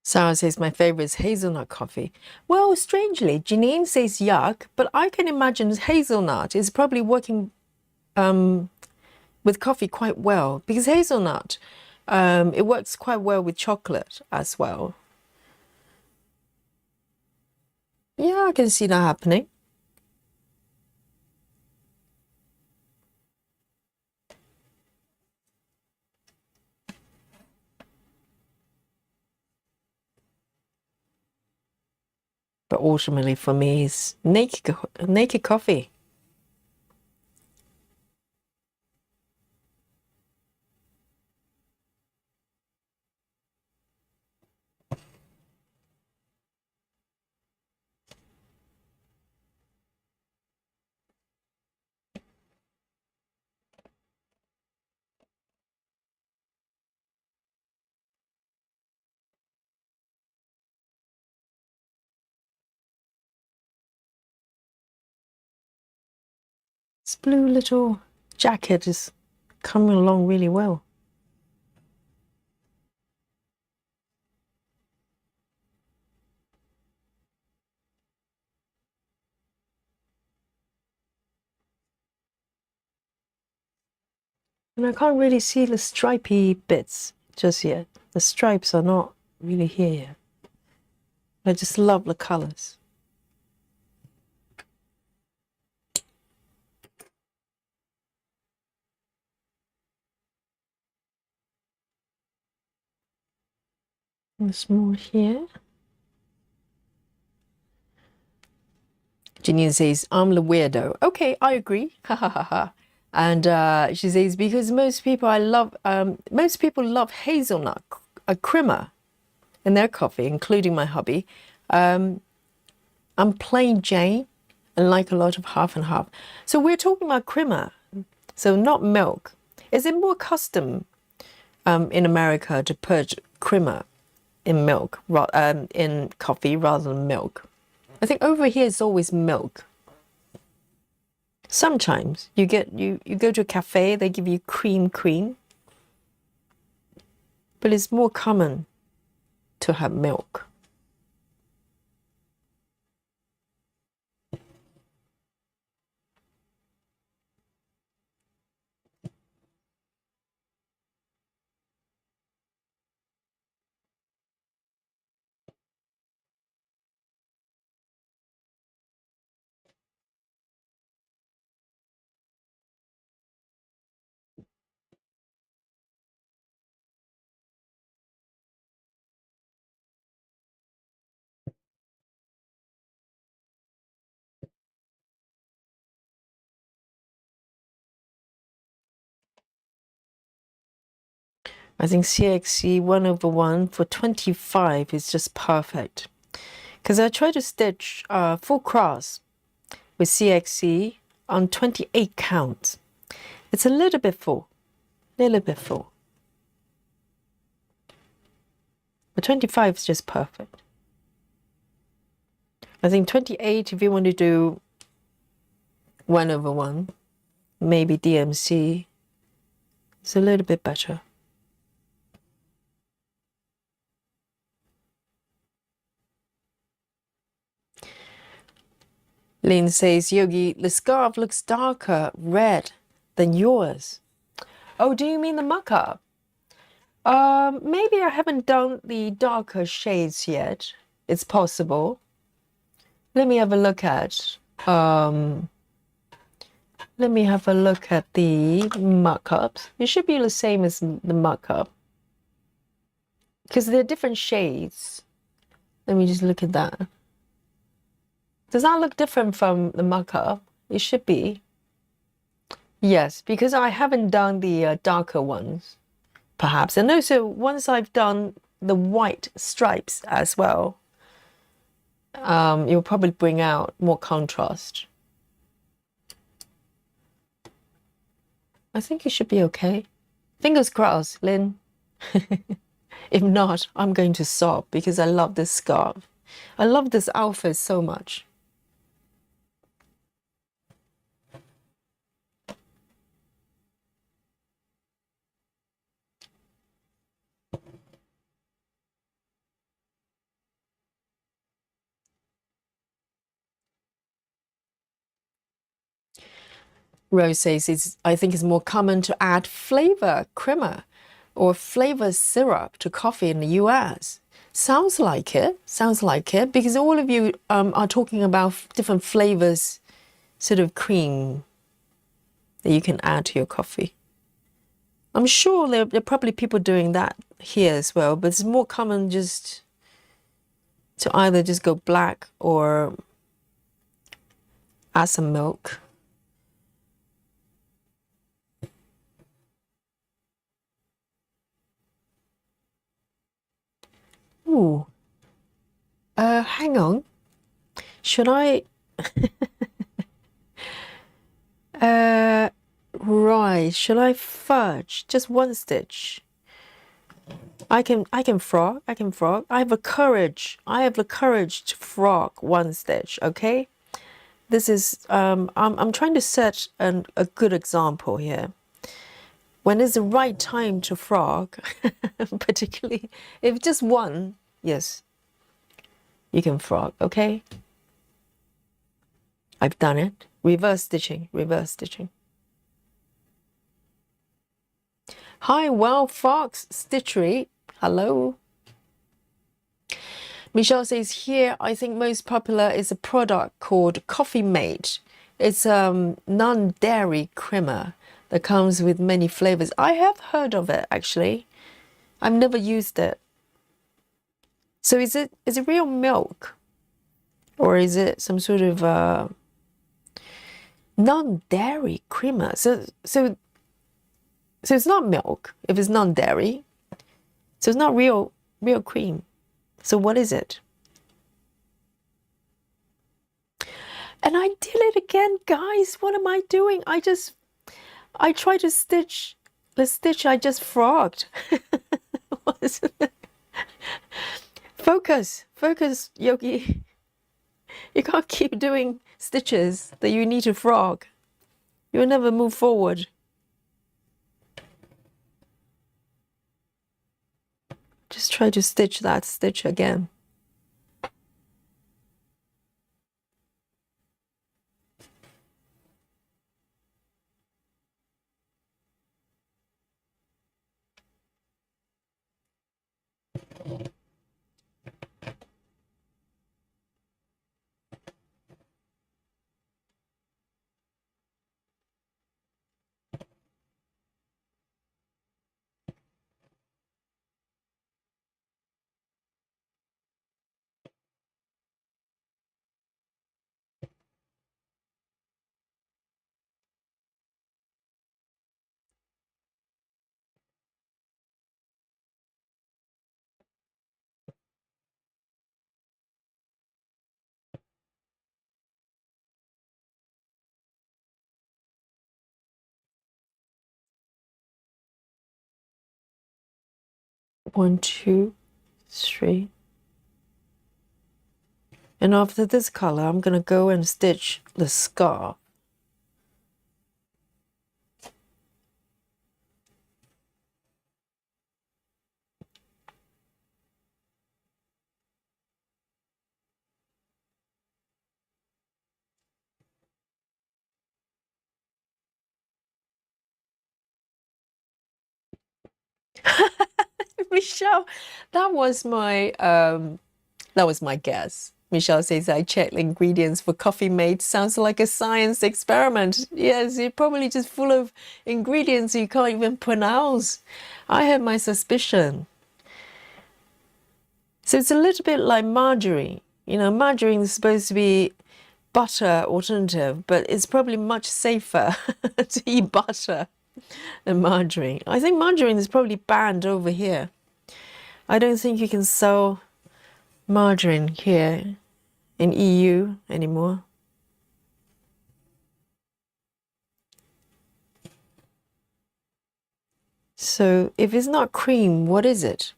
Sarah says my favorite is hazelnut coffee. Well, strangely, Janine says yuck, but I can imagine hazelnut is probably working with coffee quite well, because hazelnut, it works quite well with chocolate as well. Yeah, I can see that happening. But ultimately for me, it's naked coffee. This blue little jacket is coming along really well. And I can't really see the stripy bits just yet. The stripes are not really here yet. I just love the colors. There's more here. Janine says, I'm the weirdo. Okay, I agree. Ha ha ha ha. And she says, because most people love hazelnut creamer in their coffee, including my hubby. I'm plain Jane and like a lot of half and half. So we're talking about creamer, so not milk. Is it more custom in America to put creamer in milk, in coffee rather than milk? I think over here it's always milk. Sometimes you go to a cafe, they give you cream, but it's more common to have milk. I think CXC 1/1 for 25 is just perfect. Because I try to stitch full cross with CXC on 28 counts. It's a little bit full. But 25 is just perfect. I think 28, if you want to do 1/1, maybe DMC, it's a little bit better. Lynn says, Yogi, the scarf looks darker red than yours. Oh, do you mean the mock-up? Maybe I haven't done the darker shades yet. It's possible. Let me have a look at the mock-ups. It should be the same as the mock-up, because they're different shades. Let me just look at that. Does that look different from the mock-up? It should be. Yes, because I haven't done the darker ones, perhaps. And also, once I've done the white stripes as well, it'll probably bring out more contrast. I think it should be okay. Fingers crossed, Lynn. If not, I'm going to sob because I love this scarf. I love this outfit so much. Rose says I think it's more common to add flavor creamer or flavor syrup to coffee in the US. Sounds like it. Sounds like it because all of you are talking about different flavors, sort of cream that you can add to your coffee. I'm sure there are probably people doing that here as well, but it's more common just to either just go black or add some milk. Ooh. Hang on. Should I? Right. Should I fudge just one stitch? I can frog. I can frog. I have the courage. I have the courage to frog one stitch. Okay. This is I'm trying to set a good example here. When is the right time to frog, particularly if just one, yes, you can frog, okay? I've done it. Reverse stitching, reverse stitching. Hi, Well Fox Stitchery. Hello. Michelle says here, I think most popular is a product called Coffee Mate. It's non-dairy creamer that comes with many flavors. I have heard of it actually. I've never used it. So is it real milk? Or is it some sort of non-dairy creamer? So it's not milk if it's non-dairy. So it's not real cream. So what is it? And I did it again, guys. What am I doing? I tried to stitch the stitch I just frogged. What is it? Focus, Yogi. You can't keep doing stitches that you need to frog. You'll never move forward. Just try to stitch that stitch again. One, two, three. And after this color, I'm gonna go and stitch the scarf. Michelle, that was my guess. Michelle says I checked the ingredients for Coffee Mate. Sounds like a science experiment. Yes, you're probably just full of ingredients you can't even pronounce. I have my suspicion. So it's a little bit like margarine. You know, margarine is supposed to be butter alternative, but it's probably much safer to eat butter than margarine. I think margarine is probably banned over here. I don't think you can sell margarine here in EU anymore. So if it's not cream, what is it?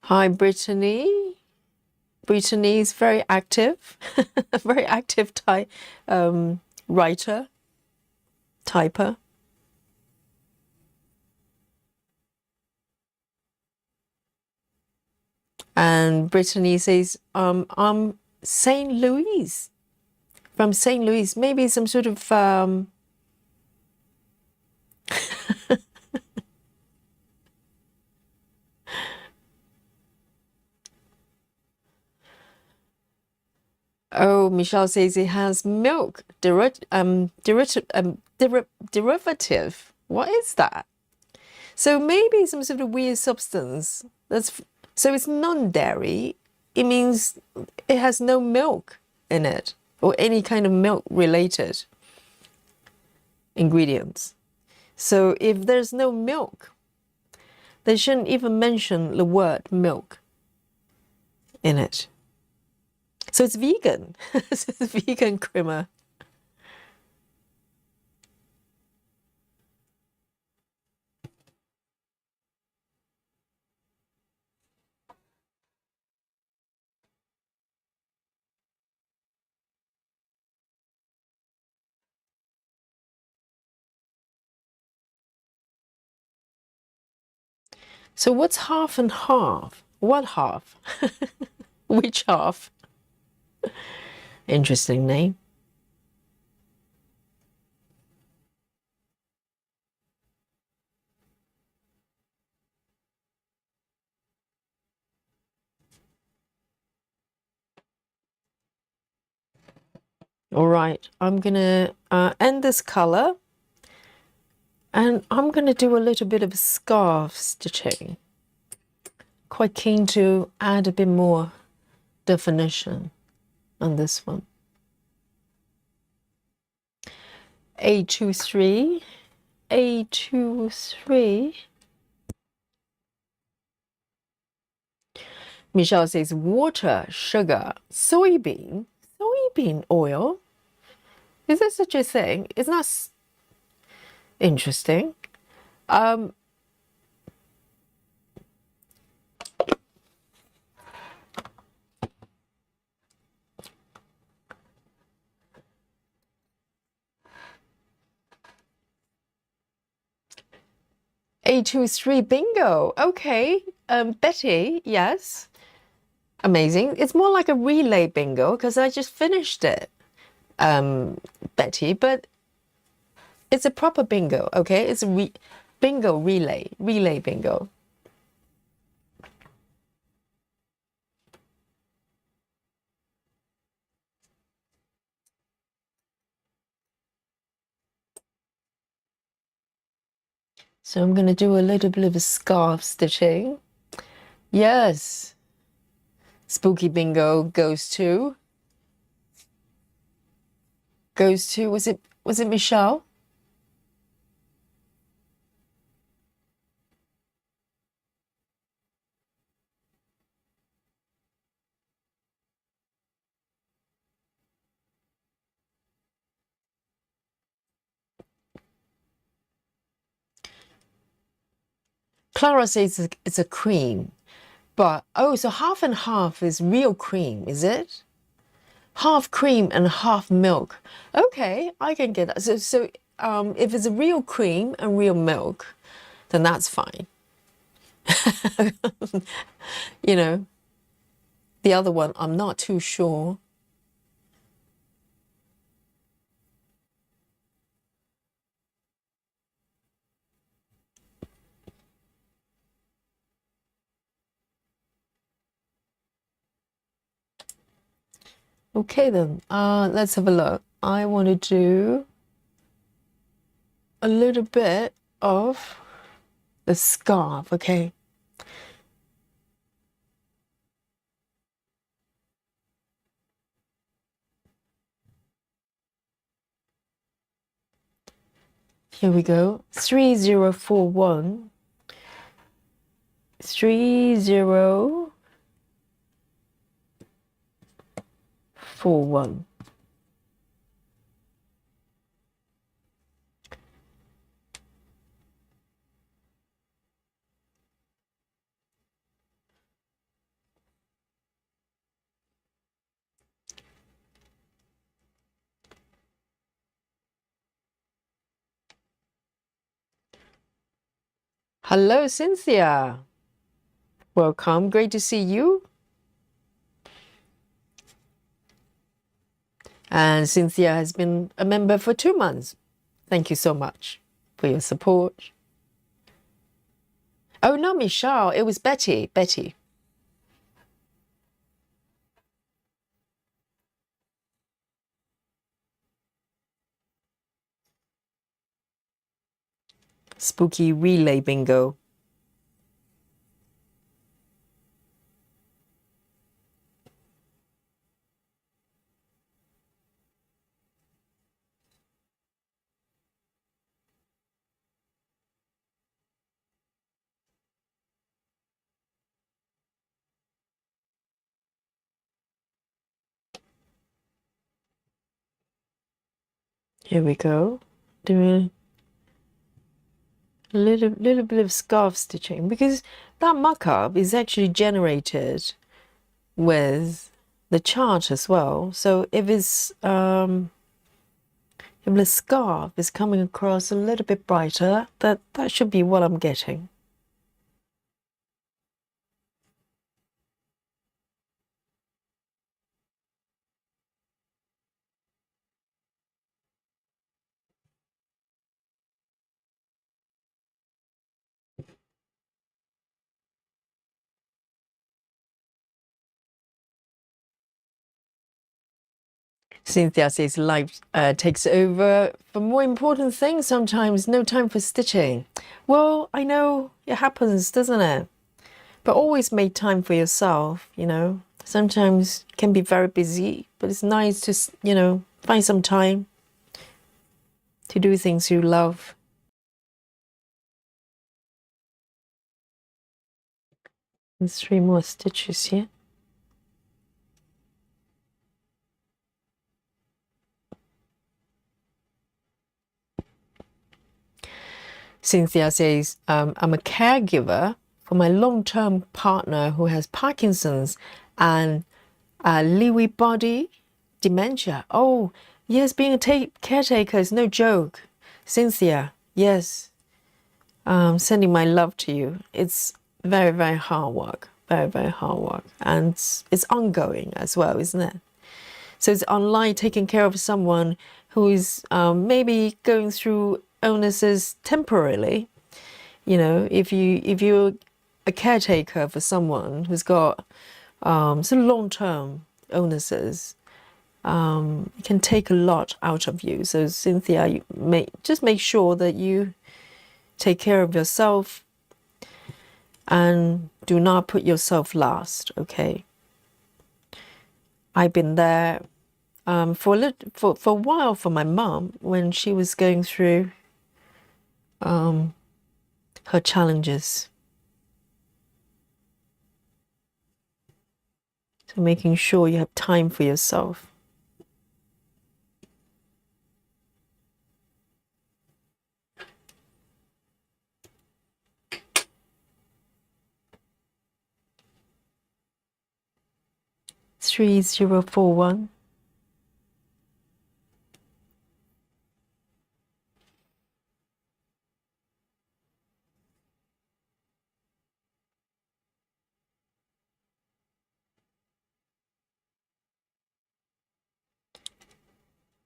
Hi, Brittany. Brittany is very active, a very active writer, typer. And Brittany says, I'm St. Louis, from St. Louis, maybe some sort of oh, Michelle says it has milk derivative. What is that? So maybe some sort of weird substance. So it's non-dairy. It means it has no milk in it or any kind of milk related ingredients. So if there's no milk, they shouldn't even mention the word milk in it. So it's vegan. It's vegan creamer. So what's half and half? What half? Which half? Interesting name. All right, I'm gonna end this color and I'm gonna do a little bit of scarf stitching. Quite keen to add a bit more definition on this one. 823, 823. Michelle says water, sugar, soybean oil. Is there such a thing? It's not interesting. 823 bingo. Okay. Betty, yes. Amazing. It's more like a relay bingo because I just finished it, Betty, but it's a proper bingo, okay? It's a bingo relay bingo. So I'm going to do a little bit of a scarf stitching. Yes. Spooky bingo goes to, was it Michelle? Clara says it's a cream, but oh, so half and half is real cream, is it? Half cream and half milk. Okay, I can get that. So if it's a real cream and real milk, then that's fine. You know, the other one, I'm not too sure. Okay then, let's have a look. I want to do a little bit of the scarf, okay? Here we go. 3041. 3041. Hello, Cynthia. Welcome. Great to see you. And Cynthia has been a member for 2 months. Thank you so much for your support. Oh, no, Michelle. It was Betty. Betty. Spooky relay bingo. Here we go. Doing a little bit of scarf stitching because that mock-up is actually generated with the chart as well. So if it's if the scarf is coming across a little bit brighter, that should be what I'm getting. Cynthia says life takes over for more important things sometimes, no time for stitching. Well, I know it happens, doesn't it? But always make time for yourself, you know. Sometimes it can be very busy, but it's nice to, you know, find some time to do things you love. There's 3 more stitches here. Cynthia says, I'm a caregiver for my long-term partner who has Parkinson's and Lewy body dementia. Oh, yes, being a caretaker is no joke. Cynthia, yes, sending my love to you. It's very, very hard work. Very, very hard work. And it's ongoing as well, isn't it? So it's online taking care of someone who is maybe going through illnesses temporarily. You know, if you're a caretaker for someone who's got some long-term illnesses, it can take a lot out of you. So Cynthia, you just make sure that you take care of yourself and do not put yourself last. Okay. I've been there for a while for my mom when she was going through her challenges. So making sure you have time for yourself. Three 041.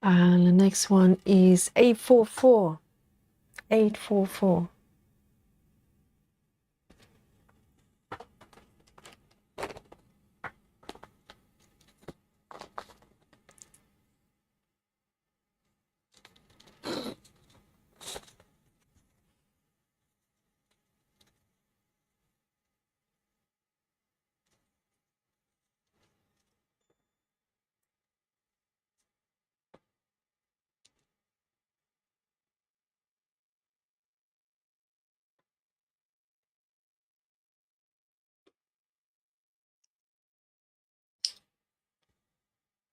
And the next one is 844. 844.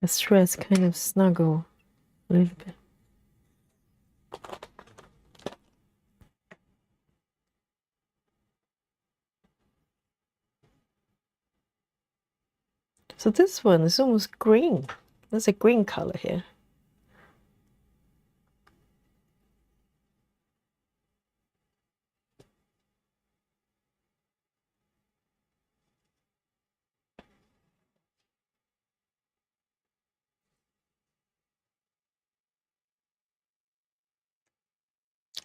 the threads kind of snuggle a little bit. So this one is almost green. There's a green color here.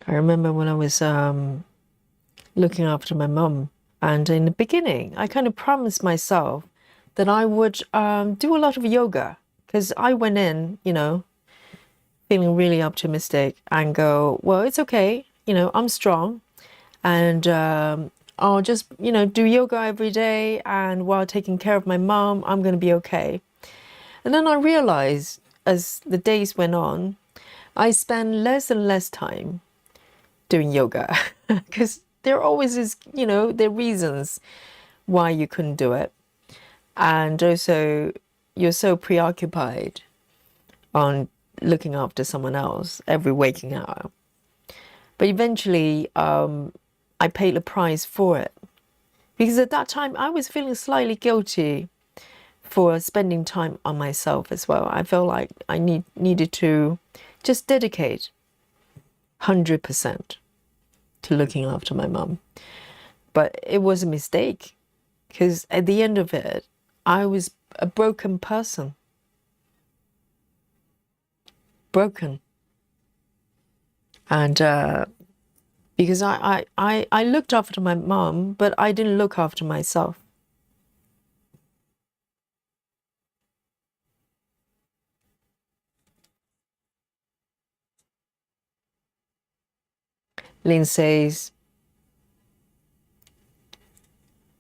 I remember when I was looking after my mum, and in the beginning, I kind of promised myself that I would do a lot of yoga, because I went in, feeling really optimistic and go, well, it's okay, I'm strong, and I'll just, do yoga every day, and while taking care of my mum, I'm going to be okay. And then I realized as the days went on, I spend less and less time doing yoga because there always is, there are reasons why you couldn't do it. And also, you're so preoccupied on looking after someone else every waking hour. But eventually, I paid the price for it. Because at that time, I was feeling slightly guilty for spending time on myself as well. I felt like I needed to just dedicate 100% to looking after my mum. But it was a mistake, because at the end of it, I was a broken person. Broken. And because I looked after my mum, but I didn't look after myself. Lynn says,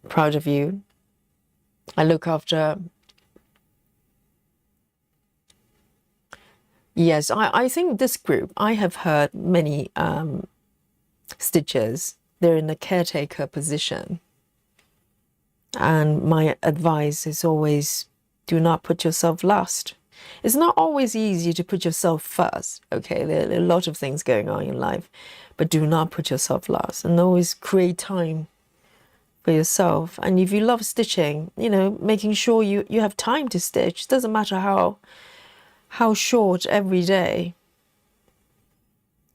proud of you. I look after. Yes, I think this group, I have heard many stitchers, they're in a caretaker position. And my advice is always, do not put yourself last. It's not always easy to put yourself first, okay? There are a lot of things going on in life, but do not put yourself last, and always create time for yourself. And if you love stitching, making sure you have time to stitch. Doesn't matter how short every day.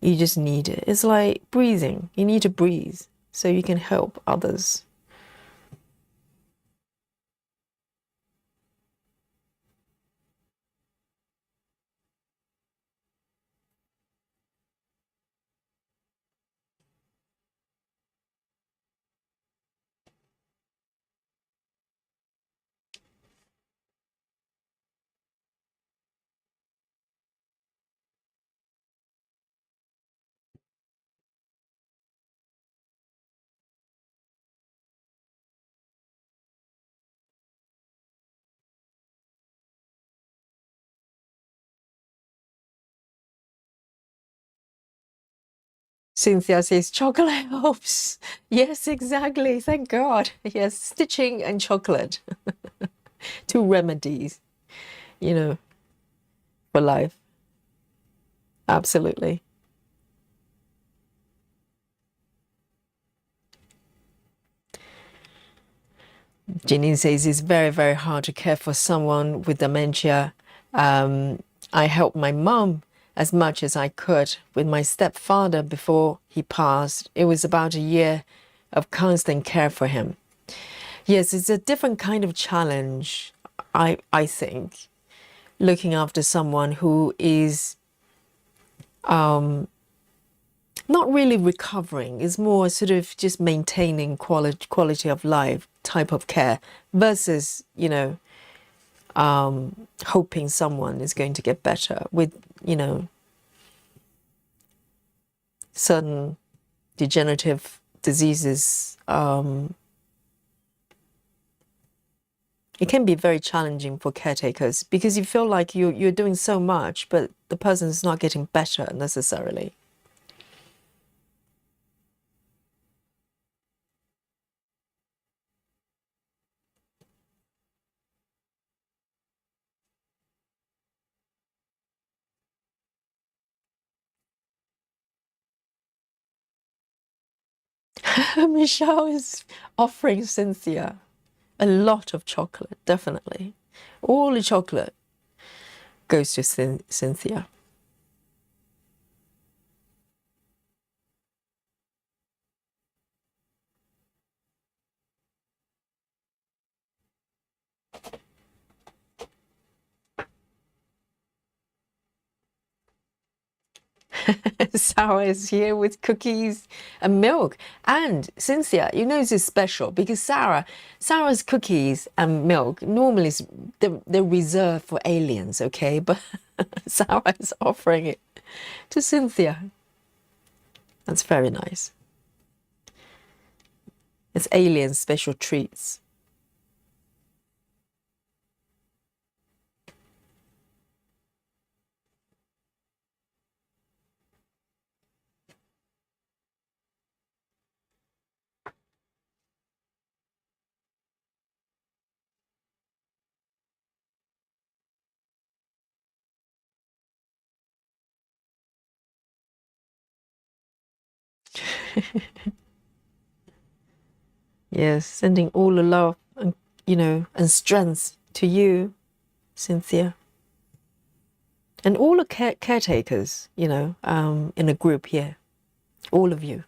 You just need it. It's like breathing. You need to breathe so you can help others. Cynthia says chocolate helps. Yes, exactly. Thank God. Yes, stitching and chocolate. Two remedies, for life. Absolutely. Janine says it's very, very hard to care for someone with dementia. I helped my mom as much as I could with my stepfather before he passed. It was about a year of constant care for him. Yes, it's a different kind of challenge, I think, looking after someone who is not really recovering, is more sort of just maintaining quality of life type of care versus, hoping someone is going to get better with, certain degenerative diseases. It can be very challenging for caretakers because you feel like you're doing so much, but the person is not getting better necessarily. Michelle is offering Cynthia a lot of chocolate, definitely. All the chocolate goes to Cynthia. Sarah is here with cookies and milk. And Cynthia, you know this is special because Sarah's cookies and milk normally they're reserved for aliens, okay? But Sarah is offering it to Cynthia. That's very nice. It's alien special treats. Yes, sending all the love and and strength to you, Cynthia, and all the caretakers, in a group here, all of you.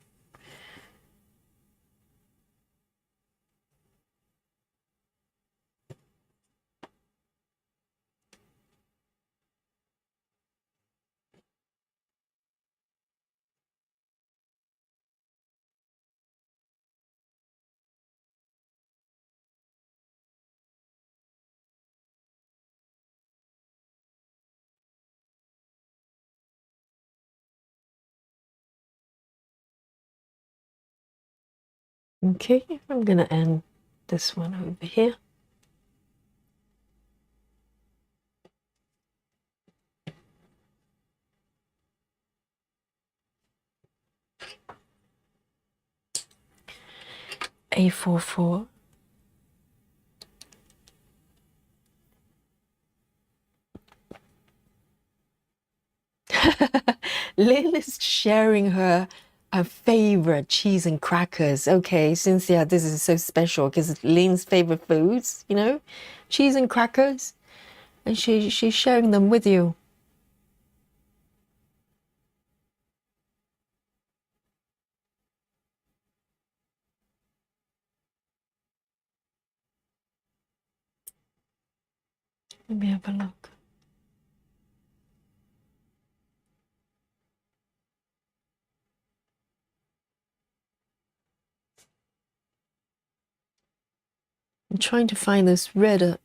Okay, I'm gonna end this one over here. A44. Lynn is sharing her favorite cheese and crackers. Okay, Cynthia, this is so special because Lynn's favorite foods, cheese and crackers, and she's sharing them with you. Let me have a look. I'm trying to find those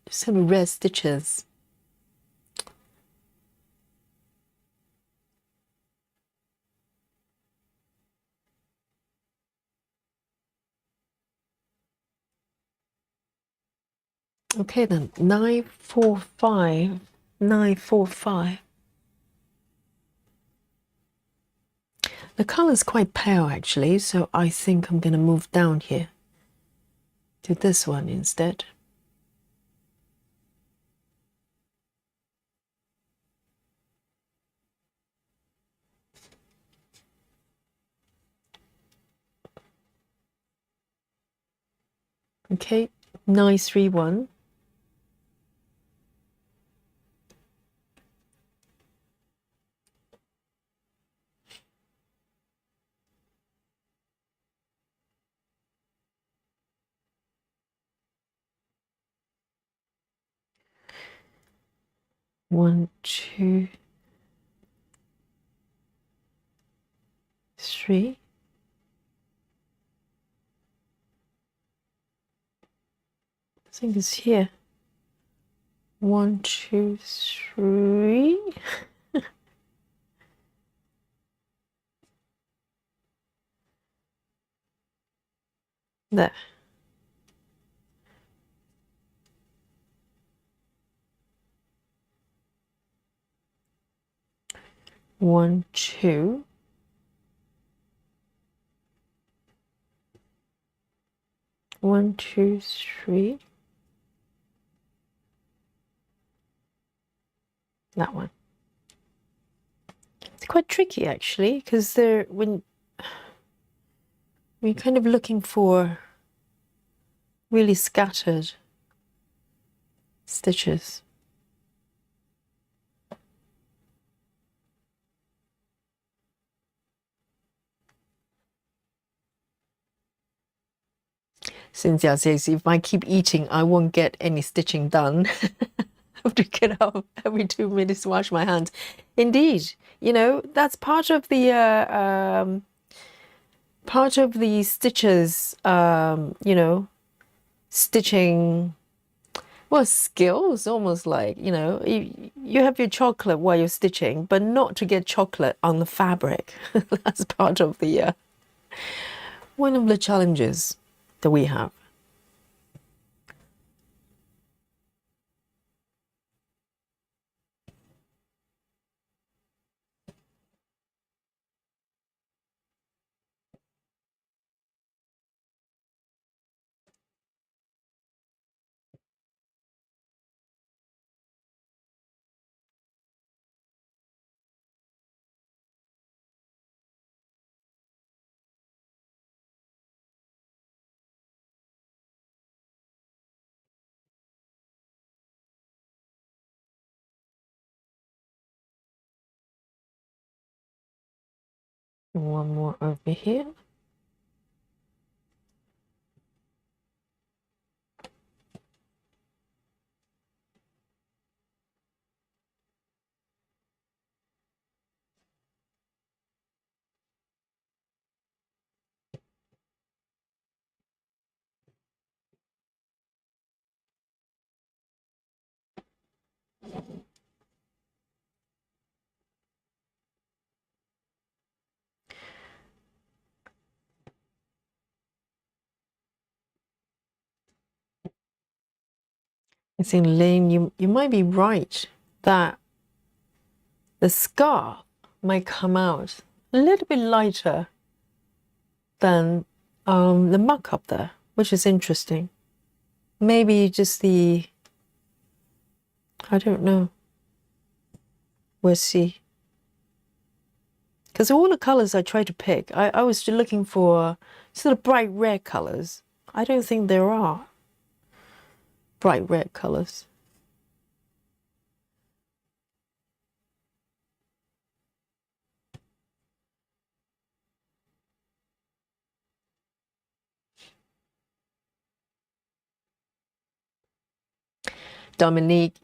some red stitches. Okay then, 945, 945. The color is quite pale actually, so I think I'm gonna move down here to this one instead. Okay, 931. One, two, three. I think it's here. 1, 2, 3. There. One, two. One, two, three. That one. It's quite tricky actually, because We're kind of looking for really scattered stitches. Cynthia says, if I keep eating, I won't get any stitching done. I have to get up every 2 minutes to wash my hands. Indeed, you know, that's part of the stitches, you know, stitching, well, skills, almost like, you know, you have your chocolate while you're stitching, but not to get chocolate on the fabric. That's part of the, one of the challenges that we have. One more over here. I think, Lynn, you might be right that the scarf might come out a little bit lighter than the muck up there, which is interesting. Maybe just the, I don't know. We'll see. Because all the colors I tried to pick, I was looking for sort of bright red colors. I don't think there are bright red colors. Dominique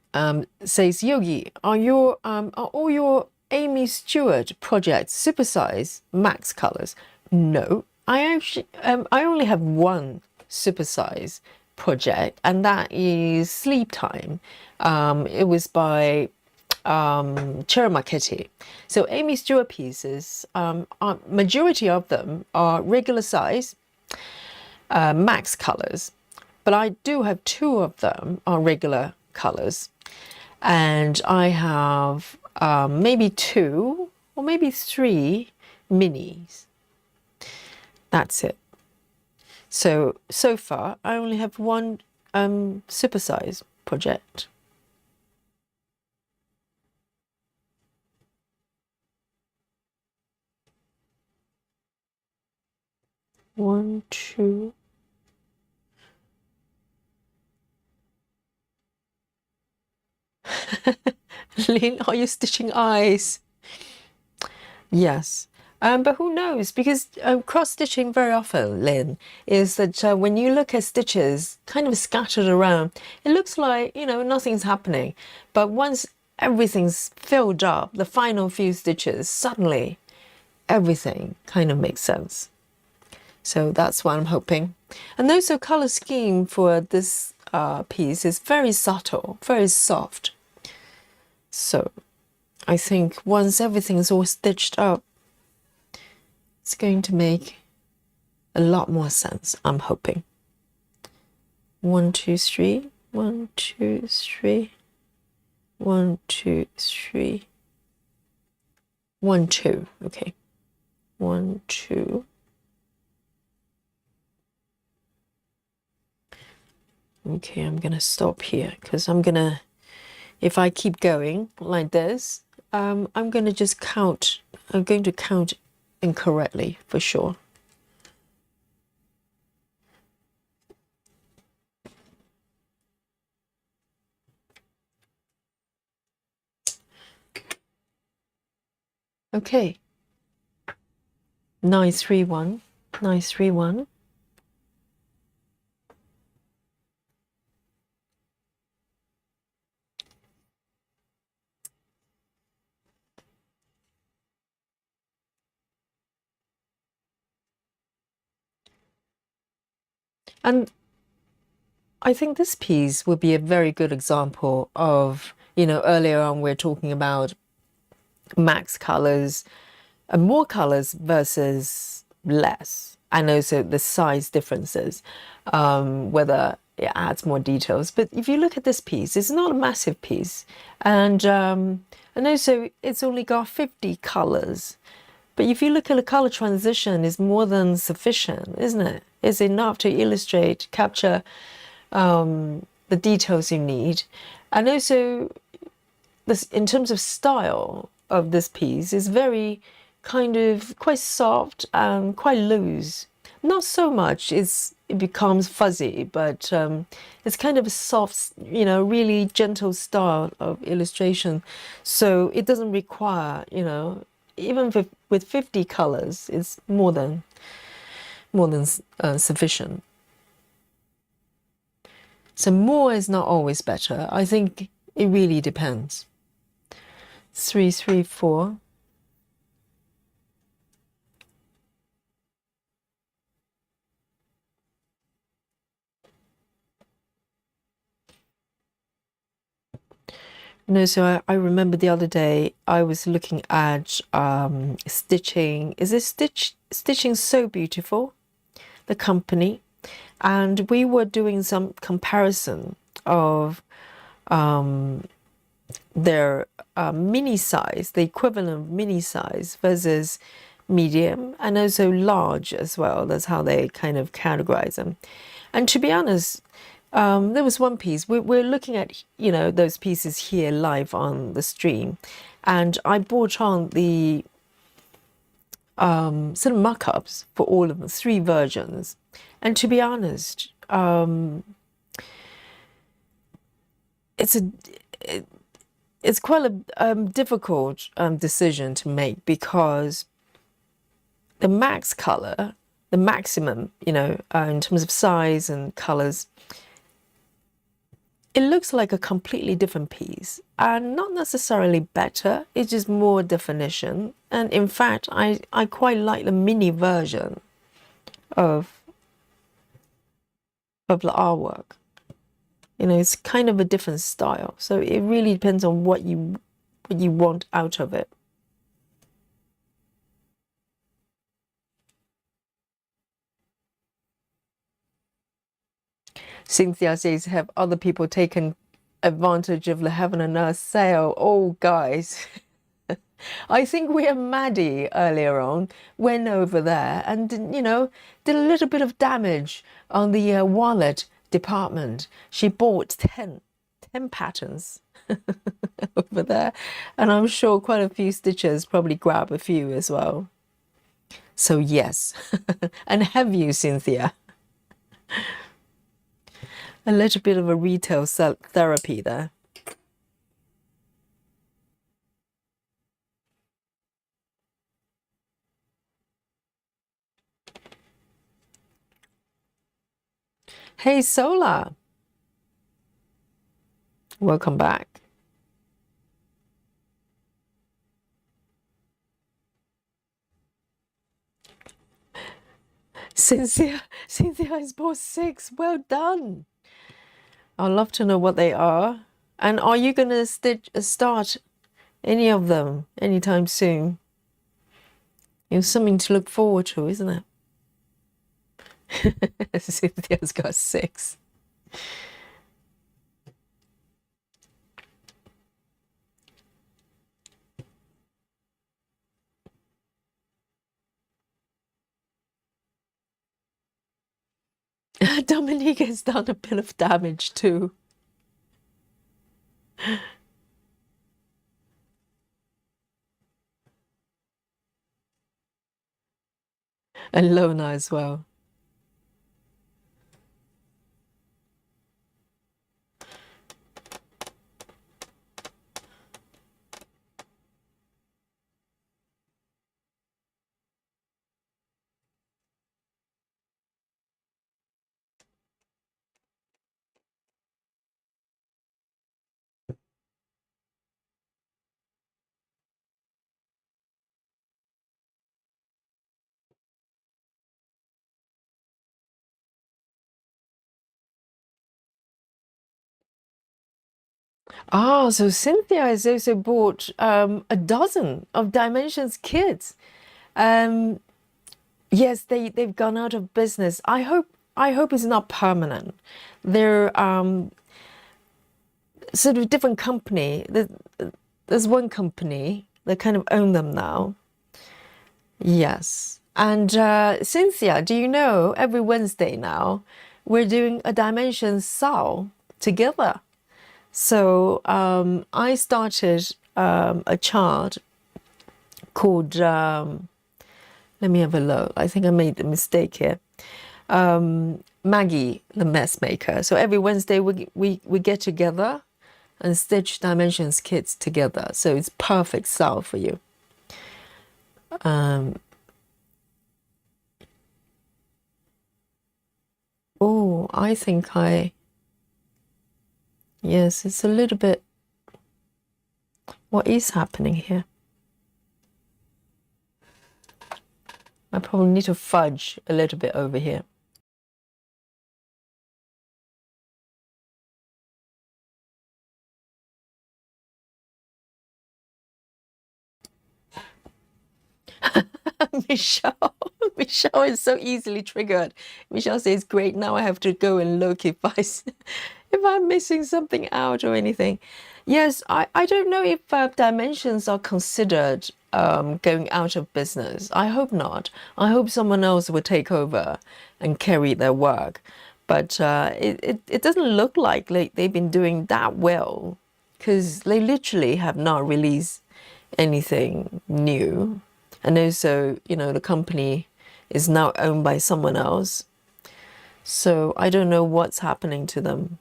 says, Yogi, are all your Amy Stewart projects supersize max colors? No, I only have one supersize project, and that is Sleep Time. It was by Cherma Kitty. So Amy Stewart pieces, majority of them are regular size, max colors, but I do have two of them on regular colors, and I have maybe two or maybe three minis. That's it. So far I only have one supersize project. One, two. Lynn, are you stitching eyes? Yes. But who knows? Because cross-stitching very often, Lynn, is that when you look at stitches kind of scattered around, it looks like, you know, nothing's happening. But once everything's filled up, the final few stitches, suddenly everything kind of makes sense. So that's what I'm hoping. And also color scheme for this piece is very subtle, very soft. So I think once everything's all stitched up, it's going to make a lot more sense, I'm hoping. 1, 2, 3, 1, 2, 3, 1, 2, 3, 1, 2, okay. 1, 2. Okay, I'm gonna stop here because I'm gonna, if I keep going like this, I'm gonna just count, I'm going to count incorrectly for sure. Okay. 931. 931. And I think this piece would be a very good example of, earlier on we're talking about max colors and more colors versus less, and also the size differences, whether it adds more details. But if you look at this piece, it's not a massive piece, and also it's only got 50 colors. But if you look at the color transition, it's more than sufficient, isn't it? It's enough to illustrate, capture the details you need. And also, this, in terms of style of this piece, is very kind of quite soft and quite loose. Not so much it becomes fuzzy, but it's kind of a soft, really gentle style of illustration. So it doesn't require, even with 50 colors, it's more than sufficient. So more is not always better. I think it really depends. 334. No, so I remember the other day I was looking at stitching. Is this stitching so beautiful? The company, and we were doing some comparison of their mini size, the equivalent of mini size versus medium, and also large as well. That's how they kind of categorize them. And to be honest, there was one piece we're looking at, those pieces here live on the stream, and I brought on the sort of mock-ups for all of them, 3 versions. And to be honest, it's quite a difficult decision to make, because the max color, the maximum, in terms of size and colors, it looks like a completely different piece, and not necessarily better. It's just more definition. And in fact, I quite like the mini version of the artwork. It's kind of a different style. So it really depends on what you want out of it. Cynthia says, have other people taken advantage of the heaven and earth sale? Oh, guys. I think we had Maddie earlier on, went over there and, did a little bit of damage on the wallet department. She bought 10 patterns over there. And I'm sure quite a few stitchers probably grab a few as well. So yes. And have you, Cynthia? A little bit of a retail therapy there. Hey, Sola. Welcome back. Cynthia has bought 6. Well done. I'd love to know what they are. And are you going to start any of them anytime soon? It's something to look forward to, isn't it? Cynthia's got 6. Dominique has done a bit of damage too. And Lona as well. Ah, so Cynthia has also bought a dozen of Dimensions kits. Um, yes, they've gone out of business. I hope it's not permanent. They're sort of different company. There's one company that kind of own them now. Yes. And Cynthia, do you know every Wednesday now we're doing a Dimensions SAL together? So I started a chart called, let me have a look. I think I made a mistake here. Maggie, the mess maker. So every Wednesday we get together and stitch Dimensions kits together. So it's perfect SAL for you. Oh, I think yes, it's a little bit, what is happening here? I probably need to fudge a little bit over here. Michelle, Michelle is so easily triggered. Michelle says, "Great, now I have to go and look if if I'm missing something out or anything." Yes, I don't know if Dimensions are considered going out of business. I hope not. I hope someone else will take over and carry their work. But it doesn't look like they've been doing that well, because they literally have not released anything new. And also, the company is now owned by someone else. So I don't know what's happening to them.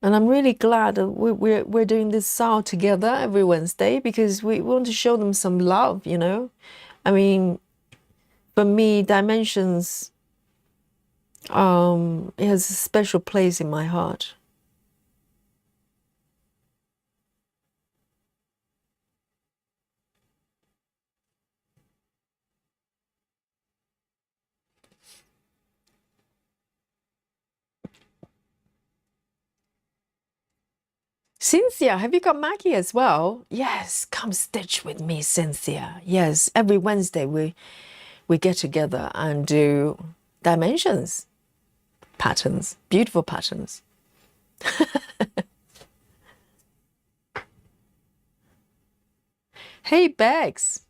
And I'm really glad that we're doing this SAL together every Wednesday, because we want to show them some love, I mean, for me, Dimensions, it has a special place in my heart. Cynthia, have you got Maggie as well? Yes, come stitch with me, Cynthia. Yes, every Wednesday we get together and do Dimensions patterns, beautiful patterns. Hey, Bex.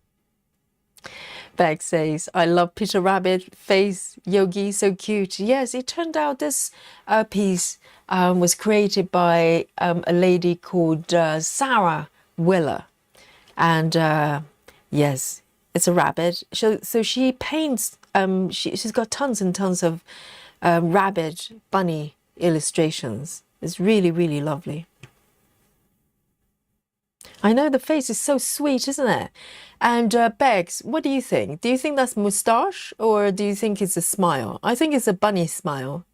Bex says, I love Peter Rabbit face Yogi, so cute. Yes, it turned out this piece was created by a lady called Sarah Willer. And yes, it's a rabbit. So she paints, she's got tons and tons of rabbit bunny illustrations. It's really, really lovely. I know the face is so sweet, isn't it? And Bex, what do you think? Do you think that's moustache, or do you think it's a smile? I think it's a bunny smile.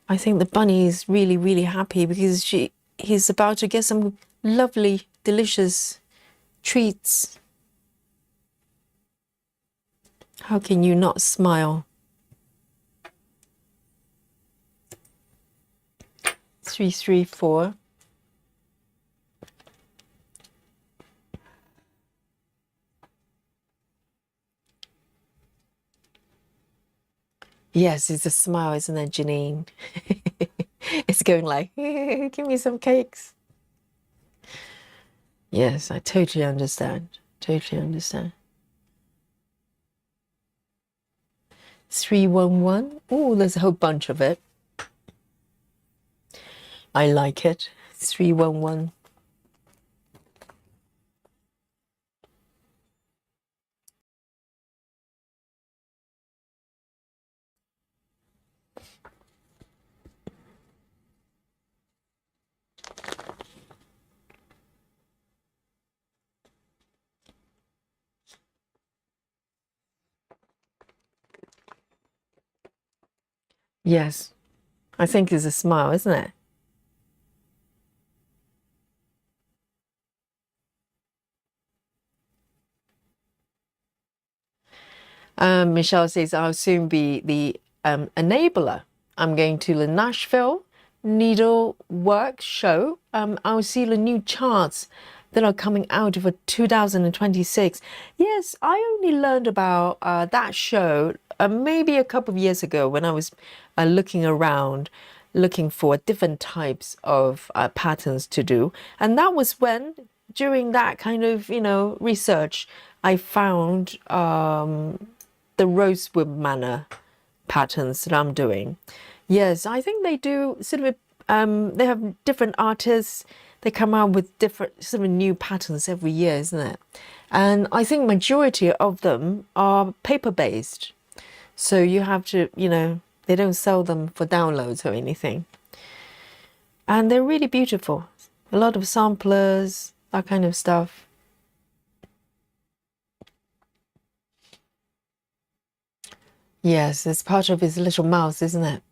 I think the bunny is really, really happy because he's about to get some lovely, delicious treats. How can you not smile? 334. Yes, it's a smile, isn't it, Janine? It's going like, give me some cakes. Yes, I totally understand. Totally understand. 311. Oh, there's a whole bunch of it. I like it. 311. Yes, I think it's a smile, isn't it? Michelle says, I'll soon be the enabler. I'm going to the Nashville Needlework Show. I'll see the new charts that are coming out for 2026. Yes, I only learned about that show maybe a couple of years ago when I was looking around, looking for different types of patterns to do. And that was when, during that kind of, research, I found the rosewood manner patterns that I'm doing. Yes, I think they do sort of, they have different artists. They come out with different sort of new patterns every year, isn't it? And I think majority of them are paper-based. So you have to, they don't sell them for downloads or anything. And they're really beautiful. A lot of samplers, that kind of stuff. Yes, it's part of his little mouth, isn't it?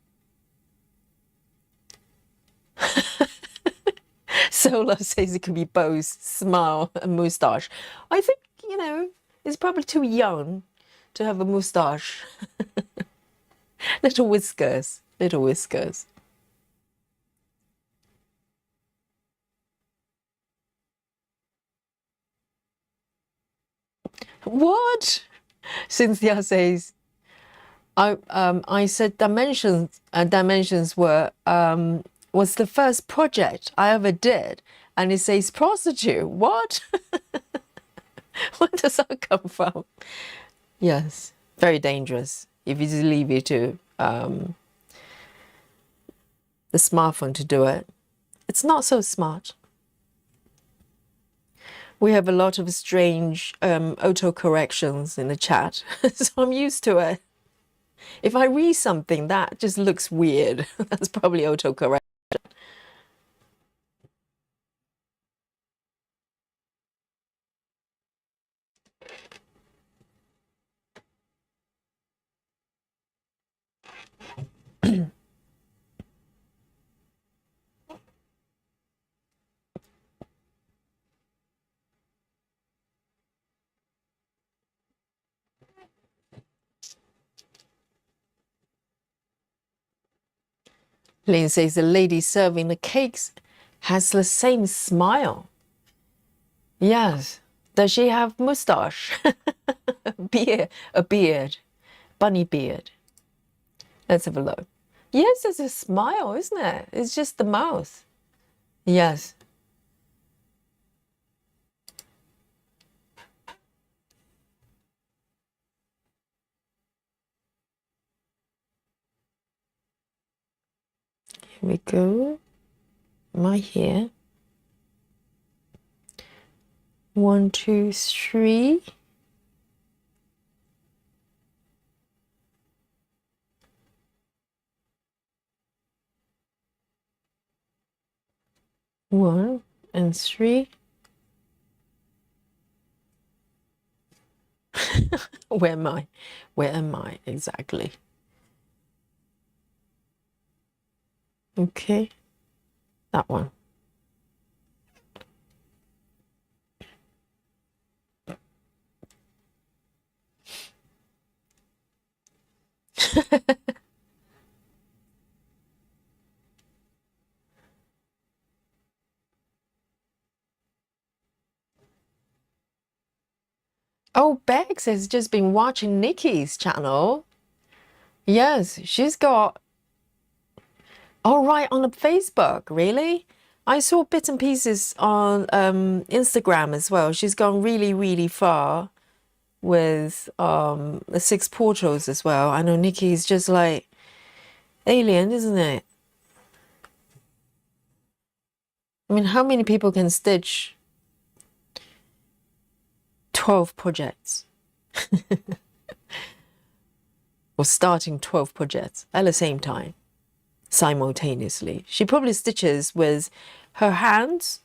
Sola says it could be both smile and moustache. I think, it's probably too young to have a moustache. Little whiskers, little whiskers. What? Cynthia says, I said dimensions were was the first project I ever did, and it says prostitute. What? Where does that come from? Yes, very dangerous if you just leave it to the smartphone to do it. It's not so smart. We have a lot of strange auto corrections in the chat, so I'm used to it. If I read something that just looks weird, that's probably autocorrect. Lynn says the lady serving the cakes has the same smile. Yes. Does she have moustache? A beard. Bunny beard. Let's have a look. Yes, it's a smile, isn't it? It's just the mouth. Yes. Here we go. My hair. 1, 2, 3. One and 3. Where am I? Where am I exactly? Okay, that one. Oh, Bex has just been watching Nikki's channel. Yes, she's got... Oh, right, on the Facebook, really? I saw bits and pieces on Instagram as well. She's gone really, really far with the 6 portals as well. I know Nikki's just like alien, isn't it? I mean, how many people can stitch 12 projects? Or starting 12 projects at the same time, simultaneously. She probably stitches with her hands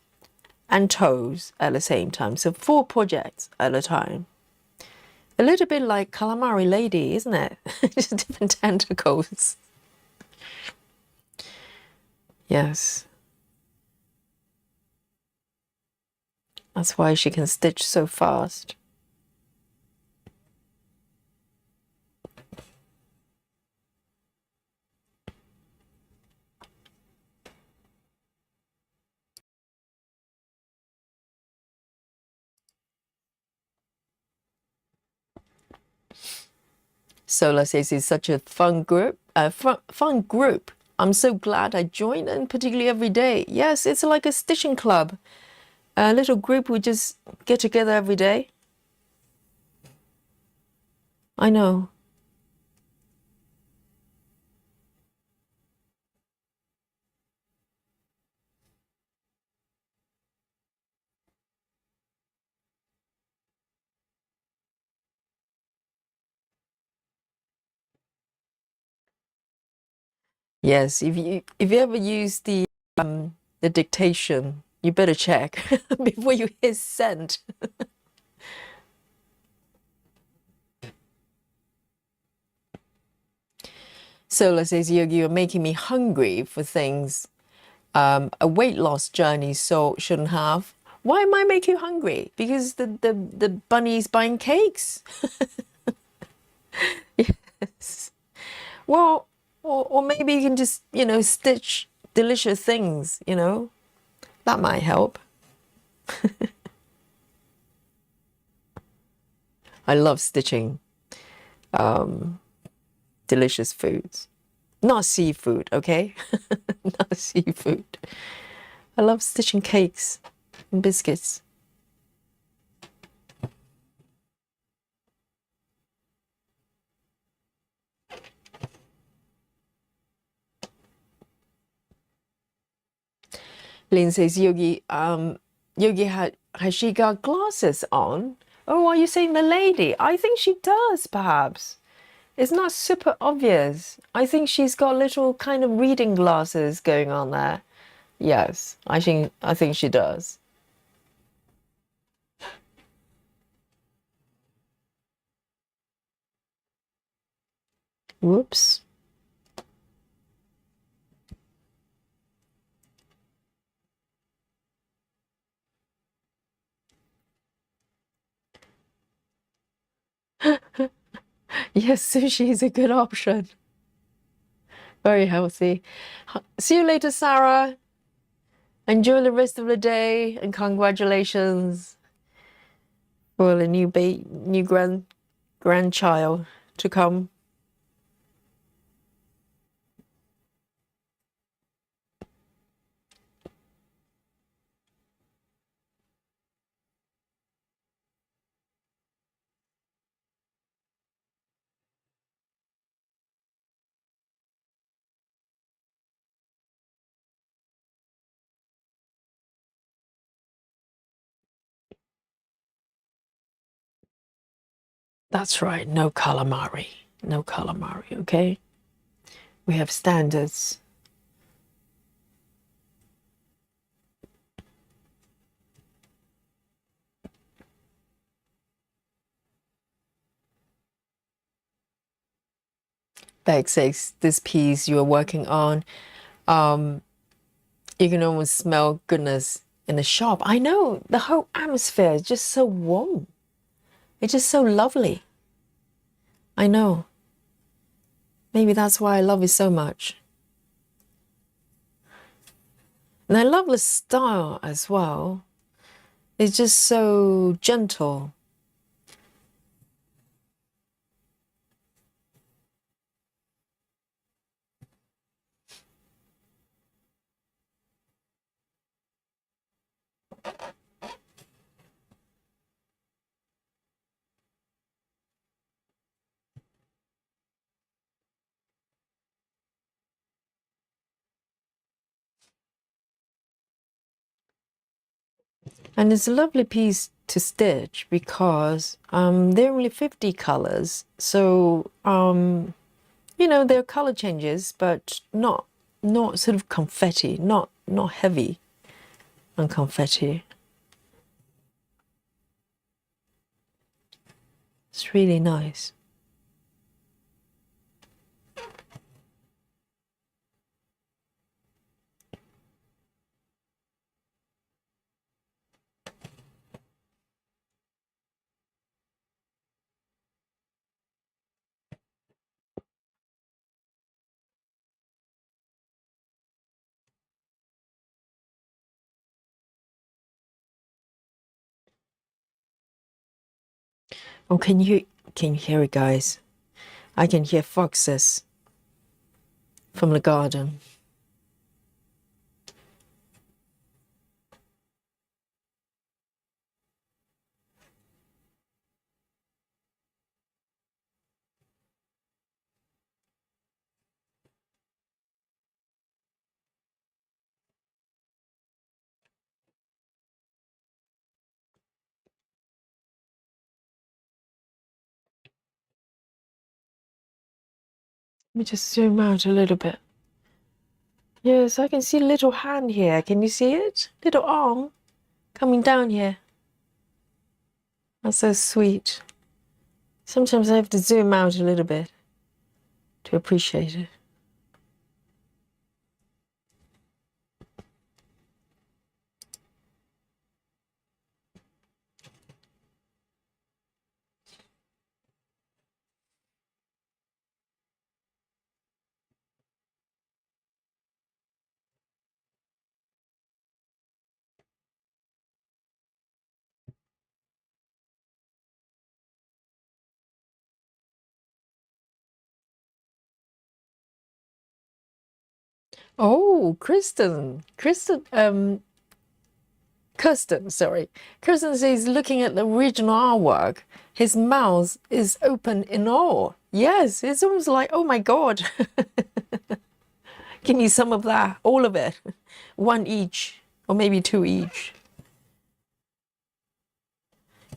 and toes at the same time. So 4 projects at a time. A little bit like calamari lady, isn't it? Just different tentacles. Yes. That's why she can stitch so fast. Solar says it's such a fun group. Fun group. I'm so glad I joined, and particularly every day. Yes, it's like a stitching club. A little group we just get together every day. I know. Yes, if you ever use the dictation, you better check before you hit send. Sola says, Yogi, you're making me hungry for things a weight loss journey so shouldn't have. Why am I making you hungry? Because the bunny's buying cakes. Yes. Well, or maybe you can just, stitch delicious things, That might help. I love stitching delicious foods. Not seafood, okay? Not seafood. I love stitching cakes and biscuits. Lynn says, Yogi, Yogi has she got glasses on? Oh, are you saying the lady? I think she does, perhaps. It's not super obvious. I think she's got little kind of reading glasses going on there. Yes, I think she does. Whoops. Yes, sushi is a good option. Very healthy. See you later, Sarah. Enjoy the rest of the day and congratulations for the new grandchild to come. That's right, no calamari. No calamari, okay? We have standards. Beck says this piece you're working on, you can almost smell goodness in the shop. I know, the whole atmosphere is just so warm. It's just so lovely. I know. Maybe that's why I love it so much. And I love the style as well. It's just so gentle. And it's a lovely piece to stitch because there are only 50 colors. So, there are color changes, but not sort of confetti, not heavy on confetti. It's really nice. Oh, can you hear it, guys? I can hear foxes from the garden. Let me just zoom out a little bit. Yes, I can see a little hand here. Can you see it? Little arm coming down here. That's so sweet. Sometimes I have to zoom out a little bit to appreciate it. Oh, Kirsten, sorry. Kirsten says, looking at the original artwork, his mouth is open in awe. Yes, it's almost like, oh my God. Give me some of that, all of it. One each, or maybe two each.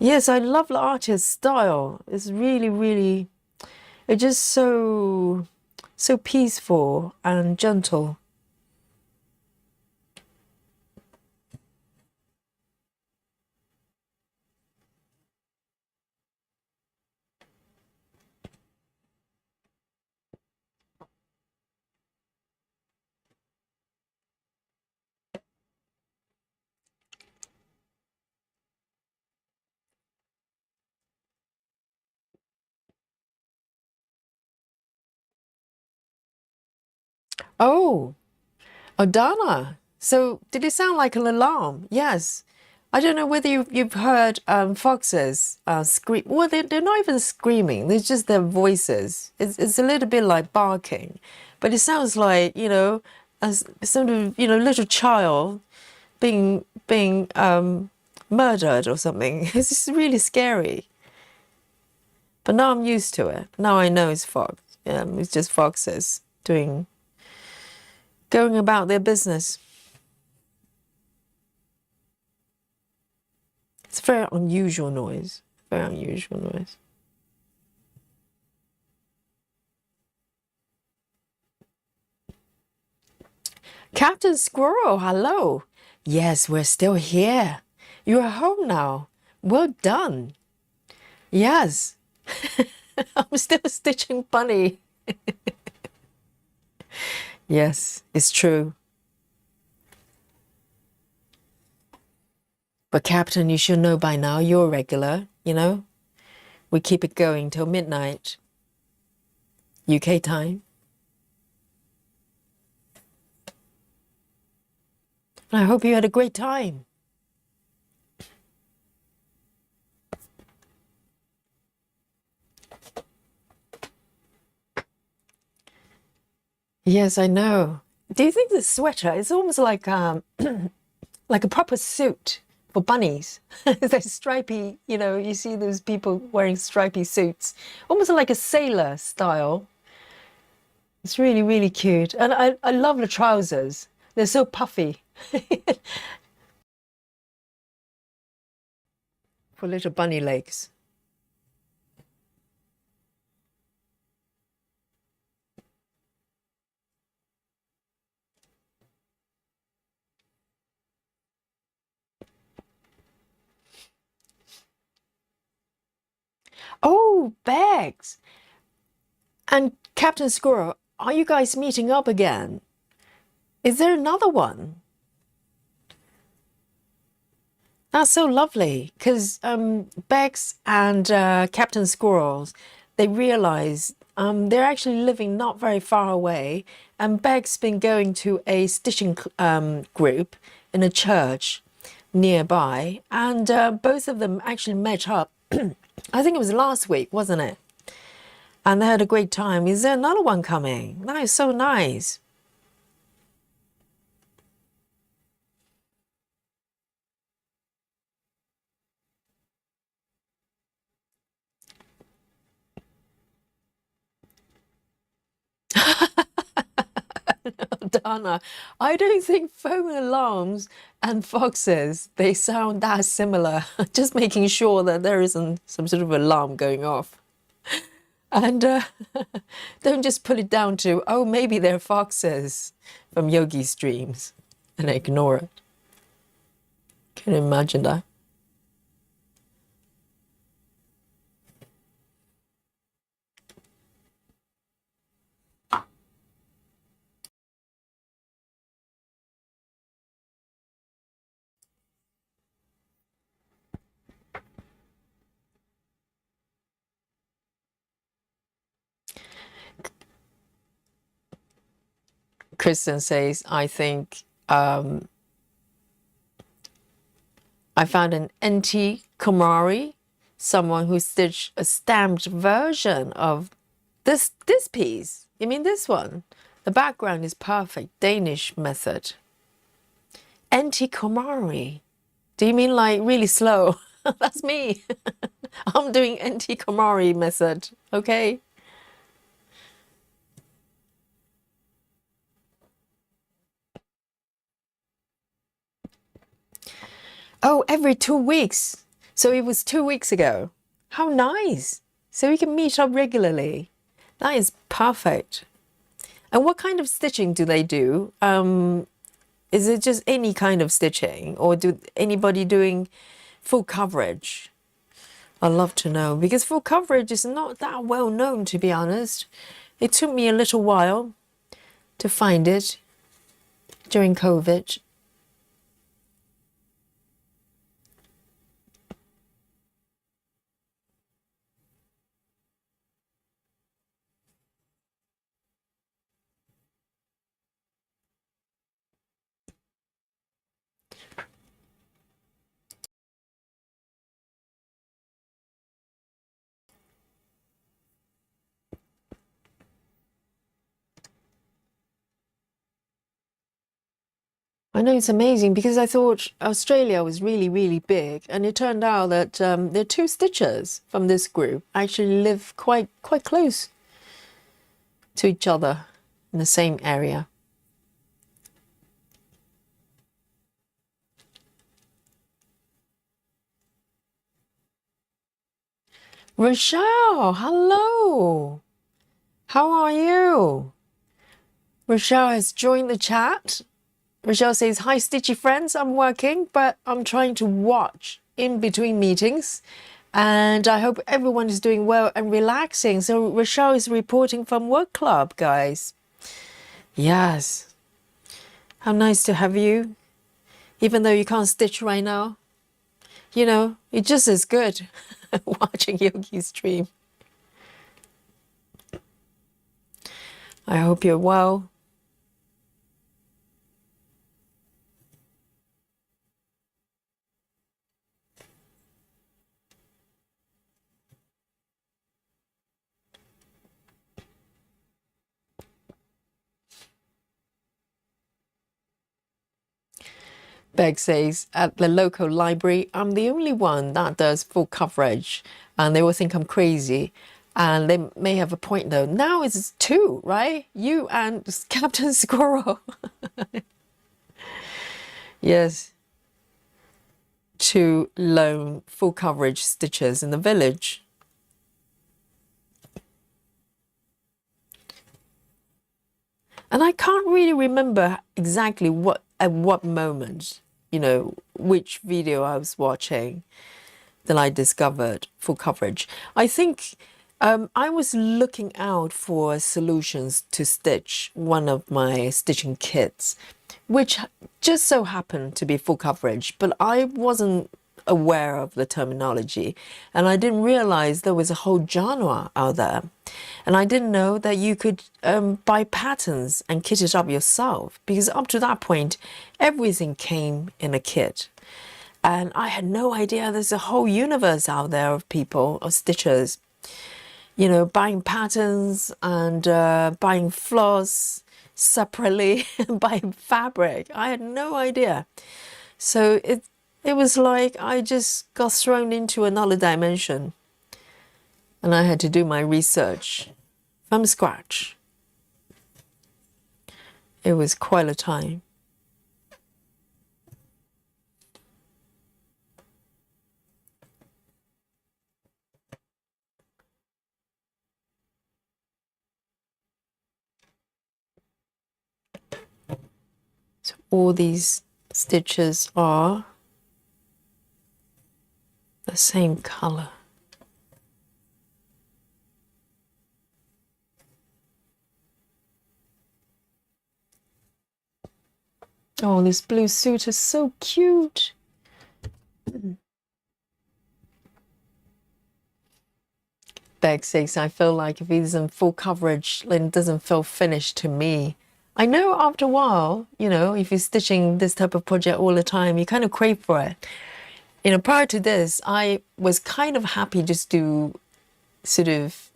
Yes, I love the artist's style. It's really, really, it's just so peaceful and gentle. Oh, Dana. So did it sound like an alarm? Yes. I don't know whether you've heard foxes scream. Well, they're not even screaming. They're just their voices. It's a little bit like barking, but it sounds like, you know, as sort of, you know, little child being murdered or something. It's just really scary. But now I'm used to it. Now I know it's fox. It's just foxes going about their business. It's a very unusual noise. Very unusual noise. Captain Squirrel, hello. Yes, we're still here. You're home now. Well done. Yes. I'm still stitching bunny. Yes, it's true. But Captain, you should know by now, you're a regular, you know? We keep it going till midnight. UK time. I hope you had a great time. Yes, I know. Do you think the sweater is almost like like a proper suit for bunnies? They're stripy, you know, you see those people wearing stripy suits, almost like a sailor style. It's really, really cute. And I love the trousers. They're so puffy. For little bunny legs. Oh, bags. And Captain Squirrel, are you guys meeting up again? Is there another one? That's so lovely, because Bex and Captain Squirrels, they realize they're actually living not very far away, and Beck's been going to a stitching group in a church nearby, and both of them actually met up. I think it was last week, wasn't it? and they had a great time. Is there another one coming? That is so nice. Dana, I don't think foam alarms and foxes, they sound that similar. Just making sure that there isn't some sort of alarm going off. And don't just put it down to, oh, maybe they're foxes from Yogi's dreams and ignore it. Can you imagine that? Kristen says, I think I found an NT Komari, someone who stitched a stamped version of this piece. You mean this one? The background is perfect. Danish method. NT Komari. Do you mean like really slow? That's me. I'm doing NT Komari method. Okay. Oh, every 2 weeks. So it was 2 weeks ago. How nice. So we can meet up regularly. That is perfect. And what kind of stitching do they do? Is it just any kind of stitching, or do anybody doing full coverage? I'd love to know, because full coverage is not that well known, to be honest. It took me a little while to find it during COVID. I know, it's amazing, because I thought Australia was really, really big, and it turned out that there are 2 stitchers from this group actually live quite close to each other in the same area. Rochelle, hello. How are you? Rochelle has joined the chat. Rochelle says, hi, Stitchy friends. I'm working, but I'm trying to watch in between meetings. And I hope everyone is doing well and relaxing. So Rochelle is reporting from work club, guys. Yes. How nice to have you. Even though you can't stitch right now. You know, it's just as good watching Yogi's stream. I hope you're well. Beg says, at the local library, I'm the only one that does full coverage, and they will think I'm crazy. And they may have a point though. Now it's 2, right? You and Captain Squirrel. Yes. 2 lone full coverage stitchers in the village. And I can't really remember exactly at what moment, you know, which video I was watching that I discovered full coverage. I think I was looking out for solutions to stitch one of my stitching kits, which just so happened to be full coverage, but I wasn't aware of the terminology, and I didn't realize there was a whole genre out there. And I didn't know that you could buy patterns and kit it up yourself, because up to that point, everything came in a kit. And I had no idea there's a whole universe out there of people, of stitchers, you know, buying patterns and buying floss separately and buying fabric. I had no idea. So it was like I just got thrown into another dimension, and I had to do my research from scratch. It was quite a time. So all these stitches are the same color. Oh, this blue suit is so cute. Beck says, I feel like if it isn't full coverage, then it doesn't feel finished to me. I know after a while, you know, if you're stitching this type of project all the time, you kind of crave for it. You know, prior to this, I was kind of happy just to sort of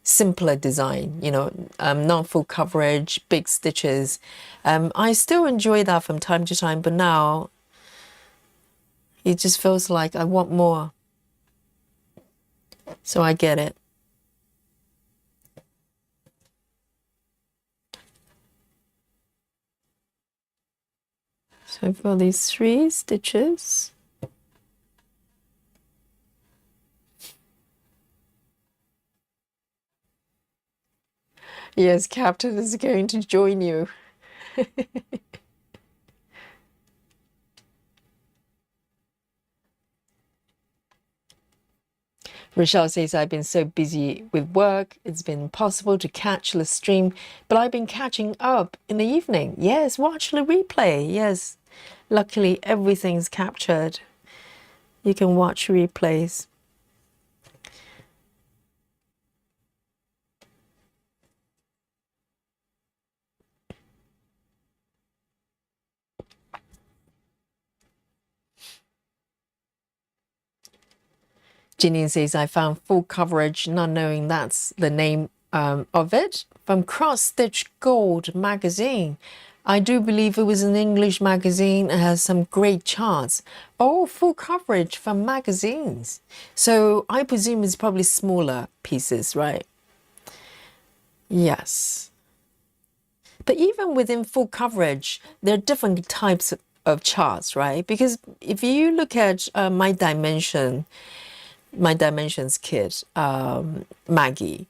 simpler design, you know, not full coverage, big stitches. I still enjoy that from time to time, but now it just feels like I want more. So I get it. So for these 3 stitches, yes, Captain is going to join you. Rochelle says, I've been so busy with work, it's been impossible to catch the stream, but I've been catching up in the evening. Yes, watch the replay. Yes, luckily everything's captured. You can watch replays. Janine says, I found full coverage, not knowing that's the name of it, from Cross Stitch Gold magazine. I do believe it was an English magazine. It has some great charts. Oh, full coverage from magazines. So I presume it's probably smaller pieces, right? Yes. But even within full coverage, there are different types of charts, right? Because if you look at my dimensions kit, Maggie,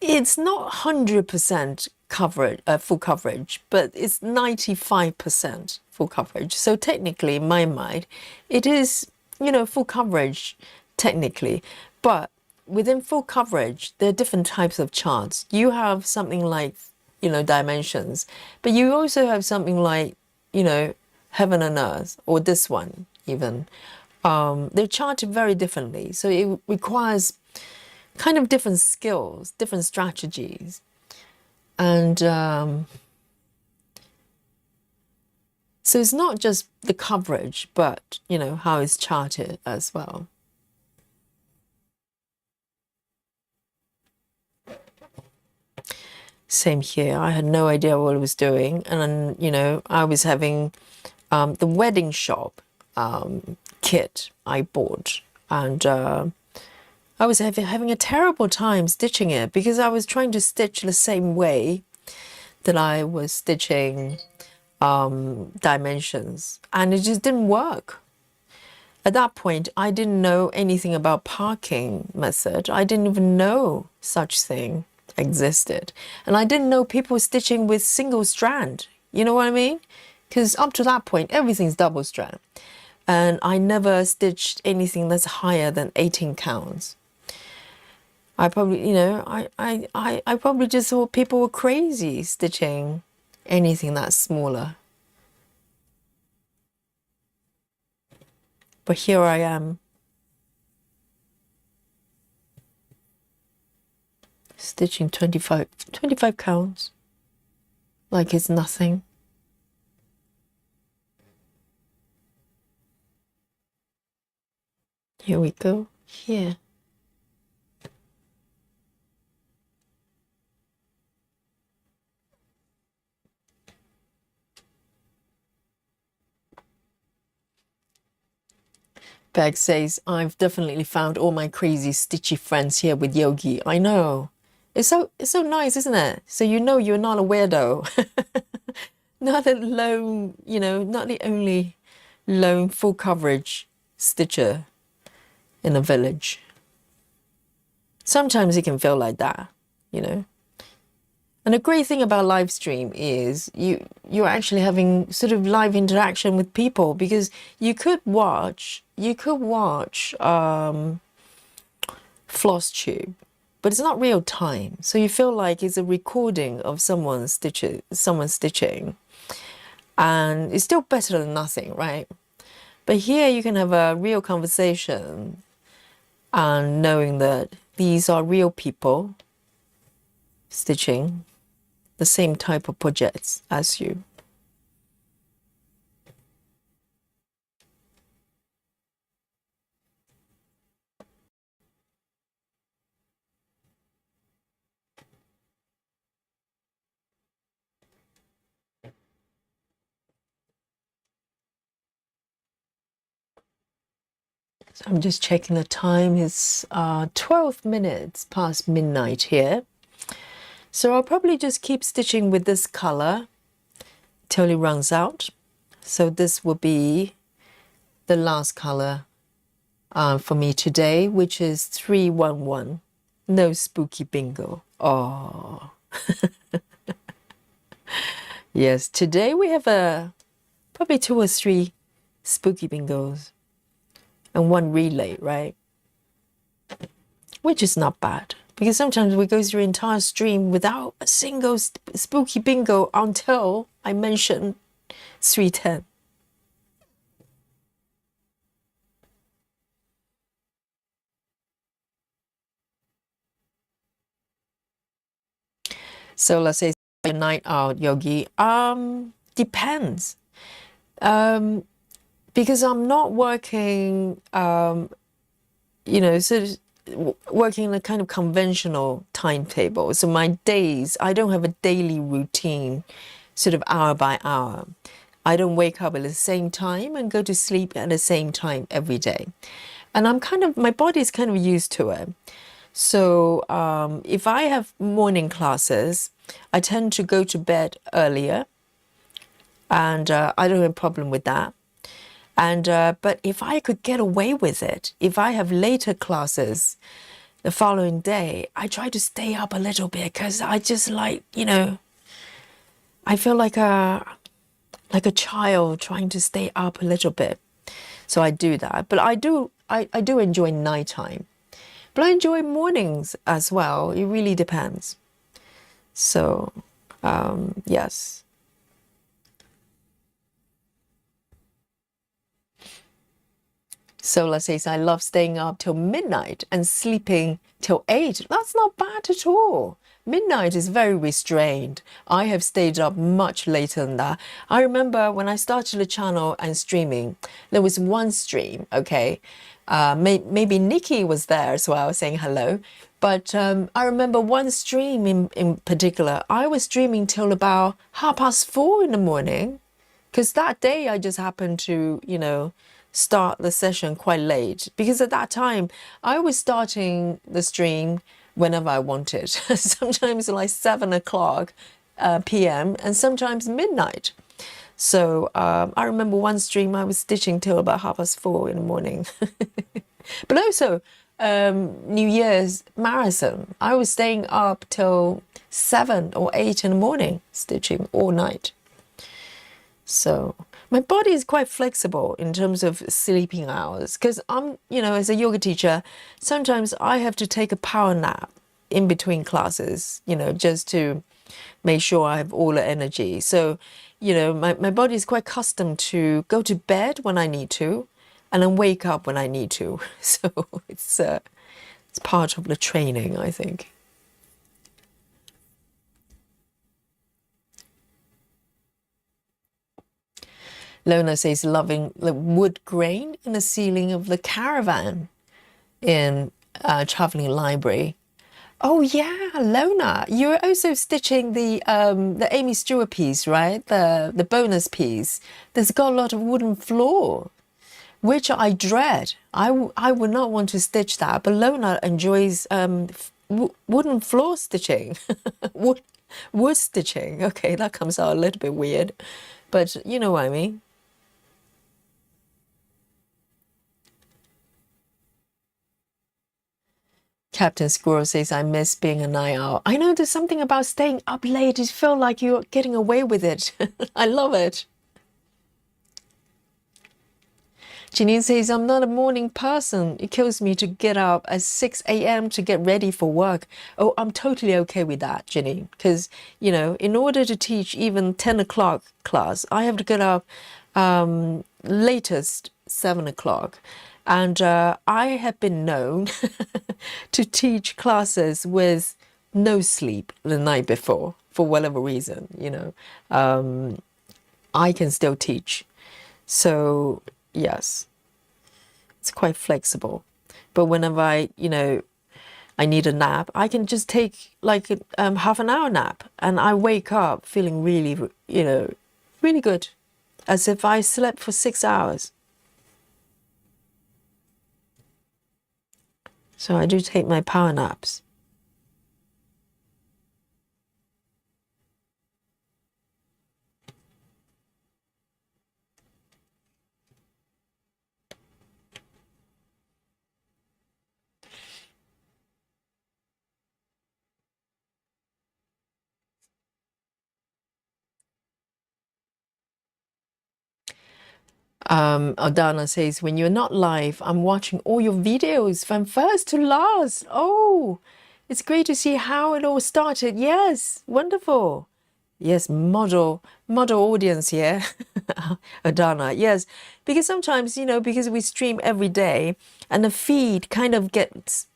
it's not 100% coverage, full coverage, but it's 95% full coverage. So technically, in my mind, it is, you know, full coverage technically. But within full coverage, there are different types of charts. You have something like, you know, dimensions, but you also have something like, you know, heaven and earth, or this one even. They're charted very differently. So it requires kind of different skills, different strategies. And so it's not just the coverage, but, you know, how it's charted as well. Same here. I had no idea what I was doing. And, you know, I was having the wedding shop kit I bought. And I was having a terrible time stitching it because I was trying to stitch the same way that I was stitching dimensions, and it just didn't work. At that point, I didn't know anything about parking method. I didn't even know such thing existed. And I didn't know people were stitching with single strand. You know what I mean? Because up to that point, everything's double strand. And I never stitched anything that's higher than 18 counts. I probably, you know, I probably just thought people were crazy stitching anything that's smaller. But here I am, stitching 25 counts, like it's nothing. Here we go, here. Peg says, I've definitely found all my crazy stitchy friends here with Yogi. I know. It's so nice, isn't it? So you know you're not a weirdo. Not a lone, not the only lone full coverage stitcher in a village. Sometimes it can feel like that, you know. And the great thing about live stream is you're actually having sort of live interaction with people, because you could watch floss tube, but it's not real time. So you feel like it's a recording of someone stitching, and it's still better than nothing, right? But here you can have a real conversation and knowing that these are real people stitching the same type of projects as you. So I'm just checking the time. It's 12 minutes past midnight here. So I'll probably just keep stitching with this color till it runs out. So this will be the last color for me today, which is 311. No spooky bingo. Oh. Yes, today we have probably 2 or 3 spooky bingos and 1 relay, right? Which is not bad, because sometimes we go through an entire stream without a single spooky bingo until I mention 310. So let's say a night out, Yogi. Depends. Because I'm not working, sort of working in a kind of conventional timetable. So my days, I don't have a daily routine, sort of hour by hour. I don't wake up at the same time and go to sleep at the same time every day. And my body's kind of used to it. So if I have morning classes, I tend to go to bed earlier, and I don't have a problem with that. And but if I could get away with it, if I have later classes the following day, I try to stay up a little bit, because I just I feel like a child trying to stay up a little bit. So I do that. But I do enjoy nighttime. But I enjoy mornings as well. It really depends. So, yes. So let's say I love staying up till midnight and sleeping till 8. That's not bad at all. Midnight is very restrained. I have stayed up much later than that. I remember when I started the channel and streaming, there was one stream, okay? Maybe Nikki was there as well, saying hello. But I remember one stream in particular, I was streaming till about 4:30 in the morning, because that day I just happened to, start the session quite late, because at that time I was starting the stream whenever I wanted. Sometimes like 7 o'clock p.m. and sometimes midnight. So I remember one stream I was stitching till about 4:30 in the morning. But also New Year's marathon, I was staying up till 7 or 8 in the morning stitching all night. So my body is quite flexible in terms of sleeping hours, because I'm, as a yoga teacher, sometimes I have to take a power nap in between classes, just to make sure I have all the energy. So, my body is quite accustomed to go to bed when I need to and then wake up when I need to. So it's part of the training, I think. Lona says, loving the wood grain in the ceiling of the caravan in Traveling Library. Oh yeah, Lona, you're also stitching the Amy Stewart piece, right? The bonus piece. There's got a lot of wooden floor. which I dread. I would not want to stitch that, but Lona enjoys wooden floor stitching. Wood stitching. Okay, that comes out a little bit weird, but you know what I mean. Captain Squirrel says, I miss being a night owl. I know there's something about staying up late. You feel like you're getting away with it. I love it. Janine says, I'm not a morning person. It kills me to get up at 6 a.m. to get ready for work. Oh, I'm totally okay with that, Janine. Because, you know, in order to teach even 10 o'clock class, I have to get up latest 7 o'clock. And I have been known to teach classes with no sleep the night before, for whatever reason, you know. I can still teach. So, yes, it's quite flexible. But whenever I need a nap, I can just take like half an hour nap, and I wake up feeling really, really good, as if I slept for 6 hours. So I do take my power naps. Aldana says, when you're not live, I'm watching all your videos from first to last. Oh, it's great to see how it all started. Yes, wonderful. Yes, model audience here, Adana. Yes, because sometimes, because we stream every day and the feed kind of gets,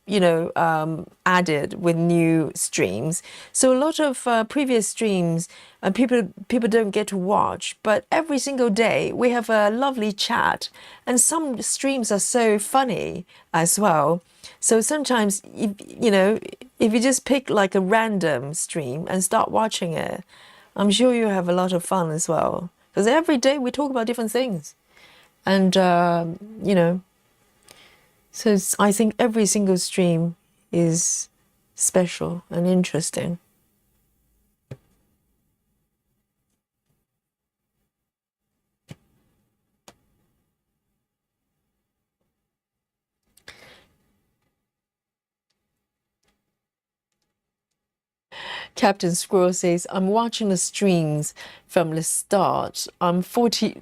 added with new streams. So a lot of previous streams people don't get to watch. But every single day we have a lovely chat, and some streams are so funny as well. So sometimes, if you just pick like a random stream and start watching it, I'm sure you have a lot of fun as well. Because every day we talk about different things. And, so I think every single stream is special and interesting. Captain Squirrel says, I'm watching the streams from the start. I'm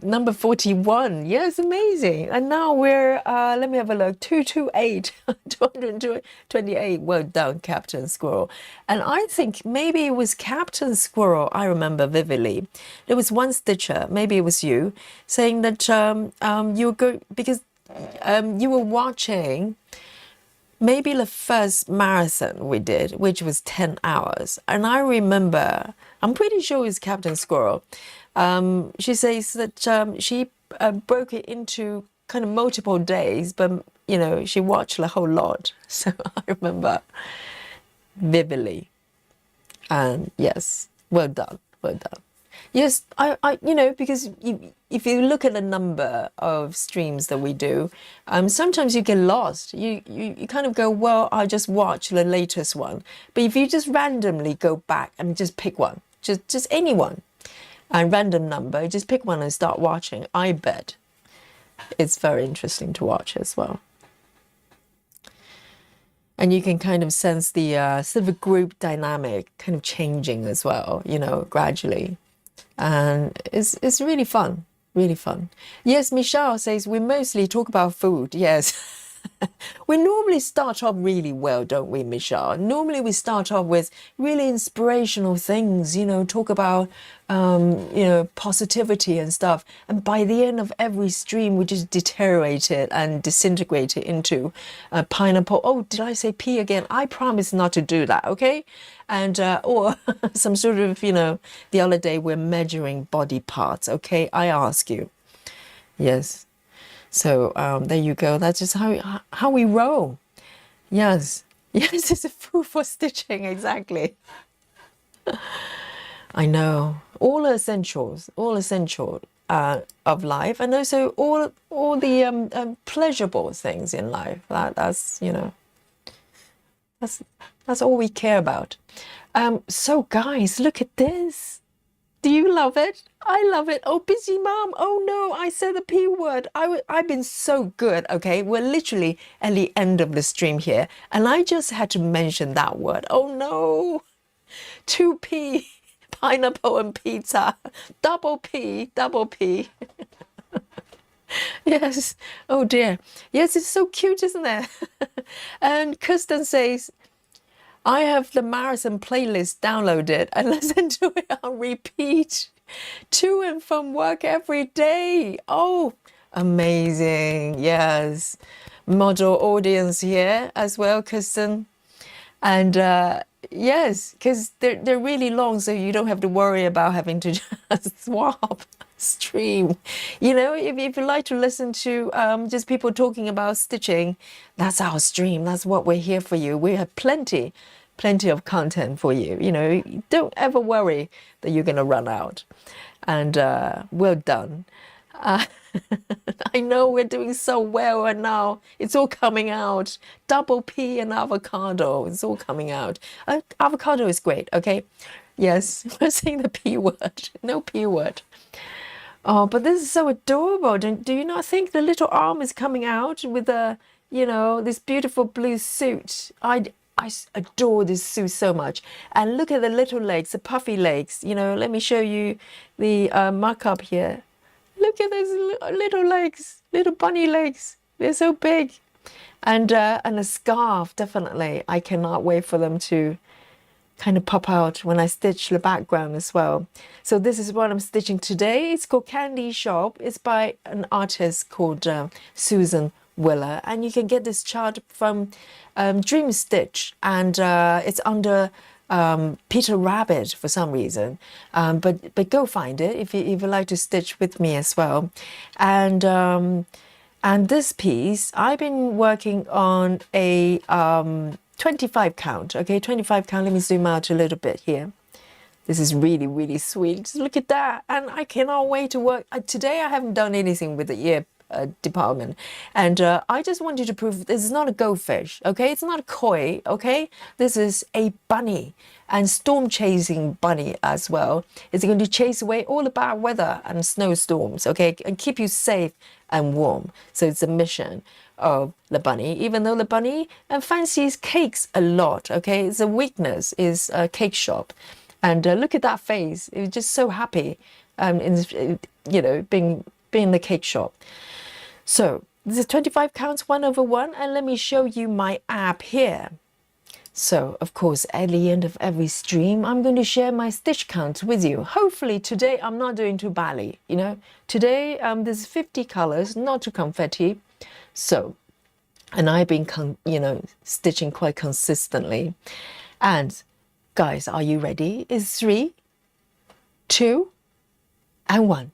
number 41. Yes, amazing. And now we're, let me have a look, 228, 228. Well done, Captain Squirrel. And I think maybe it was Captain Squirrel, I remember vividly. There was one stitcher, maybe it was you, saying that you were going, because you were watching maybe the first marathon we did, which was 10 hours. And I remember, I'm pretty sure it was Captain Squirrel. She says that she broke it into kind of multiple days, but, she watched the whole lot. So I remember vividly. And yes, well done, well done. Yes, I because if you look at the number of streams that we do, sometimes you get lost. You kind of go, well, I just watch the latest one. But if you just randomly go back and just pick one, just anyone, a random number, just pick one and start watching, I bet it's very interesting to watch as well. And you can kind of sense the sort of group dynamic kind of changing as well, gradually. And it's really fun, really fun. Yes, Michelle says we mostly talk about food. Yes. We normally start off really well, don't we, Michelle? Normally we start off with really inspirational things, talk about, positivity and stuff. And by the end of every stream, we just deteriorate it and disintegrate it into a pineapple. Oh, did I say pea again? I promise not to do that, okay? And, or some sort of, the other day we're measuring body parts, okay? I ask you. Yes. So there you go. That's just how we roll. Yes. Yes, it's a food for stitching. Exactly. I know. All essentials. All essential. of life, and also all the pleasurable things in life. That's, you know, that's all we care about. So guys, look at this. Do you love it? I love it. Oh, busy mom. Oh no, I said the P word. I've been so good. Okay, we're literally at the end of the stream here, and I just had to mention that word. Oh no, 2P, pineapple and pizza, double P, double P. Yes. Oh dear. Yes, it's so cute, isn't it? And Kirsten says, I have the marathon playlist downloaded and listen to it on repeat to and from work every day. Oh, amazing. Yes. Model audience here as well, Kirsten. And yes, because they're really long, so you don't have to worry about having to just swap stream. You know, if you like to listen to just people talking about stitching, that's our stream. That's what we're here for you. We have plenty of content for you. You know, don't ever worry that you're going to run out. And well done. I know we're doing so well, and now it's all coming out. Double P and avocado, it's all coming out. Avocado is great, okay? Yes, we're saying the P word, no P word. Oh, but this is so adorable. Do you not think the little arm is coming out with a, you know, this beautiful blue suit? I adore this suit so much. And look at the little legs, the puffy legs. You know, let me show you the markup here. Look at those little legs, little bunny legs. They're so big. And a scarf, definitely. I cannot wait for them to kind of pop out when I stitch the background as well. So this is what I'm stitching today. It's called Candy Shop. It's by an artist called Susan Willer. And you can get this chart from Dreamstitch. And it's under Peter Rabbit for some reason, but go find it if you like to stitch with me as well. And this piece I've been working on a 25 count. Okay, 25 count. Let me zoom out a little bit here. This is really sweet. Just look at that, and I cannot wait to work. Today I haven't done anything with the ear department, and I just wanted to prove this is not a goldfish, okay? It's not a koi, okay? This is a bunny, and storm chasing bunny as well. It's going to chase away all the bad weather and snowstorms, okay, and keep you safe and warm. So it's a mission of the bunny, even though the bunny fancies cakes a lot, okay? It's a weakness, is a cake shop. And look at that face. It's just so happy, you know, being in the cake shop. So this is 25 counts 1/1, and let me show you my app here. So of course at the end of every stream I'm going to share my stitch counts with you. Hopefully today I'm not doing too badly, you know. Today there's 50 colors, not too confetti. So, and I've been you know, stitching quite consistently. And guys, are you ready? It's 3, 2, and 1.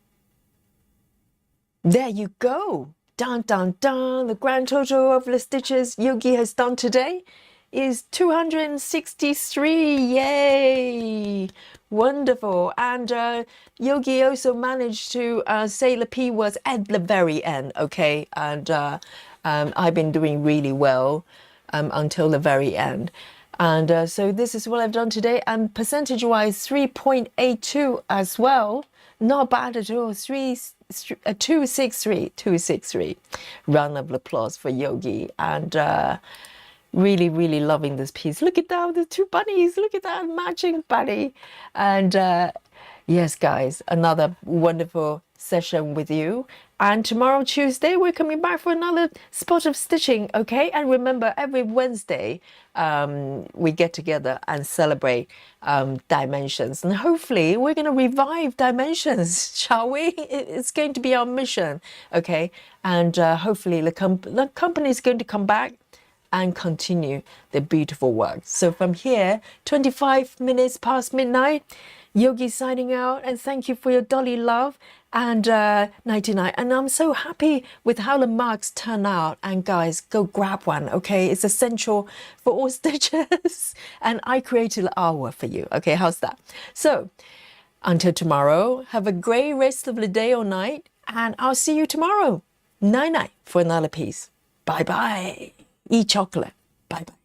There you go. Dun, dun, dun. The grand total of the stitches Yogi has done today is 263. Yay! Wonderful. And Yogi also managed to say the P words at the very end, okay? And I've been doing really well until the very end. And so this is what I've done today. And percentage-wise, 3.82 as well. Not bad at all. 263. Round of applause for Yogi. And really loving this piece. Look at that, the two bunnies. Look at that matching bunny. And yes, guys, another wonderful session with you. And tomorrow, Tuesday, we're coming back for another spot of stitching, okay? And remember, every Wednesday, we get together and celebrate dimensions. And hopefully, we're going to revive dimensions, shall we? It's going to be our mission, okay? And hopefully, the company is going to come back and continue the beautiful work. So from here, 25 minutes past midnight, Yogi signing out, and thank you for your dolly love, and nighty-night. And I'm so happy with how the marks turn out. And guys, go grab one, okay? It's essential for all stitchers. And I created an hour for you, okay? How's that? So Until tomorrow, have a great rest of the day or night, and I'll see you tomorrow. Night night for another piece. Bye bye. Eat chocolate. Bye bye.